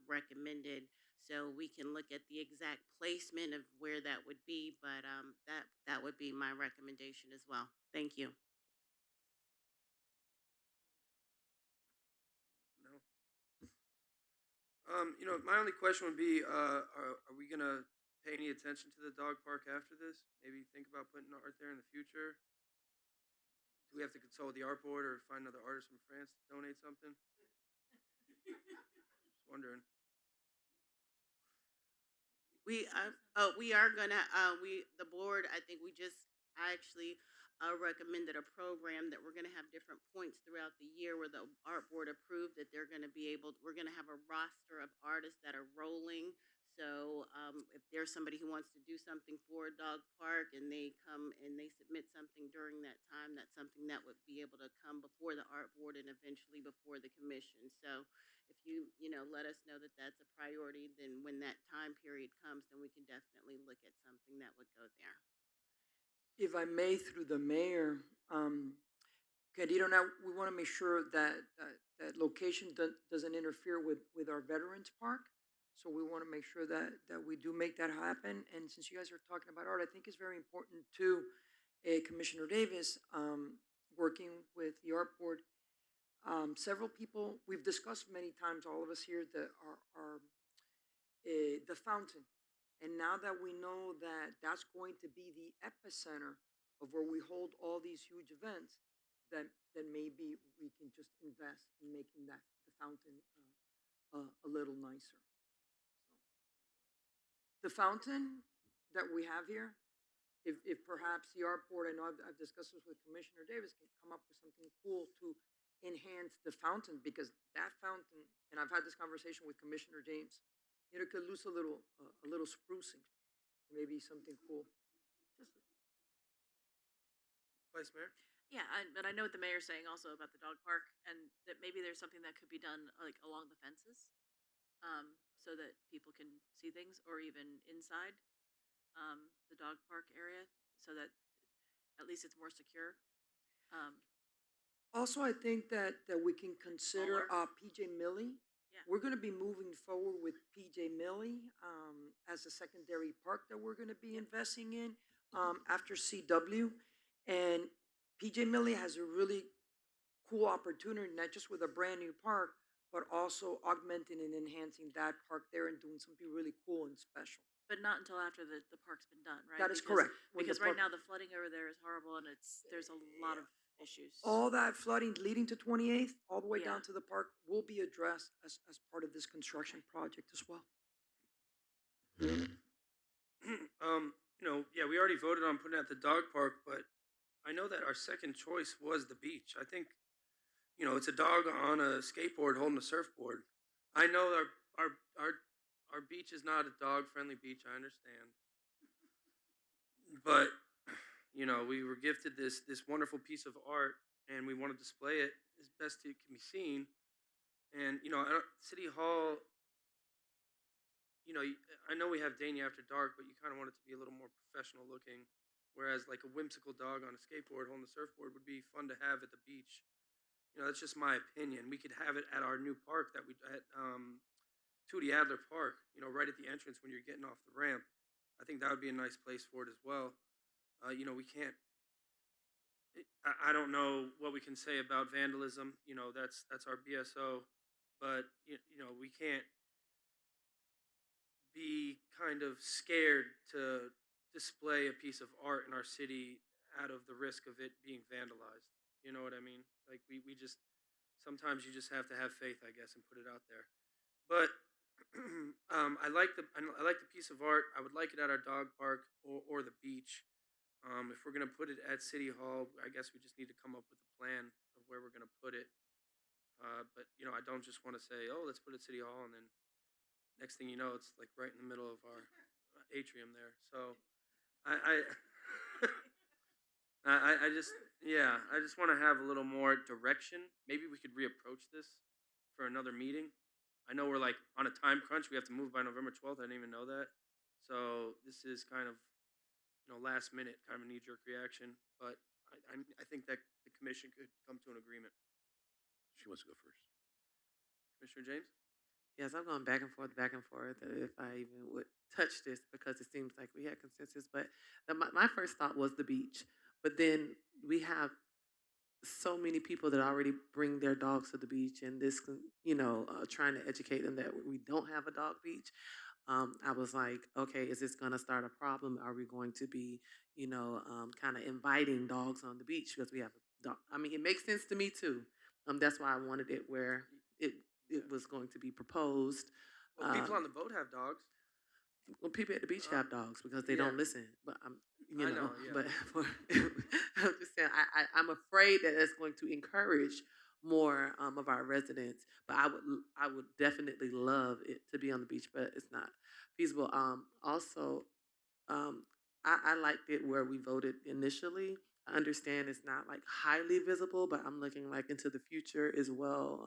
recommended. So we can look at the exact placement of where that would be, but that would be my recommendation as well. Thank you. No. My only question would be, are we gonna pay any attention to the dog park after this? Maybe think about putting art there in the future. Do we have to consult with the art board or find another artist from France to donate something? Just wondering. We are gonna the board. I think I actually recommended a program that we're gonna have different points throughout the year where the art board approved that we're gonna have a roster of artists that are rolling. So if there's somebody who wants to do something for a dog park and they come and they submit something during that time, that's something that would be able to come before the art board and eventually before the commission. So if you let us know that that's a priority, then when that time period comes, then we can definitely look at something that would go there. If I may, through the mayor, Candido, now we want to make sure that location doesn't interfere with our Veterans Park. So we want to make sure that we do make that happen. And since you guys are talking about art, I think it's very important too, Commissioner Davis, working with the art board. Several people, we've discussed many times, all of us here, the fountain. And now that we know that that's going to be the epicenter of where we hold all these huge events, then maybe we can just invest in making the fountain a little nicer. The fountain that we have here, if perhaps the art board, I know I've discussed this with Commissioner Davis, can come up with something cool to enhance the fountain, because that fountain, and I've had this conversation with Commissioner James, it could lose a little sprucing, maybe something cool. Vice Mayor? Yeah, but I know what the mayor's saying also about the dog park, and that maybe there's something that could be done like along the fences, so that people can see things, or even inside the dog park area, so that at least it's more secure. Also, I think that we can consider PJ Milley. Yeah. We're going to be moving forward with PJ Milley as a secondary park that we're going to be investing in after CW. And PJ Milley has a really cool opportunity, not just with a brand new park, but also augmenting and enhancing that park there and doing something really cool and special. But not until after the park's been done, right? That is correct. When Because the right park- now the flooding over there is horrible, and there's a lot of issues. All that flooding leading to 28th, all the way Yeah. down to the park, will be addressed as part of this construction project as well. Yeah, we already voted on putting out the dog park, but I know that our second choice was the beach. I think, it's a dog on a skateboard holding a surfboard. I know our beach is not a dog-friendly beach. I understand, but we were gifted this wonderful piece of art, and we want to display it as best it can be seen. And City Hall. I know we have Dania After Dark, but you kind of want it to be a little more professional looking. Whereas like a whimsical dog on a skateboard holding a surfboard would be fun to have at the beach. That's just my opinion. We could have it at our new park at Tootie Adler Park, right at the entrance when you're getting off the ramp. I think that would be a nice place for it as well. We can't, I don't know what we can say about vandalism. That's our BSO, but we can't be kind of scared to display a piece of art in our city out of the risk of it being vandalized. You know what I mean? Like we just, sometimes you just have to have faith, I guess, and put it out there. But I like the piece of art. I would like it at our dog park or the beach. If we're gonna put it at City Hall, I guess we just need to come up with a plan of where we're gonna put it. But I don't just want to say, oh, let's put it at City Hall, and then next thing you know, it's like right in the middle of our atrium there. So I I just, yeah, I just want to have a little more direction. Maybe we could reapproach this for another meeting. I know we're like on a time crunch. We have to move by November 12th. I didn't even know that. So this is kind of, last minute kind of a knee-jerk reaction. But I think that the commission could come to an agreement. She wants to go first. Commissioner James? Yes, I'm going back and forth, if I even would touch this because it seems like we had consensus. But my first thought was the beach. But then we have so many people that already bring their dogs to the beach, and this, trying to educate them that we don't have a dog beach. I was like, okay, is this going to start a problem? Are we going to be, kind of inviting dogs on the beach because we have a dog? I mean, it makes sense to me too. That's why I wanted it where it was going to be proposed. Well, people on the boat have dogs. Well, people at the beach have dogs because they yeah. don't listen. But I know, yeah. But I'm just saying, I'm afraid that it's going to encourage more of our residents. But I would definitely love it to be on the beach, but it's not feasible. Also, I liked it where we voted initially. I understand it's not like highly visible, but I'm looking like into the future as well.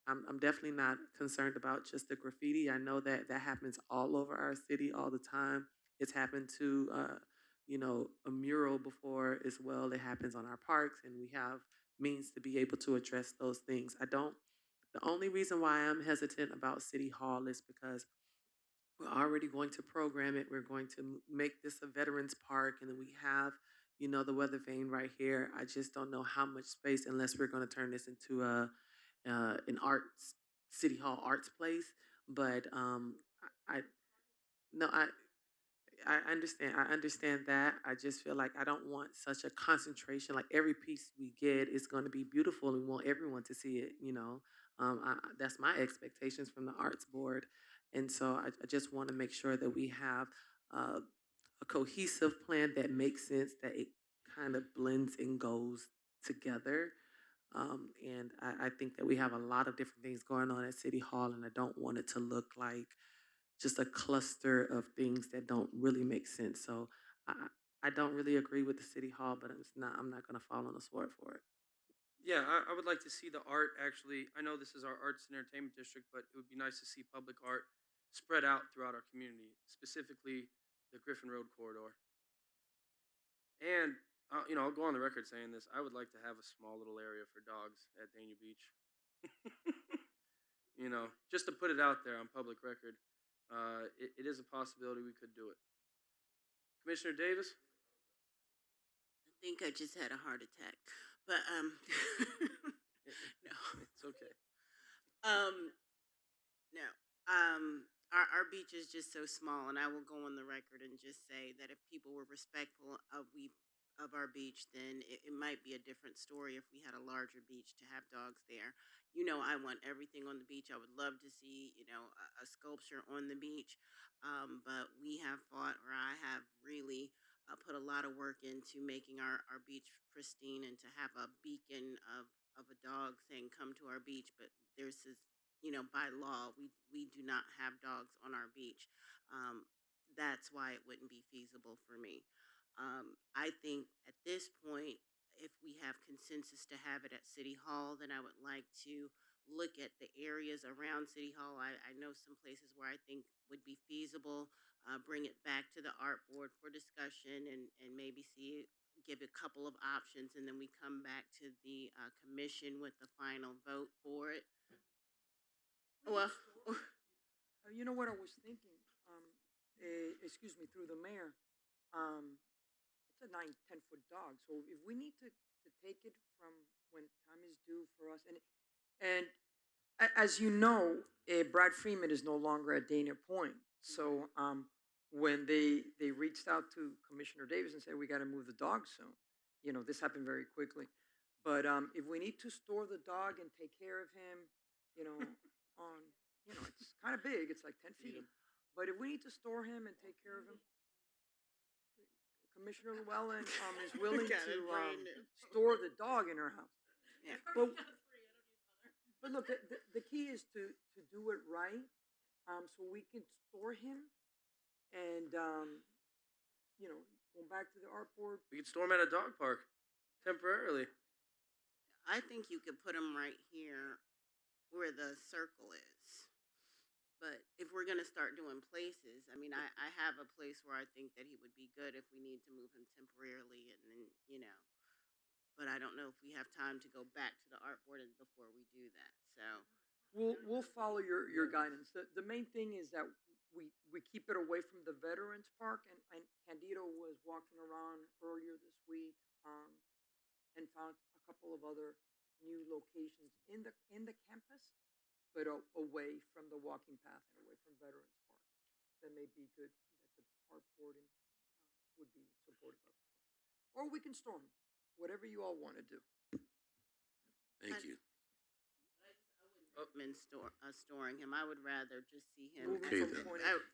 I'm definitely not concerned about just the graffiti. I know that happens all over our city all the time. It's happened to, a mural before as well. It happens on our parks, and we have means to be able to address those things. The only reason why I'm hesitant about City Hall is because we're already going to program it. We're going to make this a veterans park, and then we have, the weather vane right here. I just don't know how much space unless we're going to turn this into an arts City Hall arts place. But I no I understand. I understand that. I just feel like I don't want such a concentration. Like every piece we get is going to be beautiful, and we want everyone to see it. That's my expectations from the arts board, and so I just want to make sure that we have a cohesive plan that makes sense, that it kind of blends and goes together. And I think that we have a lot of different things going on at City Hall, and I don't want it to look like just a cluster of things that don't really make sense. So I don't really agree with the City Hall, but I'm not going to fall on the sword for it. Yeah, I would like to see the art actually. I know this is our arts and entertainment district, but it would be nice to see public art spread out throughout our community, specifically the Griffin Road corridor. And I'll go on the record saying this. I would like to have a small little area for dogs at Dania Beach. Just to put it out there on public record. It is a possibility we could do it. Commissioner Davis? I think I just had a heart attack, but no, it's okay. No, our beach is just so small, and I will go on the record and just say that if people were respectful of our beach, then it might be a different story if we had a larger beach to have dogs there. I want everything on the beach. I would love to see, a sculpture on the beach. But we have fought, or I have really put a lot of work into making our beach pristine, and to have a beacon of a dog saying, come to our beach. But there's this, by law, we do not have dogs on our beach. That's why it wouldn't be feasible for me. I think at this point, if we have consensus to have it at City Hall, then I would like to look at the areas around City Hall. I know some places where I think would be feasible. Bring it back to the art board for discussion, and maybe give a couple of options, and then we come back to the commission with the final vote for it. Well, you know what I was thinking? Excuse me, through the mayor. It's a 9-10 foot dog. So if we need to take it from when time is due for us, and as you know, Brad Freeman is no longer at Dana Point. So when they reached out to Commissioner Davis and said we got to move the dog soon, this happened very quickly. But if we need to store the dog and take care of him, it's kind of big. It's like 10 feet. But if we need to store him and take care of him, Commissioner Llewellyn is willing to store the dog in her house. Yeah. But look, the key is to do it right, so we can store him, and going back to the art board. We could storm at a dog park temporarily. I think you could put them right here where the circle is. But if we're gonna start doing places, I mean, I have a place where I think that he would be good if we need to move him temporarily, and then, you know. But I don't know if we have time to go back to the art board before we do that, so. We'll follow your guidance. The main thing is that we keep it away from the Veterans Park, and Candido was walking around earlier this week, and found a couple of other new locations in the campus, but away from the walking path and away from Veterans Park. That may be good, that the art board would be supportive of. Or we can storm, whatever you all want to do. Thank you. Been storing him. I would rather just see him Okay, then.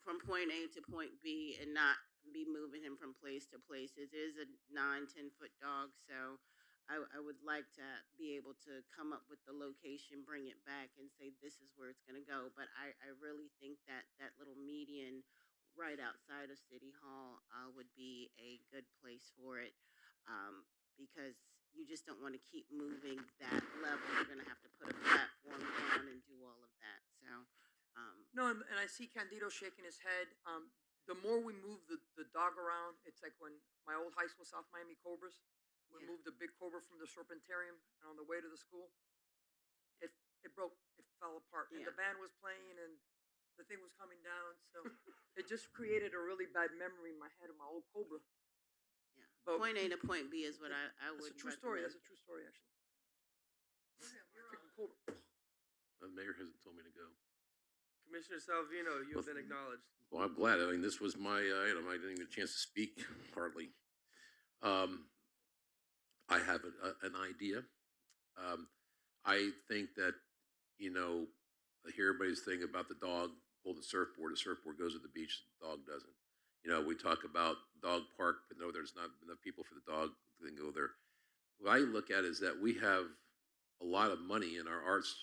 from point A to point B and not be moving him from place to place. It is a 9-10 foot dog, so I would like to be able to come up with the location, bring it back, and say this is where it's going to go. But I really think that that little median right outside of City Hall would be a good place for it, because you just don't want to keep moving that level. You're going to have to put a platform down and do all of that. So, No, and I see Candido shaking his head. The more we move the dog around, it's like when my old high school, South Miami Cobras, we moved a big cobra from the Serpentarium, and on the way to the school, it broke, it fell apart, and the band was playing, and the thing was coming down, so it just created a really bad memory in my head of my old cobra. yeah. But Point A to point B is what I would That's a true story. recommend. That's a true story, actually. Freaking cobra. The mayor hasn't told me to go. Commissioner Salvino, you have been acknowledged. Well, I'm glad. I mean, this was my item. I didn't even get a chance to speak hardly. I have an idea. I think that, you know, I hear everybody's thing about the dog holding the surfboard. The surfboard goes to the beach, the dog doesn't. You know, we talk about dog park, but no, there's not enough people for the dog to go there. What I look at is that we have a lot of money in our arts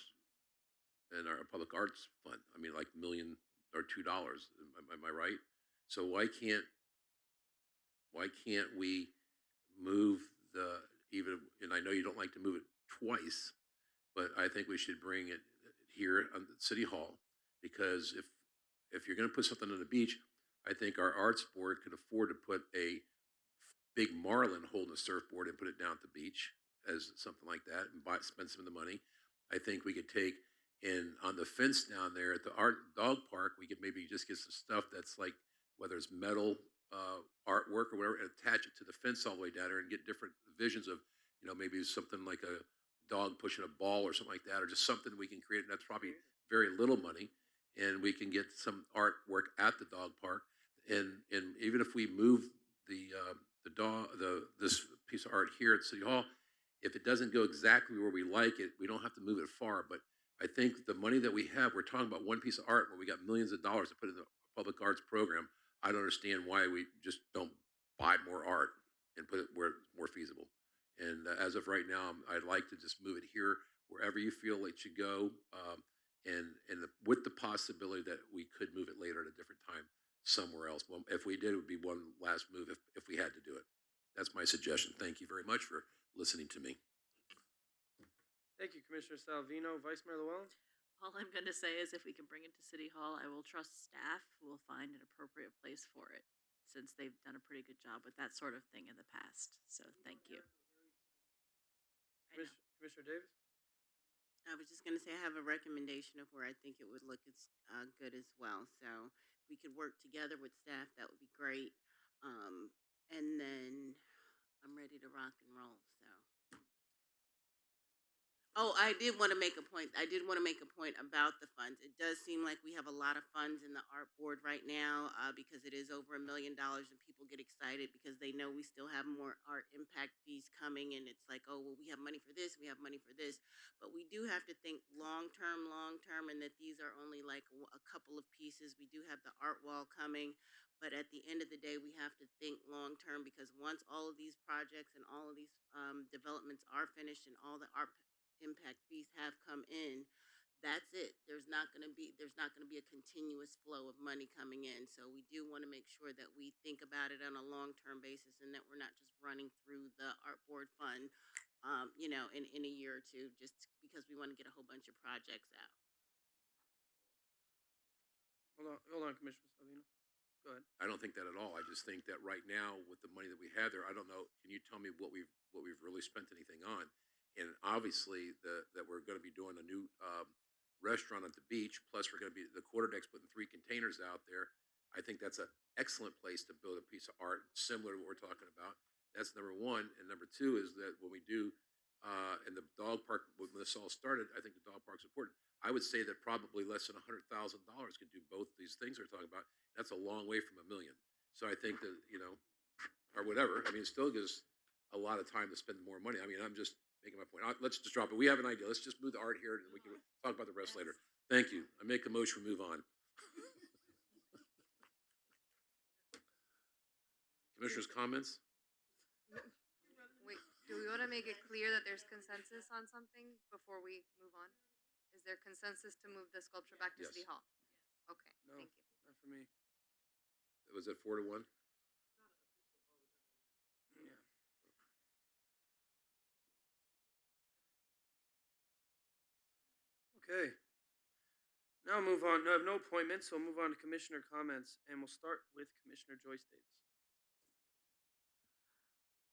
and our public arts fund. I mean, like $1 million or $2. Am I right? So why can't we move the even? And I know you don't like to move it twice, but I think we should bring it here on the City Hall, because if you're going to put something on the beach, I think our arts board could afford to put a big marlin holding a surfboard and put it down at the beach as something like that, and spend some of the money. I think we could take and on the fence down there at the dog park, we could maybe just get some stuff that's like, whether it's metal artwork or whatever, and attach it to the fence all the way down there and get different visions of, you know, maybe something like a dog pushing a ball or something like that, or just something we can create. And that's probably very little money, and we can get some artwork at the dog park. And even if we move this piece of art here at City Hall, if it doesn't go exactly where we like it, we don't have to move it far. But I think the money that we have, we're talking about one piece of art where we got millions of dollars to put in the public arts program. I don't understand why we just don't buy more art and put it where it's more feasible. And as of right now, I'd like to just move it here, wherever you feel it should go, with the possibility that we could move it later at a different time somewhere else. Well, if we did, it would be one last move if we had to do it. That's my suggestion. Thank you very much for listening to me. Thank you, Commissioner Salvino. Vice Mayor Llewellyn? All I'm going to say is if we can bring it to City Hall, I will trust staff who will find an appropriate place for it, since they've done a pretty good job with that sort of thing in the past. So thank you. Commissioner Davis? I was just going to say I have a recommendation of where I think it would look as good as well. So if we could work together with staff, that would be great. And then I'm ready to rock and roll. So. Oh, I did want to make a point. About the funds. It does seem like we have a lot of funds in the art board right now, because it is over $1 million, and people get excited because they know we still have more art impact fees coming, and it's like, oh, well, we have money for this, we have money for this, but we do have to think long term, and that these are only like a couple of pieces. We do have the art wall coming, but at the end of the day, we have to think long term, because once all of these projects and all of these developments are finished and all the art impact fees have come in, that's it. There's not going to be a continuous flow of money coming in. So we do want to make sure that we think about it on a long-term basis and that we're not just running through the art board fund, in a year or two, just because we want to get a whole bunch of projects out. Hold on, Commissioner Salino. Go ahead. I don't think that at all. I just think that right now, with the money that we have there, I don't know. Can you tell me what we've really spent anything on? And obviously, that we're going to be doing a new restaurant at the beach. Plus, we're going to be the quarterdeck's putting 3 containers out there. I think that's an excellent place to build a piece of art similar to what we're talking about. That's number one. And number two is that when we do in the dog park, when this all started, I think the dog park's important. I would say that probably less than $100,000 could do both these things we're talking about. That's a long way from $1 million. So I think that, or whatever. I mean, it still gives a lot of time to spend more money. I mean, I'm just making my point. Let's just drop it. We have an idea. Let's just move the art here, and we can talk about the rest later. Thank you. I make a motion. We move on. Commissioners' comments? Wait, do we want to make it clear that there's consensus on something before we move on? Is there consensus to move the sculpture back to Yes. City Hall? Okay, No, thank you. not for me. Was it 4-1? Yeah. Okay. Now we'll move on. No, I have no appointments, so we'll move on to commissioner comments, and we'll start with Commissioner Joyce Davis.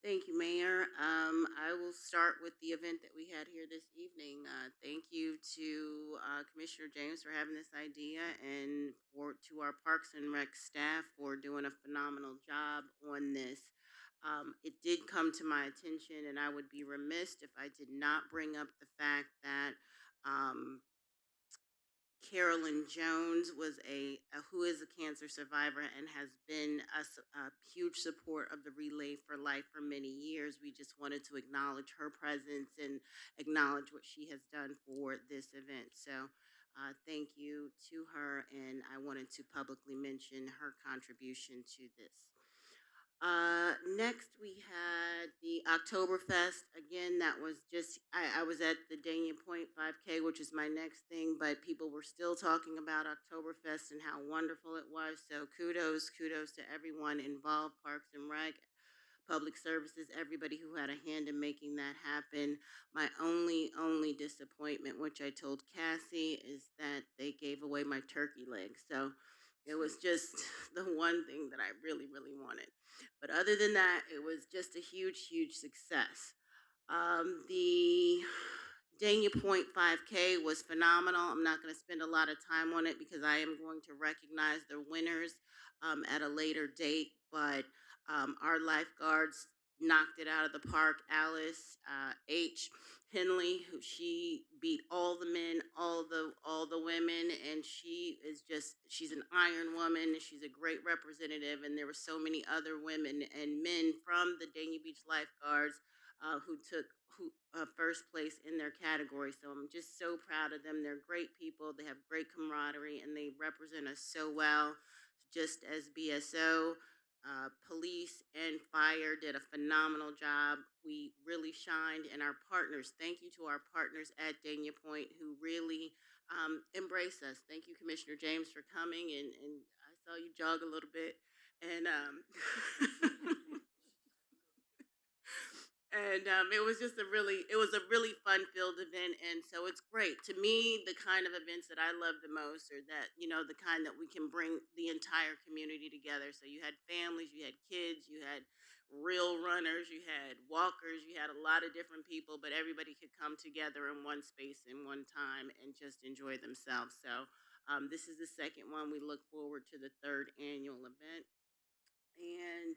Thank you, Mayor. I will start with the event that we had here this evening. Thank you to Commissioner James for having this idea, and to our Parks and Rec staff for doing a phenomenal job on this. It did come to my attention, and I would be remiss if I did not bring up the fact that Carolyn Jones who is a cancer survivor and has been a huge support of the Relay for Life for many years. We just wanted to acknowledge her presence and acknowledge what she has done for this event. So thank you to her, and I wanted to publicly mention her contribution to this. Next, we had the Oktoberfest. Again, that was just, I was at the Dania Point 5K, which is my next thing, but people were still talking about Oktoberfest and how wonderful it was. So kudos to everyone involved, Parks and Rec, Public Services, everybody who had a hand in making that happen. My only disappointment, which I told Cassie, is that they gave away my turkey leg. So it was just the one thing that I really, really wanted. But other than that, it was just a huge, huge success. The Dania Point 5K was phenomenal. I'm not going to spend a lot of time on it because I am going to recognize the winners at a later date. But our lifeguards knocked it out of the park. Alice H. Henley, she beat all the men, all the women, and she's an iron woman. She's a great representative, and there were so many other women and men from the Dania Beach lifeguards who took first place in their category. So I'm just so proud of them. They're great people. They have great camaraderie, and they represent us so well. Just as BSO. Police and fire did a phenomenal job. We really shined, and our partners, thank you to our partners at Dania Point who really embrace us. Thank you, Commissioner James, for coming, and I saw you jog a little bit, and it was just a really fun-filled event, and so it's great. To me, the kind of events that I love the most are that, the kind that we can bring the entire community together. So you had families, you had kids, you had real runners, you had walkers, you had a lot of different people, but everybody could come together in one space in one time and just enjoy themselves. So this is the second one. We look forward to the third annual event. And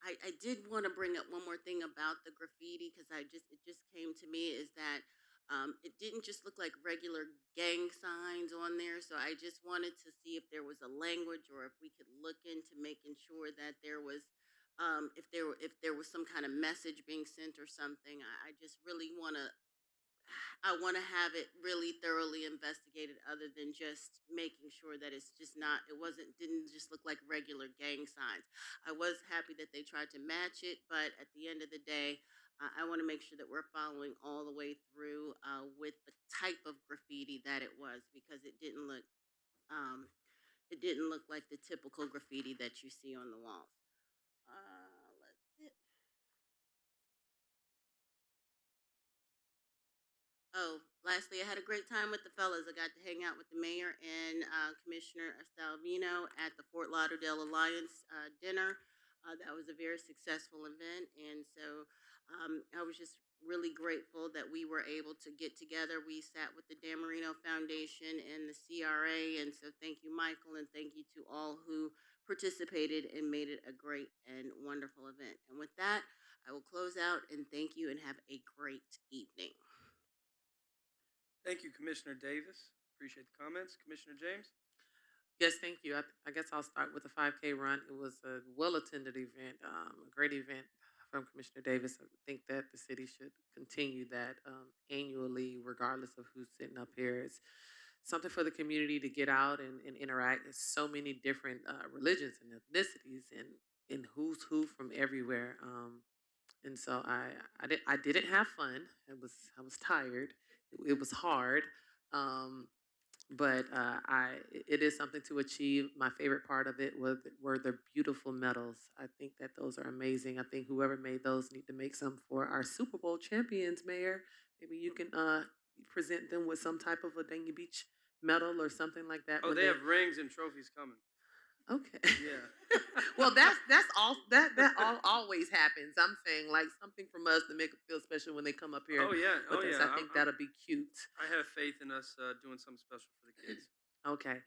I did want to bring up one more thing about the graffiti because it just came to me is that it didn't just look like regular gang signs on there. So I just wanted to see if there was a language or if we could look into making sure that there was if there was some kind of message being sent or something. I just really want to have it really thoroughly investigated other than just making sure that it's just not, didn't just look like regular gang signs. I was happy that they tried to match it, but at the end of the day, I want to make sure that we're following all the way through with the type of graffiti that it was, because um, it didn't look like the typical graffiti that you see on the walls. Let's see. Oh, lastly, I had a great time with the fellas. I got to hang out with the mayor and Commissioner Salvino at the Fort Lauderdale Alliance dinner. That was a very successful event, and so I was just really grateful that we were able to get together. We sat with the Dan Marino Foundation and the CRA, and so thank you, Michael, and thank you to all who participated and made it a great and wonderful event. And with that, I will close out and thank you and have a great evening. Thank you, Commissioner Davis. Appreciate the comments. Commissioner James? Yes, thank you. I guess I'll start with the 5K run. It was a well-attended event, a great event from Commissioner Davis. I think that the city should continue that annually, regardless of who's sitting up here. It's something for the community to get out and interact. There's so many different religions and ethnicities and who's who from everywhere. And so I didn't have fun. I was tired. It was hard. But it is something to achieve. My favorite part of it were the beautiful medals. I think that those are amazing. I think whoever made those need to make some for our Super Bowl champions, Mayor. Maybe you can present them with some type of a Dania Beach medal or something like that. Oh, when they have rings and trophies coming. Okay. Yeah. Well, that's all always happens. I'm saying like something from us to make them feel special when they come up here. Oh, yeah. with Oh, us. yeah. I think that'll be cute. I have faith in us doing something special for the kids. Okay.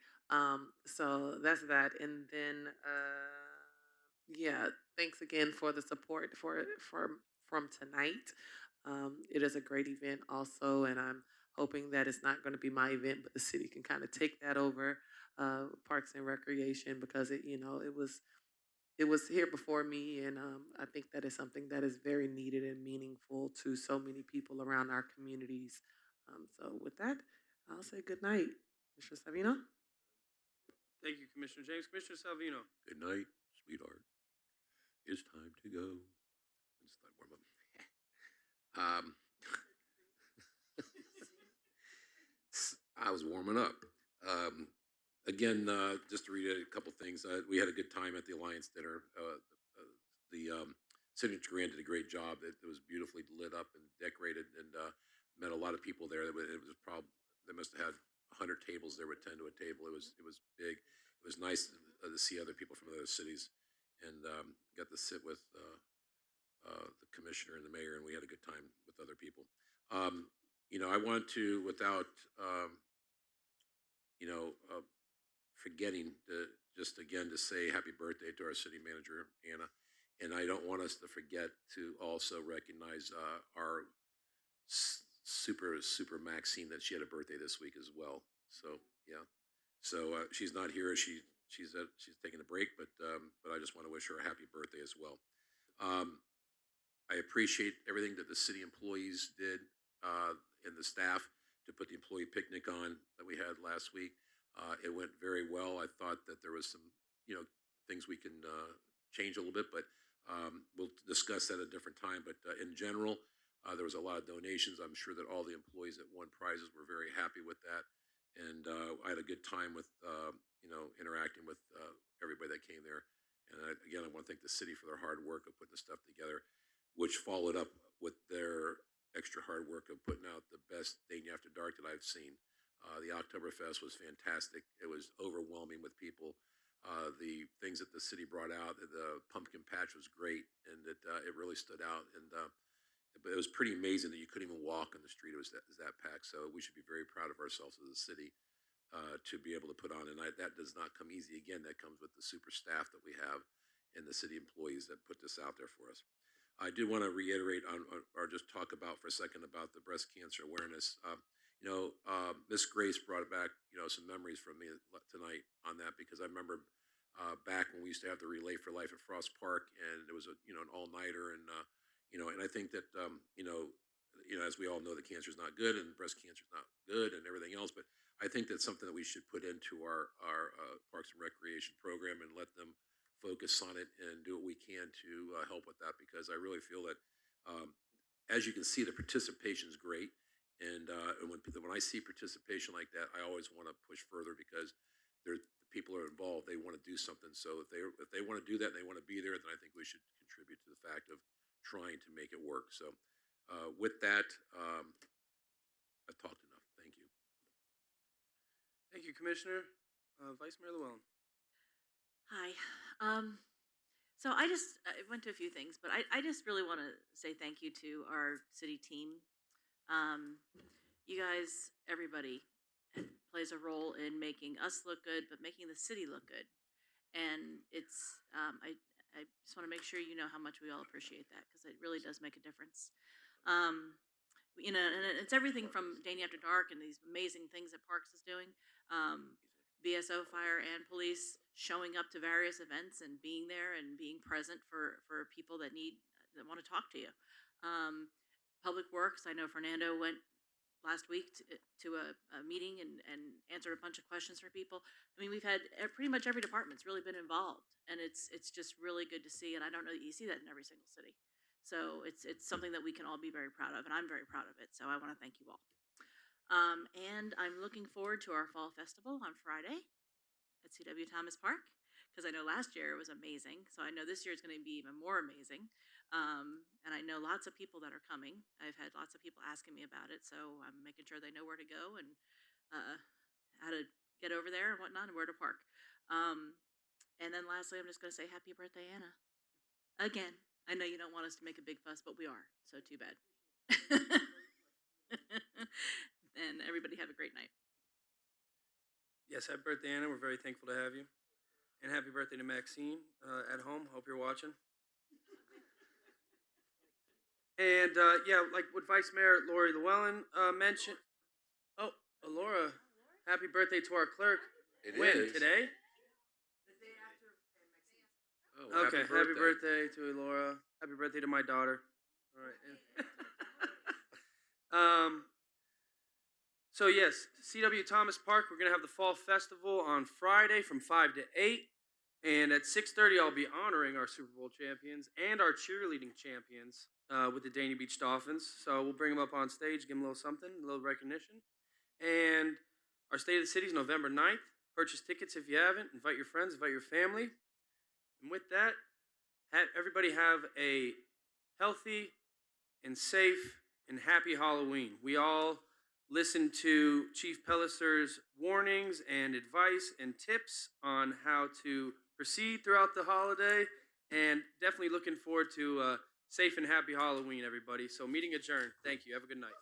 So that's that. And then yeah, thanks again for the support from tonight. It is a great event also, and I'm hoping that it's not going to be my event, but the city can kind of take that over, Parks and Recreation, because it was here before me, and I think that is something that is very needed and meaningful to so many people around our communities. So with that, I'll say good night. Mr. Savino? Thank you, Commissioner James. Commissioner Salvino. Good night, sweetheart. It's time to go. Let's start warm up. I was warming up. Again, just to read a couple things, we had a good time at the Alliance dinner. The Signature Grand did a great job. It was beautifully lit up and decorated, and met a lot of people there. It was probably, they must have had 100 tables there with 10 to a table. It was big. It was nice to see other people from other cities, and got to sit with the commissioner and the mayor, and we had a good time with other people. I want to, without forgetting to just again to say happy birthday to our city manager, Anna. And I don't want us to forget to also recognize our super Maxine, that she had a birthday this week as well. So yeah, so she's not here. She's taking a break, but I just want to wish her a happy birthday as well. I appreciate everything that the city employees did and the staff to put the employee picnic on that we had last week. It went very well. I thought that there was some, things we can change a little bit, but we'll discuss that at a different time. But in general, there was a lot of donations. I'm sure that all the employees that won prizes were very happy with that. And I had a good time with, interacting with everybody that came there. And again, I want to thank the city for their hard work of putting the stuff together, which followed up with their extra hard work of putting out the best Dania After Dark that I've seen. The Oktoberfest was fantastic. It was overwhelming with people. The things that the city brought out, the pumpkin patch was great, and it really stood out. And but it was pretty amazing that you couldn't even walk on the street. It was that packed. So we should be very proud of ourselves as a city to be able to put on. And that does not come easy. Again, that comes with the super staff that we have and the city employees that put this out there for us. I do want to reiterate or just talk about for a second about the breast cancer awareness. Miss Grace brought back, some memories from me tonight on that, because I remember back when we used to have the Relay for Life at Frost Park, and it was an all-nighter, and and I think that as we all know, the cancer is not good, and breast cancer is not good, and everything else. But I think that's something that we should put into our Parks and Recreation program and let them focus on it and do what we can to help with that, because I really feel that as you can see, the participation is great. And when I see participation like that, I always want to push further because the people are involved. They want to do something. So if they want to do that and they want to be there, then I think we should contribute to the fact of trying to make it work. So with that, I've talked enough. Thank you. Thank you, Commissioner. Vice Mayor Llewellyn. Hi. So I went to a few things, but I just really want to say thank you to our city team. You guys, everybody plays a role in making us look good, but making the city look good. And it's, I just want to make sure you know how much we all appreciate that because it really does make a difference. You know, and it's everything from Danny After Dark and these amazing things that Parks is doing. BSO, fire, and police showing up to various events and being there and being present for people that want to talk to you. Public Works, I know Fernando went last week to a meeting and answered a bunch of questions for people. I mean, we've had pretty much every department's really been involved, and it's just really good to see. And I don't know that you see that in every single city. So it's something that we can all be very proud of, and I'm very proud of it. So I want to thank you all. And I'm looking forward to our fall festival on Friday at CW Thomas Park because I know last year it was amazing. So I know this year it's going to be even more amazing. And I know lots of people that are coming. I've had lots of people asking me about it, so I'm making sure they know where to go and how to get over there and whatnot and where to park. And then lastly, I'm just going to say happy birthday, Anna. Again, I know you don't want us to make a big fuss, but we are, so too bad. And everybody have a great night. Yes, happy birthday, Anna. We're very thankful to have you. And happy birthday to Maxine at home. Hope you're watching. And yeah, like what Vice Mayor Lori Llewellyn mentioned. Oh, Laura, happy birthday to our clerk. When? Today? Oh, okay, happy birthday to Laura. Happy birthday to my daughter. All right. So yes, CW Thomas Park, we're gonna have the Fall Festival on Friday from 5 to 8. And at 6:30, I'll be honoring our Super Bowl champions and our cheerleading champions with the Dania Beach Dolphins. So we'll bring them up on stage, give them a little something, a little recognition. And our State of the City is November 9th. Purchase tickets if you haven't. Invite your friends, invite your family. And with that, everybody have a healthy and safe and happy Halloween. We all listen to Chief Pelliser's warnings and advice and tips on how to proceed throughout the holiday, and definitely looking forward to a safe and happy Halloween, everybody. So meeting adjourned. Thank you. Have a good night.